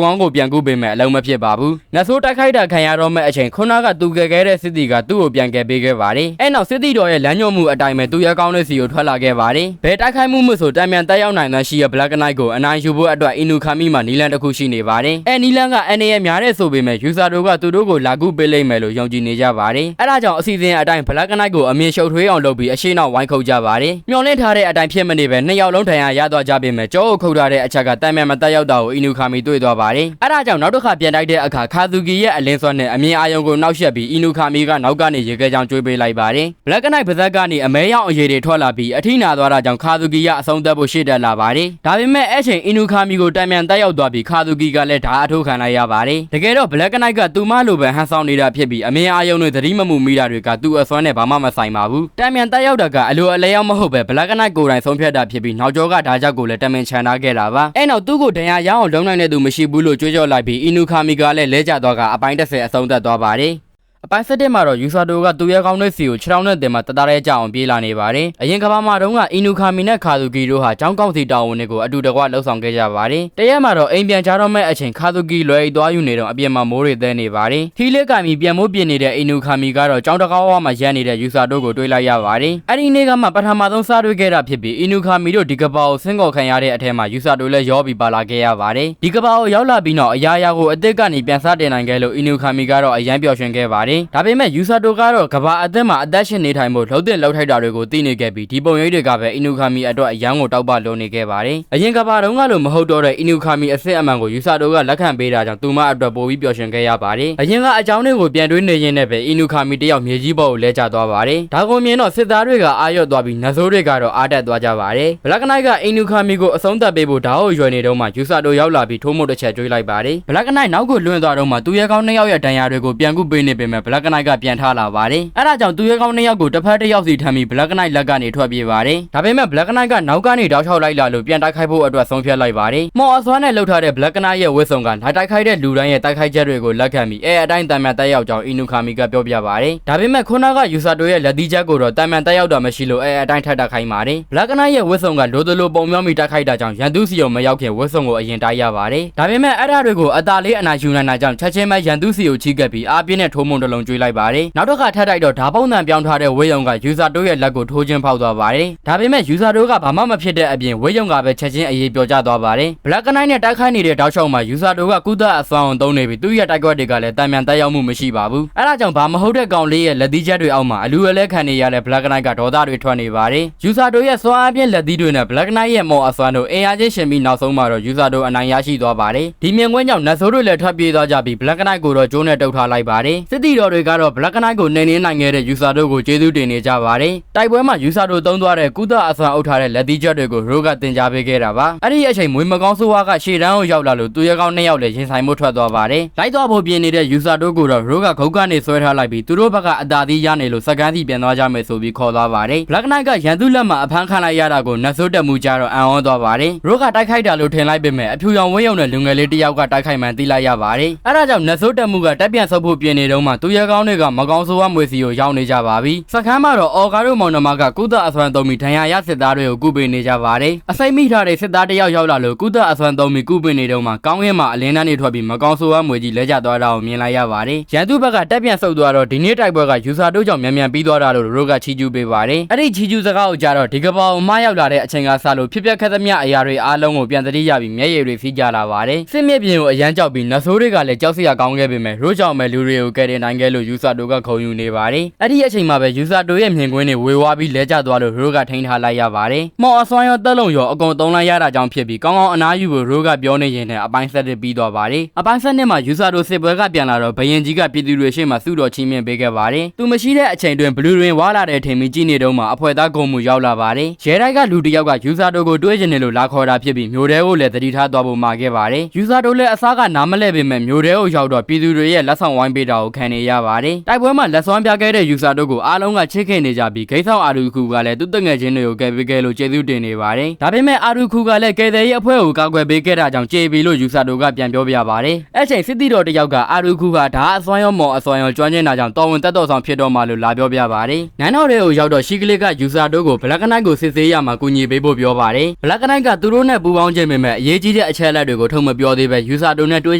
ကောင်းကိုပြန်ကူပေးမဲ့အလုံးမဖြစ်ပါဘူးနတ်ဆိုးတိုက်ခိုက်တာခံရတော့မဲ့အချိန်ခုနကသူကယ်ခဲ့တဲ့စစ်တီကသူ့ကိုပြန်ကယ်ပေးခဲ့ပါတယ်နောက်စစ်တီတော်ရဲ့လမ်းညွှန်မှုအတိုင်းပဲသူရဲကောင်းတဲ့စီကိုထွက်လာခဲ့ပါတယ်ဘယ်တိုက်ခိုက်မှုဆိုတန်မြန်တက်ရောက်နိုင်တဲ့ရှိရဘလက်ကနိုက်ကိုအနိုင်ယူဖို့အတွက်အီနူခါမီမှာနီလန်တစ်ခုရှိနေပါတယ်နီလန်ကအန်ရဲ့များတဲ့ဆိုပေမဲ့ယူဆာတိုကသူတို့ကိုလာကူပေးလိမ့်မယ်လို့ယုံကြည်နေကြပါတယ်အဲဒါကြောင့်အစီအစဉ်အတိုင်းဘလက်ကနိုက်ကိုအမြင်ရှုပ်ထွေးအောင်လုပ်ပြီးအရှိနောက်ဝိုင်းခုတ်ကြပါတယ်မျောလင့်ထားတဲ့အတိုင်းဖြစ်မနေပဲနှစ်ယောက်လုံးဒဏ်ရာရသွားကြပေမဲ့ကြောအုပ်ခုတ်ထားတဲ့အချက်ကတန်မြန်မတက်ရောက်တာကိုအီနူခါမီတွေ့သွားပါတယ်အဲဒါကြောင့်နောက်တစ်ခါပြန်တိုက်တဲ့အခါခါသူကီရဲ့အလင်းစွမ်းနဲ့အမြင်အာရုံကိုနှောက်ယှက်ပြီးအီနူခါမီကနောက်ကနေရေခဲချောင်းကျွေးပေးလိုက်ပါတယ်ဘလက်ကနိုက်ပါဇက်ကနေအမဲရောင်အရေတွေထွက်လာပြီးအထိနာသွားတာကြောင့်ခါသူကီကအဆုံးသတ်ဖို့ရှေ့တက်လာပါတယ်ဒါပေမဲ့အဲ့ချိန်အီနူခါမီကိုတန်မြန်တက်ရောက်သွားပြီးခါသူကီကလည်းဓာအထိုးခံလိုက်ရပါတယ်တကယ်တော့ဘလက်ကနိုက်ကသူမလိုပဲဟန်ဆောင်နေတာဖြစ်ပြီးအမြင်အာရုံတွေသတိမမှုမိတာတွေကသူ့အစွမ်းနဲ့ဘာမှမဆိုင်ပါဘူးတန်မြန်တက်ရောက်တာကအလိုအလဲရောက်မဟုတ်ပဲဘလက်ကနိုက်ကိုယ်တိုင်ဆုံးဖြတ်တာဖြစ်ပြီးနောက်ကျောကဓာကြောက်ကိုလည်းတမင်ချန်ထားခဲ့တာပါအဲ့နောက်သူ့ကိုဒဏ်ရာရအောင်လုံးနိုင်တဲ့သူမရှိဘူးလို့ကြွေးကြော်လိုက်ပြီးအီနူခါမီကလည်းလဲကျသွားကအပိုင်း30အဆုံးသတ်သွားပါတယ်အပိုင်း7မှာတော့ယူဆာတိုကသူရဲကောင်းတဲ့စီကိုခြေထောက်နဲ့တင်မှတသားရဲကြအောင်ပြေးလာနေပါတယ်အရင်ကဘာမှာတုန်းကအီနူခါမီနဲ့ခါသူကီတို့ဟာចောင်းကောင်းစီတာဝန်တွေကိုအတူတကွလှုပ်ဆောင်ခဲ့ကြပါတယ်တရက်မှာတော့အိမ်ပြန်ကြတော့မဲ့အချိန်ခါသူကီလွယ်အိတ်သွားယူနေတော့အပြင်မှာမိုးတွေသဲနေပါတယ်ထီးလက်ကင်ပြီးပြန်မိုးပြင်နေတဲ့အီနူခါမီကတော့ចောင်းတကောက်ဝမှာရန်နေတဲ့ယူဆာတိုကိုတွေးလိုက်ရပါတယ်အဲ့ဒီနေ့ကမှပထမဆုံးစားတွေ့ခဲ့တာဖြစ်ပြီးအီနူခါမီတို့ဒီကဘာကိုဆင်းကော်ခံရတဲ့အထက်မှာယူဆာတိုလည်းရောပြီးပါလာခဲ့ရပါတယ်ဒီကဘာကိုရောက်လာပြီးတော့အရာရာကိုအစ်စ်ကနေပြန်စားတင်နိုင်ခဲ့လို့အီနူခါမီကတော့အရန်ပျော်ရွှင်ခဲ့ပါတယ်ဒါပေမဲ့ယူဆာတိုကတော့ကဘာအသက်မှာအသက်ရှင်နေထိုင်ဖို့လှုပ်တဲ့လှုပ်ထိုက်တာတွေကိုသိနေခဲ့ပြီးဒီပုံရိပ်တွေကပဲအီနူခါမီအတွက်အရန်ကိုတောက်ပလုံးနေခဲ့ပါတယ်အရင်ကဘာတုန်းကလို့မဟုတ်တော့တဲ့အီနူခါမီအစ်စ်အမှန်ကိုယူဆာတိုကလက်ခံပေးတာကြောင့်သူမအတွက်ပိုပြီးပျော်ရွှင်ခဲ့ရပါတယ်အရင်ကအကြောင်းတွေကိုပြန်တွေးနေရင်းနဲ့ပဲအီနူခါမီတယောက်မြေကြီးပေါ်ကိုလဲကျသွားပါတယ်ဒါကိုမြင်တော့စစ်သားတွေကအာရွတ်သွားပြီးနတ်ဆိုးတွေကတော့အားတက်သွားကြပါတယ်ဘလက်ကနိုက်ကအီနူခါမီကိုအဆုံးသတ်ပေးဖို့ဓာတ်ကိုရွယ်နေတော့မှယူဆာတိုရောက်လာပြီးထိုးမှုတစ်ချက်ကျွေးလိုက်ပါတယ်ဘလက်ကနိုက်နောက်ကိုလွှင့်သွားတော့မှသူရဲကောင်းနှစ်ယောက်ရဲ့ဒဏ်ရာတွေကိုပြန်ကုပေးနေပေမဲ့ဘလက်ကနိုက်ကပြန်ထားလာပါတယ်အဲ့ဒါကြောင့်သူရဲကောင်းနှစ်ယောက်ကိုတစ်ဖက်တစ်ယောက်စီထမ်းပြီးဘလက်ကနိုက်လက်ကနေထွက်ပြေးပါတယ်ဒါပေမဲ့ဘလက်ကနိုက်ကနောက်ကနေတောက်လျှောက်လိုက်လာလို့ပြန်တိုက်ခိုက်ဖို့အတွက်ဆုံးဖြတ်လိုက်ပါတယ်မော်အစွမ်းနဲ့လှုပ်ထားတဲ့ဘလက်ကနိုက်ရဲ့ဝစ်စုံကလိုက်တိုက်ခိုက်တဲ့လူတိုင်းရဲ့တိုက်ခိုက်ချက်တွေကိုလက်ခံပြီးအတိုင်းတန်မြန်တက်ရောက်ကြောင်းအီနူခါမီကပြောပြပါတယ်ဒါပေမဲ့ခုနကယူဆာတိုရဲ့လက်သီးချက်ကိုတော့တန်မြန်တက်ရောက်တာမရှိလို့အတိုင်းထပ်တိုက်ခိုက်ပါတယ်ဘလက်ကနိုက်ရဲ့ဝစ်စုံကလိုသလိုပုံပြောင်းပြီးတိုက်ခိုက်တာကြောင့်ရန်သူစီကိုမရောက်ခင်ဝစ်စုံကိုအရင်တိုက်ရပါတယ်ဒါပေမဲ့အဲ့ဒါတွေကိုအသာလေးအနိုင်ယူနိုင်တာကြောင့်ချက်ချင်းပဲရန်သူစီကိုချီးကပ်ပြီးအားပြင်းတဲ့ထိုးမှုတစ်လုံးကျွေးလိုက်ပါတယ်နောက်တစ်ခါထပ်တိုက်တော့ဓာပုံသံပြောင်းထားတဲ့ဝေးယုံကယူဆာတိုရဲ့လက်ကိုထိုးချင်းဖောက်သွားပါတယ်ဒါပေမဲ့ယူဆာတိုကဘာမှမဖြစ်တဲ့အပြင်ဝေးယုံကပဲချက်ချင်းအရေးပြောကျသွားပါတယ်ဘလက်ကနိုက်နဲ့တိုက်ခိုက်နေတဲ့တောက်ချောင်းမှာယူဆာတိုကကုသအစွမ်းအောင်သုံးနေပြီးသူ့ရဲ့တိုက်ခွက်တွေကလည်းတန်မြန်တက်ရောက်မှုမရှိပါဘူးအဲဒါကြောင့်ဘာမဟုတ်တဲ့ကောင်လေးရဲ့လက်သီးချက်တွေအောက်မှာအလူအလဲခံနေရတဲ့ဘလက်ကနိုက်ကဒေါသတွေထွက်နေပါတယ်ယူဆာတိုရဲ့စွမ်းအားပြင်းလက်သီးတွေနဲ့ဘလက်ကနိုက်ရဲ့မော်အစွမ်းတို့အင်အားချင်းရှင်ပြီးနောက်ဆုံးမှာတော့ယူဆာတိုအနိုင်ရရှိသွားပါတယ်ဒီမြင်ကွင်းကြောင့်နတ်ဆိုးတွေလည်းထွက်ပြေးသွားကြပြီးဘလက်ကနိုက်ကိုတော့ကျိုးနဲ့တုတ်ထားလိုက်ပါတယ်စစ်တီတော်တွေကတော့ဘလက်ကနိုက်ကိုနှိမ်နှင်းနိုင်ခဲ့တဲ့ယူဆာတိုကိုကျေးဇူးတင်နေကြပါတယ်တိုက်ပွဲမှာယူဆာတိုသုံးသွားတဲ့ကုသအစွမ်းအုပ်ထားတဲ့လက်သီးချက်တွေကိုရိုးကတင် ကြားပေးခဲ့တာပါအဲ့ဒီအချိန်မွေးမကောင်းဆိုးဝါးကရှေ့တန်းကိုရောက်လာလို့သူရဲကောင်းနှစ်ယောက်လည်းရင်ဆိုင်မှုထွက်သွားပါတယ်လိုက်သွားဖို့ပြင်နေတဲ့ယူဆာတို့ကိုတော့ရိုးကခုတ်ကနေဆွဲထားလိုက်ပြီးသူတို့ဘက်ကအသာသီးရနေလို့စကန်စီပြန်သွားကြမယ်ဆိုပြီးခေါ်သွားပါတယ်ဘလက်နိုင်ကရန်သူလက်မှာအဖမ်းခံလိုက်ရတာကိုနတ်ဆိုးတက်မှုကြတော့အံ့ဩသွားပါတယ်ရိုးကတိုက်ခိုက်တာလို့ထင်လိုက်ပေမဲ့အဖြူရောင်ဝင်းရုံနဲ့လူငယ်လေးတစ်ယောက်ကတိုက်ခိုက်မှန်းသိလိုက်ရပါတယ်အဲ့ဒါကြောင့်နတ်ဆိုးတက်မှုကတက်ပြန်ဆုပ်ဖို့ပြင်နေတော့မှ သူရဲကောင်းတွေကမကောင်းဆိုးဝါးမွေစီကိုရောက်နေကြပါပြီစခန်းမှာတော့အော်ကာတို့မောင်နှမကကုသအစွမ်းသုံးပြီးဒဏ်ရာရစစ်သားတွေကိုကုပေးနေကြပါတယ်အစိမ့်မိထားတဲ့စစ်သားတယောက်ရောက်လာလို့ကုသအစွမ်းသုံးပြီးကုပေးနေတော့မှကောင်းကင်မှာအလင်းတန်းတွေထွက်ပြီးမကောင်းဆိုးဝါးမွေကြီးလဲကျသွားတာကိုမြင်လိုက်ရပါတယ်ရန်သူဘက်ကတက်ပြန်ဆုတ်သွားတော့ဒီနေ့တိုက်ပွဲကယူဆာတို့ကြောင့်မြန်မြန်ပြီးသွားတာလို့တို့ကချီးကျူးပေးပါတယ်အဲ့ဒီချီးကျူးစကားကိုကြားတော့ဒီကပောင်မရောက်လာတဲ့အချိန်ကစလို့ဖြစ်ပျက်ခဲ့သမျှအရာတွေအားလုံးကိုပြန်သတိရပြီးမျက်ရည်တွေစီးကြလာပါတယ်စစ်မြစ်ပြင်ကိုအရန်ကြောက်ပြီးနဆိုးတွေကလည်းကြောက်စရာကောင်းခဲ့ပေမဲ့တို့ကြောင့်ပဲလူတွေကိုကယ်တင်နိုင်ခဲ့လို့ယူဆာတို့ကခုံယူနေပါတယ်အဲ့ဒီအချိန်မှာပဲယူဆာတို့ရဲ့မြင်ကွင်းတွေဝေဝါးပြီးလဲကျသွားလို့တို့ကထိန်းထားလိုက်ရပါတယ်မော်အစွမ်းရောတက်လုံးရောအကုန်သုံးလိုက်ရတာကြောင့်ဖြစ်ပြီးကောင်းကောင်းအနားယူဖို့တို့ကပြောနေရင်လည်းအပိုင်းဆက်ပြီးသွားပါတယ်အပိုင်းဆက်နဲ့မှာယူဆာတို့စစ်ပွဲကပြန်လာတော့ဘယင်ကြီးကပြည်သူတွေရှေ့မှာစုတော်ချီးမြှင့်ပေးခဲ့ပါတယ်သူမရှိတဲ့အချိန်တွင်ဘလူးတွင်ဝါလာတဲ့ထင်ပြီးကြည့်နေတော့မှအဖွဲသားဂုံမှုရောက်လာပါတယ်ရဲတိုက်ကလူတစ်ယောက်ကယူဆာတို့ကိုတွေးကျင်တယ်လို့လာခေါ်တာဖြစ်ပြီးမျိုးတဲကိုလည်းတတိထားသွားဖို့မှာခဲ့ပါတယ်ယူဆာတို့လည်းအစားကနားမလဲပေမဲ့မျိုးတဲကိုရောက်တော့ပြည်သူတွေရဲ့လက်ဆောင်ဝိုင်းပေးတာကိုခံနေရပါတယ်တိုက်ပွဲမှာလက်စွမ်းပြခဲ့တဲ့ယူဆာတို့ကိုအားလုံးကချစ်ခင်နေကြပြီးဂိတ်ဆောင်အာရူခုကလည်းသူ့တငယ်ချင်းတွေကိုကယ်ပေးခဲ့လို့ကျေးဇူးတင်နေပါတယ်ဒါပေမဲ့အာရူခုကလည်းကယ်တယ်ရဲ့အဖွဲ့ကိုကောက်ွယ်ပေးခဲ့တာကြောင့်ကျေးပြီလို့ယူဆာတို့ကပြန်ပြောပြပါတယ်အဲ့ချိန်စစ်တီတော်တစ်ယောက်ကအာရူခုကဒါအစွမ်းရောမော်အစွမ်းရောကျွမ်းကျင်တာကြောင့်တော်ဝင်တက်တော်ဆောင်ဖြစ်တော့မှလို့လာပြောပြပါတယ်နန်းတော်တွေကိုရောက်တော့ရှိကလေးကယူဆာတို့ကိုဘလက်ကနေကိုစစ်ဆေးရမှာကူညီပေးဖို့ပြောပါတယ်ဘလက်ကနေကသူတို့နဲ့ပူးပေါင်းခြင်းပေမဲ့အရေးကြီးတဲ့အချက်အလက်တွေကိုထုတ်မပြောသေးပဲယူဆာတို့နဲ့တွေး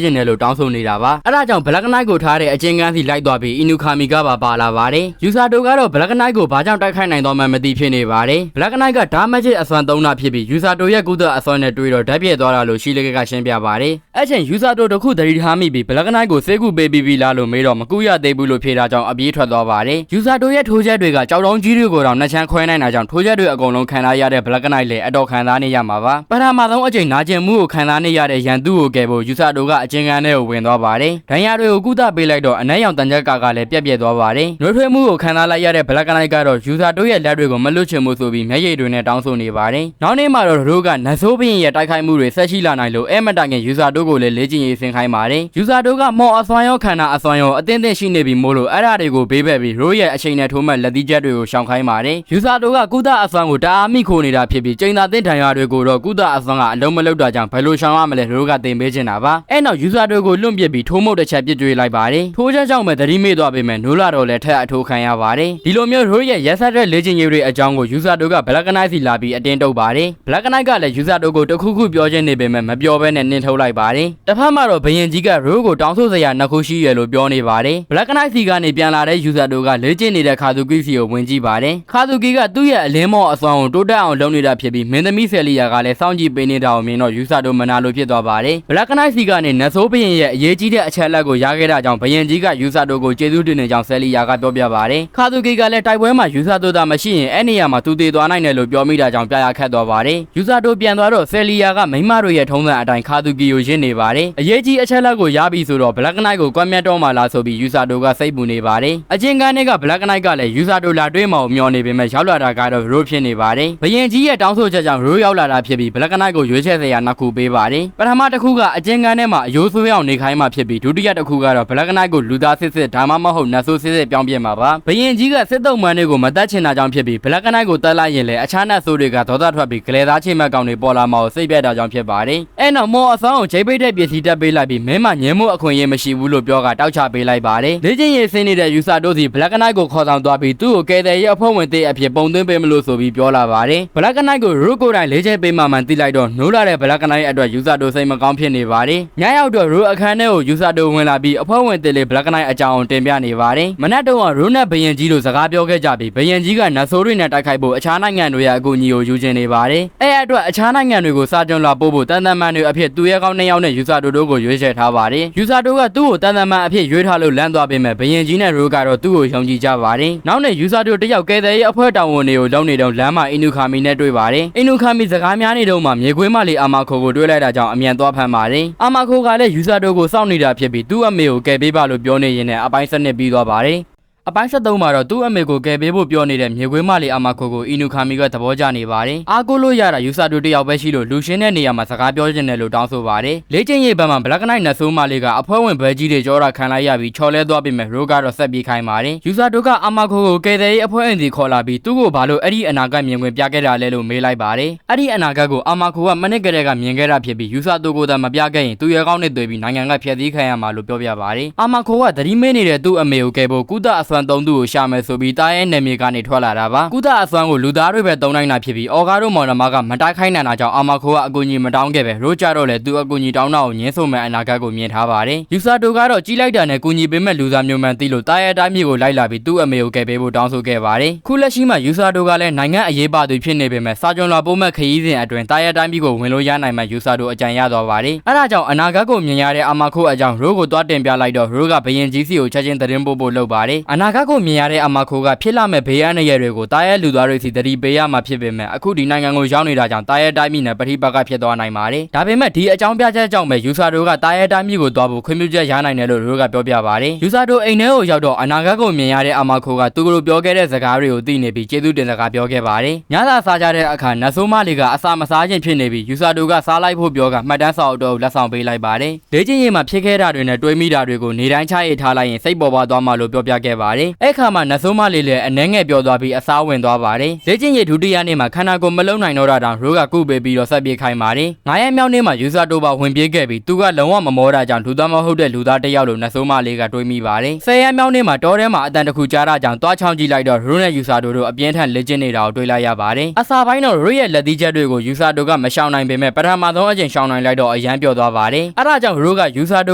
ကျင်တယ်လို့တောင်းဆိုနေတာပါအဲ့ဒါကြောင့်ဘလက်ကနေကိုထားတဲ့အချင်းကန်းစီလိုက်သွားပြီးအီနူခါမီကပါလာပါတယ်ယူဆာတို့ကတော့ဘလက်ကနေကိုဘာကြောင့်တိုက်ခိုက်နိုင်တော့မှမသိဖြစ်နေပါတယ်ဘလက်ကနေကဓာမဂျစ်အစွမ်းသုံးတာဖြစ်ပြီးယူဆာတို့ရဲ့ကုသအစွမ်းနဲ့တွေးတော့ဓာတ်ပြည့်သွားတာလို့ရှိလေးကရှင်းပြပါတယ်အဲ့ချိန်ယူဆာတို့တခုသတိထားမိပြီးဘလက်ကနေကိုစေကူပေးပြီးလားလို့မေးတော့မကူရသေးဘူးလို့ဖြေတာကြောင့်အပြေးထွက်သွားပါတယ်ယူဆာတို့ရဲ့ထိုးချက်တွေကကြောက်တုံးကြီးတွေကိုတော့နှချမ်းခွဲနိုင်တာကြောင့်ထိုးချက်တွေအကုန်လုံးခံစားရတဲ့ဘလက်ကနေလည်းအတော်ခံစားနေရမှာပါပထမဆုံးအချိန်နာကျင်မှုကိုခံစားနေရတဲ့ရန်သူကိုကယ်ဖို့ယူဆာတို့ကအချင်းကန်းထဲကိုဝင်သွားပါတယ်ဒဏ်ရာတွေကိုကုသပေးလိုက်တော့အနက်ရောင်တန်ချက်ကလည်းပြက်ပြက်သွားပါတယ်နှွေးထွေးမှုကိုခံစားလိုက်ရတဲ့ဘလက်ကနေကတော့ယူဆာတို့ရဲ့လက်တွေကိုမလွတ်ချင်မှုဆိုပြီးမျက်ရည်တွေနဲ့တောင်းဆိုနေပါတယ်နောက်နေ့မှာတော့တို့ကနဆိုးဘရင်ရဲ့တိုက်ခိုက်မှုတွေဆက်ရှိလာနိုင်လို့မတိုင်ခင်ယူဆာတို့ကိုလည်းလေ့ကျင့်ရေးဆင်ခိုင်းပါတယ်ယူဆာတို့ကမော်အစွမ်းရောခန္ဓာအစွမ်းရောအသင့်ရှိနေပြီမို့လို့အဲ့ဓာတွေကိုဘေးဘက်ပြီးတို့ရဲ့အချိန်နဲ့ထိုးမဲ့လက်သီးချက်တွေကိုရှောင်ခိုင်းပါတယ်ယူဆာတို့ကကုသအစွမ်းကိုတအားမိခိုနေတာဖြစ်ပြီးကျိန်သာသင့်ဒဏ်ရာတွေကိုတော့ကုသအစွမ်းကအလုံးမလုံးတာကြောင့်ဘယ်လိုရှောင်ရမလဲတို့ကတင်ပေးချင်တာပါအဲ့နောက်ယူဆာတို့ကိုလွန့်ပစ်ပြီးထိုးမှုတ်တစ်ချက်ပစ်ကြွေးလိုက်ပါတယ်ထိုးချက်ကြောင့်ပဲသတိမေ့သွားပေမဲ့နိုးလာတော့လည်းထက်အထိုးခံရပါတယ်ဒီလိုမျိုးတို့ရဲ့ရက်ဆက်တဲ့လေ့ကျင့်ရေးတွေအကြောင်းကိုယူဆာတို့ကဘလက်ကနေစီလာပြီးအတင်းတုပ်ပါတယ်ဘလက်ကနေကလည်းယူဆာတို့ကိုတခုခုပြောချင်းနေပေမဲ့မပြောဘဲနဲ့နင်းထုတ်လိုက်ပါတယ်တစ်ဖက်မှာတော့ဘယင်ကြီးကရိုးကိုတောင်းဆိုစရာနှစ်ခုရှိရလို့ပြောနေပါတယ်ဘလက်ကနေစီကနေပြန်လာတဲ့ယူဆာတို့ကလေ့ကျင့်နေတဲ့ခါသူကီစီကိုဝင်ကြည့်ပါတယ်ခါသူကီကသူ့ရဲ့အလင်းမော့အစွမ်းကိုတိုးတက်အောင်လုပ်နေတာဖြစ်ပြီးမင်းသမီးဆယ်လီယာကလည်းစောင့်ကြည့်ပေးနေတာကိုမြင်တော့ယူဆာတို့မနာလိုဖြစ်သွားပါတယ်ဘလက်ကနေစီကနေနတ်ဆိုးဘယင်ရဲ့အရေးကြီးတဲ့အချက်လက်ကိုရခဲ့တာကြောင့်ဘယင်ကြီးကယူဆာတို့ကိုကျေးဇူးတင်နေကြောင်းဆယ်လီယာကပြောပြပါတယ်ခါသူကီကလည်းတိုက်ပွဲမှာယူဆာတို့သာမရှိရင်အဲ့နေရာမှာသူတည်သွားနိုင်တယ်လို့ပြောမိတာကြောင့်ပြရခတ်သွားပါတယ်ယူဆာတို့ပြန်သွားတော့ဆယ်လီယာကမိမတို့ရဲ့ထုံးစံအတိုင်းခါသူကီကိုရင်းနေပါတယ်အရေးကြီးအချက်လက်ကိုရပြီဆိုတော့ဘလက်ကနေကိုကွမ်းမြတ်တော့မှလာဆိုပြီးယူဆာတို့ကစိတ်ပူနေပါတယ်အချင်းကန်းတွေကဘလက်ကနေကလည်းယူဆာတို့လာတွေးမှောင်မျောနေပေမဲ့ရောက်လာတာကတော့ရိုးဖြစ်နေပါတယ်ဘယင်ကြီးရဲ့တောင်းဆိုချက်ကြောင့်ရိုးရောက်လာတာဖြစ်ပြီးဘလက်ကနေကိုရွေးချယ်စရာနှစ်ခုပေးပါတယ်ပထမတစ်ခုကအချင်းကန်းထဲမှာအယိုးဆွေးအောင်နေခိုင်းမှဖြစ်ပြီးဒုတိယတစ်ခုကတော့ဘလက်ကနေကိုလူသားစစ်စစ်ဒါမှမဟုတ်နတ်ဆိုးစစ်စစ်ပြောင်းပြမှာပါဘယင်ကြီးကစစ်တုံးမန်းတွေကိုမတတ်ချင်တာကြောင့်ဖြစ်ပြီးဘလက်ကနေကိုတက်လိုက်ရင်လည်းအခြားနတ်ဆိုးတွေကဒေါသထွက်ပြီးကလေးသားချိန်မှတ်ကောင်တွေပေါ်လာမှစိတ်ပြတ်တာကြောင့်ဖြစ်ပါတယ်အဲ့နောက်မော်အဆောင်ကိုချိန်ပိတ်တဲ့ပစ္စည်းတက်ပေးလိုက်ပြီးမင်းမငင်းမှုအခွင့်အရေးမရှိဘူးလို့ပြောကတောက်ချပေးလိုက်ပါတယ်လေ့ကျင့်ရေးဆင်းနေတဲ့ယူဆာတို့စီဘလက်ကနေကိုခေါ်ဆောင်သွားပြီးသူ့ကိုကယ်တယ်ရဲ့အဖွဲ့ဝင်တဲ့အဖြစ်ပုံသွင်းပေးမလို့ဆိုပြီးပြောလာပါတယ်ဘလက်ကနေကိုရိုးကိုတိုင်းလေ့ကျင့်ပေးမှမှန်သိလိုက်တော့နိုးလာတဲ့ဘလက်ကနေအတွက်ယူဆာတို့စိတ်မကောင်းဖြစ်နေပါတယ်ညရောက်တော့ရိုးအခန်းထဲကိုယူဆာတို့ဝင်လာပြီးအဖွဲ့ဝင်တဲ့လေဘလက်ကနေအကြောင်းတင်ပြနေပါတယ်မနက်တော့ရိုးနဲ့ဘယင်ကြီးတို့စကားပြောခဲ့ကြပြီးဘယင်ကြီးကနတ်ဆိုးတွေနဲ့တိုက်ခိုက်ဖို့အခြားနိုင်ငံတွေရဲ့အကူအညီကိုယူချင်နေပါတယ်အဲ့အတွက်အခြားနိုင်ငံတွေကိုစာကြုံလာပို့ဖို့တန်တန်မှန်တွေအဖြစ်သူရဲကောင်း2ယောက်နဲ့ယူဆာတို့ကိုရွေးချယ်ထားပါတယ်ယူဆာတို့ကသူ့ကိုတန်တန်မှန်အဖြစ်ရွေးထားလို့လမ်းသွားပေးမယ်ဘယင်ကြီးနဲ့ရိုးကတော့သူ့ကိုယုံကြည်ကြပါတယ်နောက်နဲ့ယူဆာတို့တယောက်ကဲတဲ့ရဲ့အဖွဲ့တာဝန်တွေကိုလုပ်နေတော့လမ်းမှာအင်နူခါမီနဲ့တွေ့ပါတယ်အင်နူခါမီစကားများနေတော့မှမြေခွေးမလေးအာမာခိုကိုတွေ့လိုက်တာကြောင့်အမြန်သွားဖမ်းပါတယ်အာမာခိုကလည်းယူဆာတို့ကိုစောင့်နေတာဖြစ်ပြီးသူ့အမေကိုကယ်ပေးပါလို့ပြောနေရင်လည်းအပိုင်းစနစ်ပြီးသွားပါတယ် အပိုင်း73မှာတော့သူ့အမေကိုကယ်ပေးဖို့ပြောနေတဲ့မြေခွေးမလေးအာမခိုကိုအီနူခါမီကသဘောကျနေပါတယ်အားကိုလို့ရတာယူဆာတိုတယောက်ပဲရှိလို့လူရှင်းတဲ့နေရာမှာစကားပြောချင်တယ်လို့တောင်းဆိုပါတယ်လေ့ကျင့်ရေးဘက်မှာဘလက်ကနိုက်နတ်ဆိုးမလေးကအဖွဲ့ဝင်ဘဲကြီးတွေကြောတာခံလိုက်ရပြီးချော်လဲသွားပြီမဲ့ရိုးကတော့ဆက်ပြေးခိုင်းပါတယ်ယူဆာတိုကအာမခိုကိုကယ်တဲ့အဖွဲ့အင်စီခေါ်လာပြီးသူ့ကိုဘာလို့အဲ့ဒီအနာဂတ်မြင်ကွင်းပြခဲ့တာလဲလို့မေးလိုက်ပါတယ်အဲ့ဒီအနာဂတ်ကိုအာမခိုကမနစ်ကလေးကမြင်ခဲ့တာဖြစ်ပြီးယူဆာတိုကိုသာမပြခဲ့ရင်သူ့ရဲ့ကောင်းနဲ့တွေ့ပြီးနိုင်ငံကဖျက်ဆီးခံရမှာလို့ပြောပြပါတယ်အာမခိုကသတိမေးနေတဲ့သူ့အမေကိုကယ်ဖို့ကုသအစွမ်းသုံးသူကိုရှာမယ်ဆိုပြီးတားရဲ့နယ်မြေကနေထွက်လာတာပါကုသအစွမ်းကိုလူသားတွေပဲတုံးနိုင်တာဖြစ်ပြီးအော်ဂါတို့မော်နမကမတိုက်ခိုင်းနိုင်တာကြောင့်အာမခိုကအကူအညီမတောင်းခဲ့ပဲရိုးကြတော့လေသူအကူအညီတောင်းတာကိုညှင်းဆိုမဲ့အနာဂတ်ကိုမြင်ထားပါတယ်ယူဆာတိုကတော့ကြီးလိုက်တာနဲ့ကူညီပေးမဲ့လူသားမျိုးမှန်သိလို့တားရဲ့အတိုင်းမျိုးကိုလိုက်လာပြီးသူ့အမေကိုကယ်ပေးဖို့တောင်းဆိုခဲ့ပါတယ်ခုလက်ရှိမှာယူဆာတိုကလည်းနိုင်ငံအရေးပါသူဖြစ်နေပေမဲ့စာကြုံလာပို့မဲ့ခရီးစဉ်အတွင်းတားရဲ့အတိုင်းမျိုးကိုဝင်လို့ရနိုင်မဲ့ယူဆာတိုအကြံရသွားပါတယ်အဲဒါကြောင့်အနာဂတ်ကိုမြင်ရတဲ့အာမခိုအကြောင်းရိုးကိုတွားတင်ပြလိုက်တော့ရိုးကဘယင်ကြီးစီကိုချက်ချင်းသတင်းပို့ဖို့လုပ်ပါတယ်အနာဂတ်ကိုမြင်ရတဲ့အာမခိုကဖြစ်လာမဲ့ဘေးအန္တရာယ်တွေကိုတားရဲ့လူသားတွေစီသတိပေးရမှာဖြစ်ပေမဲ့အခုဒီနိုင်ငံကိုရောက်နေတာကြောင့်တားရဲ့တိုင်းပြည်နဲ့ပဋိပက္ခဖြစ်သွားနိုင်ပါတယ်ဒါပေမဲ့ဒီအကြောင်းပြချက်ကြောင့်ပဲယူဆာတိုကတားရဲ့တိုင်းပြည်ကိုသွားဖို့ခွင့်ပြုချက်ရနိုင်တယ်လို့ရိုးကပြောပြပါတယ်ယူဆာတိုအိမ်ထဲကိုရောက်တော့အနာဂတ်ကိုမြင်ရတဲ့အာမခိုကသူကလိုပြောခဲ့တဲ့စကားတွေကိုသိနေပြီးကျေးဇူးတင်စကားပြောခဲ့ပါတယ်ညသာစားကြတဲ့အခါနတ်ဆိုးမလေးကအစာမစားခြင်းဖြစ်နေပြီးယူဆာတိုကစားလိုက်ဖို့ပြောကမှတ်တမ်းစာအုပ်တော့လက်ဆောင်ပေးလိုက်ပါတယ်လေ့ကျင့်ရေးမှာဖြစ်ခဲ့တာတွေနဲ့တွေးမိတာတွေကိုနေတိုင်းချရေးထားလိုက်ရင်စိတ်ပေါ်ပါသွားမှလို့ပြောပြခဲ့ပါတယ်အဲ့ခါမှာနတ်ဆိုးမလေးလည်းအနှဲငယ်ပြောသွားပြီးအစားဝင်သွားပါတယ်လေ့ကျင့်ရေးဒုတိယနေ့မှာခန္ဓာကိုယ်မလုံနိုင်တော့တာတောင်ရိုးကကုပေးပြီးတော့ဆက်ပြေးခိုင်းပါတယ်9ရက်မြောက်နေ့မှာယူဆာတိုပါဝင်ပြေးခဲ့ပြီးသူကလုံးဝမမောတာကြောင့်လူသားမဟုတ်တဲ့လူသားတစ်ယောက်လိုနတ်ဆိုးမလေးကတွေးမိပါတယ်10ရက်မြောက်နေ့မှာတောထဲမှာအတန်တခုကြားတာကြောင့်တွားချောင်းကြည့်လိုက်တော့ရိုးနဲ့ယူဆာတိုတို့အပြင်းထန်လေ့ကျင့်နေတာကိုတွေ့လိုက်ရပါတယ်အစာပိုင်းတော့ရိုးရဲ့လက်သီးချက်တွေကိုယူဆာတိုကမရှောင်နိုင်ပေမဲ့ပထမဆုံးအချိန်ရှောင်နိုင်လိုက်တော့အရန်ပြောသွားပါတယ်အဲဒါကြောင့်ရိုးကယူဆာတိ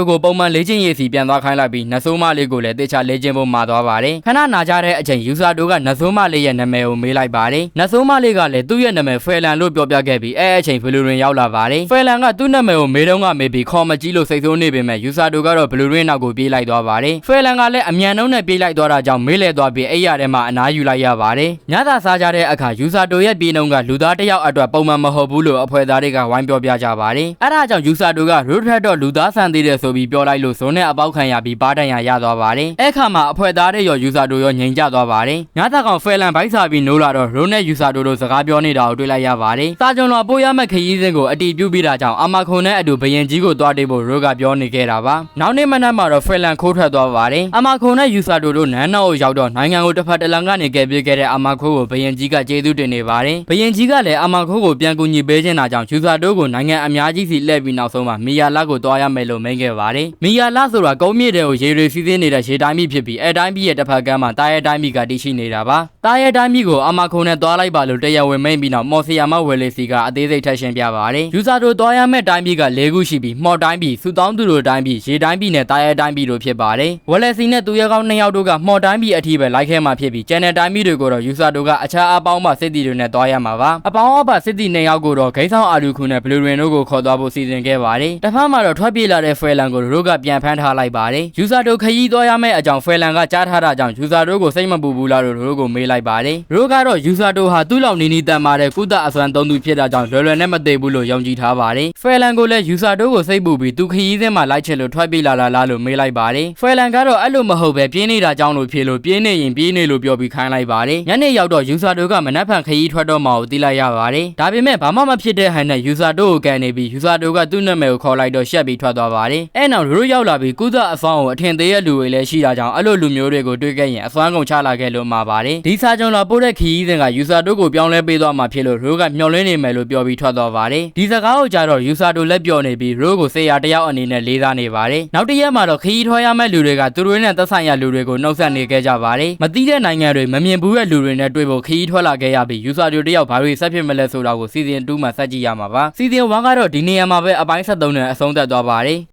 ုကိုပုံမှန်လေ့ကျင့်ရေးစီပြန်သွားခိုင်းလိုက်ပြီးနတ်ဆိုးမလေးကိုလည်းတေချာလေ့ကျင့်ဖို့မှာသွားပါတယ်ခဏနာကြတဲ့အချိန်ယူဆာတိုကနတ်ဆိုးမလေးရဲ့နာမည်ကိုမေးလိုက်ပါတယ်နတ်ဆိုးမလေးကလည်းသူ့ရဲ့နာမည်ဖယ်လန်လို့ပြောပြခဲ့ပြီးအဲ့အချိန်ဘလူရင်ရောက်လာပါတယ်ဖယ်လန်ကသူ့နာမည်ကိုမေးတော့ကမေးပြီးခေါ်မကြီးလို့စိတ်ဆိုးနေပေမဲ့ယူဆာတိုကတော့ဘလူရင်နောက်ကိုပြေးလိုက်သွားပါတယ်ဖယ်လန်ကလည်းအမြန်နှုံးနဲ့ပြေးလိုက်သွားတာကြောင့်မေးလဲသွားပြီးအဲ့ရထဲမှာအနားယူလိုက်ရပါတယ်ညသာစားကြတဲ့အခါယူဆာတိုရဲ့ပြေးနှုံးကလူသားတစ်ယောက်အတွက်ပုံမှန်မဟုတ်ဘူးလို့အဖွဲ့သားတွေကဝိုင်းပြောပြကြပါတယ်အဲ့ဒါကြောင့်ယူဆာတိုကရိုးထက်တော့လူသားဆန်သေးတယ်ဆိုပြီးပြောလိုက်လို့ဇုံနဲ့အပေါက်ခံရပြီးပါးတန်ရရသွားပါတယ်အဲ့ခါမှာအဖွဲ့သားတွေရောယူဆာတိုရောငြိမ်ကြသွားပါတယ်ညသာကောင်ဖယ်လန်ဘိုက်စာပြီးနိုးလာတော့ရိုးနဲ့ယူဆာတိုတို့စကားပြောနေတာကိုတွေ့လိုက်ရပါတယ်စာကြုံတော်ပိုးရမဲ့ခရီးစဉ်ကိုအတီးပြုပြီးတာကြောင့်အာမခုံနဲ့အတူဘယင်ကြီးကိုတွားတေးဖို့ရိုးကပြောနေခဲ့တာပါနောက်နေ့မနက်မှာတော့ဖယ်လန်ခိုးထွက်သွားပါတယ်အာမခုံနဲ့ယူဆာတိုတို့နန်းတော်ကိုရောက်တော့နိုင်ငံကိုတစ်ဖက်တစ်လန်ကနေကယ်ပေးခဲ့တဲ့အာမခိုးကိုဘယင်ကြီးကကျေးဇူးတင်နေပါတယ်ဘယင်ကြီးကလည်းအာမခိုးကိုပြန်ကူညီပေးခြင်းတာကြောင့်ယူဆာတိုကိုနိုင်ငံအများကြီးစီလှည့်ပြီးနောက်ဆုံးမှာမီယာလာကိုတွားရမယ်လို့မိန့်ခဲ့ပါတယ်မီယာလာဆိုတာကုန်းမြင့်တဲ့ကိုရေတွေစီးဆင်းနေတဲ့ရေတိုင်းပြည်ဖြစ်ပြီးအဲတိုင်းပြည်ရဲ့တစ်ဖက်ကမ်းမှာတားရဲတိုင်းပြည်ကတည်ရှိနေတာပါတားရဲတိုင်းပြည်ကိုအာမခုံနဲ့တွားလိုက်ပါလို့တရားဝင်မိန့်ပြီးနောက်မော်စီယာမဝယ်လေးစီကအသေးစိတ်ထပ်ရှင်းပြပါတယ်ယူဆာတိုတွားရမယ့်တိုင်းပြည်က၄ခုရှိပြီးမော်တိုင်းပြည်စူတောင်းသူတို့တိုင်းပြည်ရေတိုင်းပြည်နဲ့တားရဲတိုင်းပြည်တို့ဖြစ်ပါတယ်ဝယ်လေးစီနဲ့သူရဲကောင်း2ယောက်တို့ကမော်တိုင်းပြည်အထိပဲလိုက်ခဲမှာဖြစ်ပြီးကျန်တဲ့တိုင်းပြည်တွေကိုတော့ယူဆာတိုကအခြားအပေါင်းပါစစ်တီတွေနဲ့တွားရမှာပါအပေါင်းအပါစစ်တီ2ယောက်ကိုတော့ဂိမ်းဆောင်အာလူခုနဲ့ဘလူရင်တို့ကိုခေါ်သွားဖို့စီစဉ်ခဲ့ပါတယ်တစ်ဖက်မှာတော့ထွက်ပြေးလာတဲ့ဖယ်လန်ကိုရိုးကပြန်ဖမ်းထားလိုက်ပါတယ်ယူဆာတိုခရီးသွားရမယ့်အကြောင်းဖယ်လန်ကကြားထားတာကြောင့်ယူဆာတိုကိုစိတ်မပူဘူးလားလို့ရိုးကိုမေးလိုက်ပါတယ်ရိုးကတော့ယူဆာတိုဟာသူ့လောက်နီးနီးတန်မာတဲ့ကုသအစွမ်းသုံးသူဖြစ်တာကြောင့်လွယ်လွယ်နဲ့မသေးဘူးလို့ယုံကြည်ထားပါတယ်ဖယ်လန်ကိုလည်းယူဆာတိုကိုစိတ်ပူပြီးသူခရီးစဉ်မှာလိုက်ချင်လို့ထွက်ပြေးလာလားလို့မေးလိုက်ပါတယ်ဖယ်လန်ကတော့အဲ့လိုမဟုတ်ပဲပြင်းနေတာကြောင့်လို့ဖြေလို့ပြင်းနေရင်ပြေးနေလို့ပြောပြီးခိုင်းလိုက်ပါတယ်ညနေရောက်တော့ယူဆာတိုကမနက်ဖြန်ခရီးထွက်တော့မှကိုသိလိုက်ရပါတယ်ဒါပေမဲ့ဘာမှမဖြစ်တဲ့ဟန်နဲ့ယူဆာတိုကိုကန်နေပြီးယူဆာတိုကသူ့နာမည်ကိုခေါ်လိုက်တော့ရှက်ပြီးထွက်သွားပါတယ်အဲ့နောက်ရိုးရောက်လာပြီးကုသအစွမ်းကိုအထင်သေးတဲ့လူတွေလည်းရှိတာကြောင့်အဲ့လိုလူမျိုးတွေကိုတွေ့ခဲ့ရင်အစွမ်းကုန်ချလာခဲ့လို့မှာပါတယ်ဒီစာကြုံလာပို့တဲ့ခရီးစဉ်ကယူဆာတိုကိုပြောင်းလဲပေးသွားမှာဖြစ်လို့ရိုးကမျောလင်းနေမယ်လို့ပြောပြီးထွက်သွားပါတယ်ဒီစကားကိုကြားတော့ယူဆာတိုလက်ပြောနေပြီးရိုးကိုဆေးရတယောက်အနေနဲ့လေးစားနေပါတယ်နောက်တစ်ရက်မှာတော့ခရီးထွက်ရမယ့်လူတွေကသူတို့နဲ့သက်ဆိုင်ရာလူတွေကိုနှုတ်ဆက်နေခဲ့ကြပါတယ်မသိတဲ့နိုင်ငံတွေမမြင်ဘူးတဲ့လူတွေနဲ့တွေ့ဖို့ခရီးထွက်လာခဲ့ရပြီးယူဆာတိုတယောက်ဘာတွေဆက်ဖြစ်မလဲဆိုတာကိုစီဇန်2မှာဆက်ကြည့်ရမှာပါစီဇန်1ကတော့ဒီနေရာမှာပဲအပိုင်း73နဲ့အဆုံးသတ်သွားပါတယ်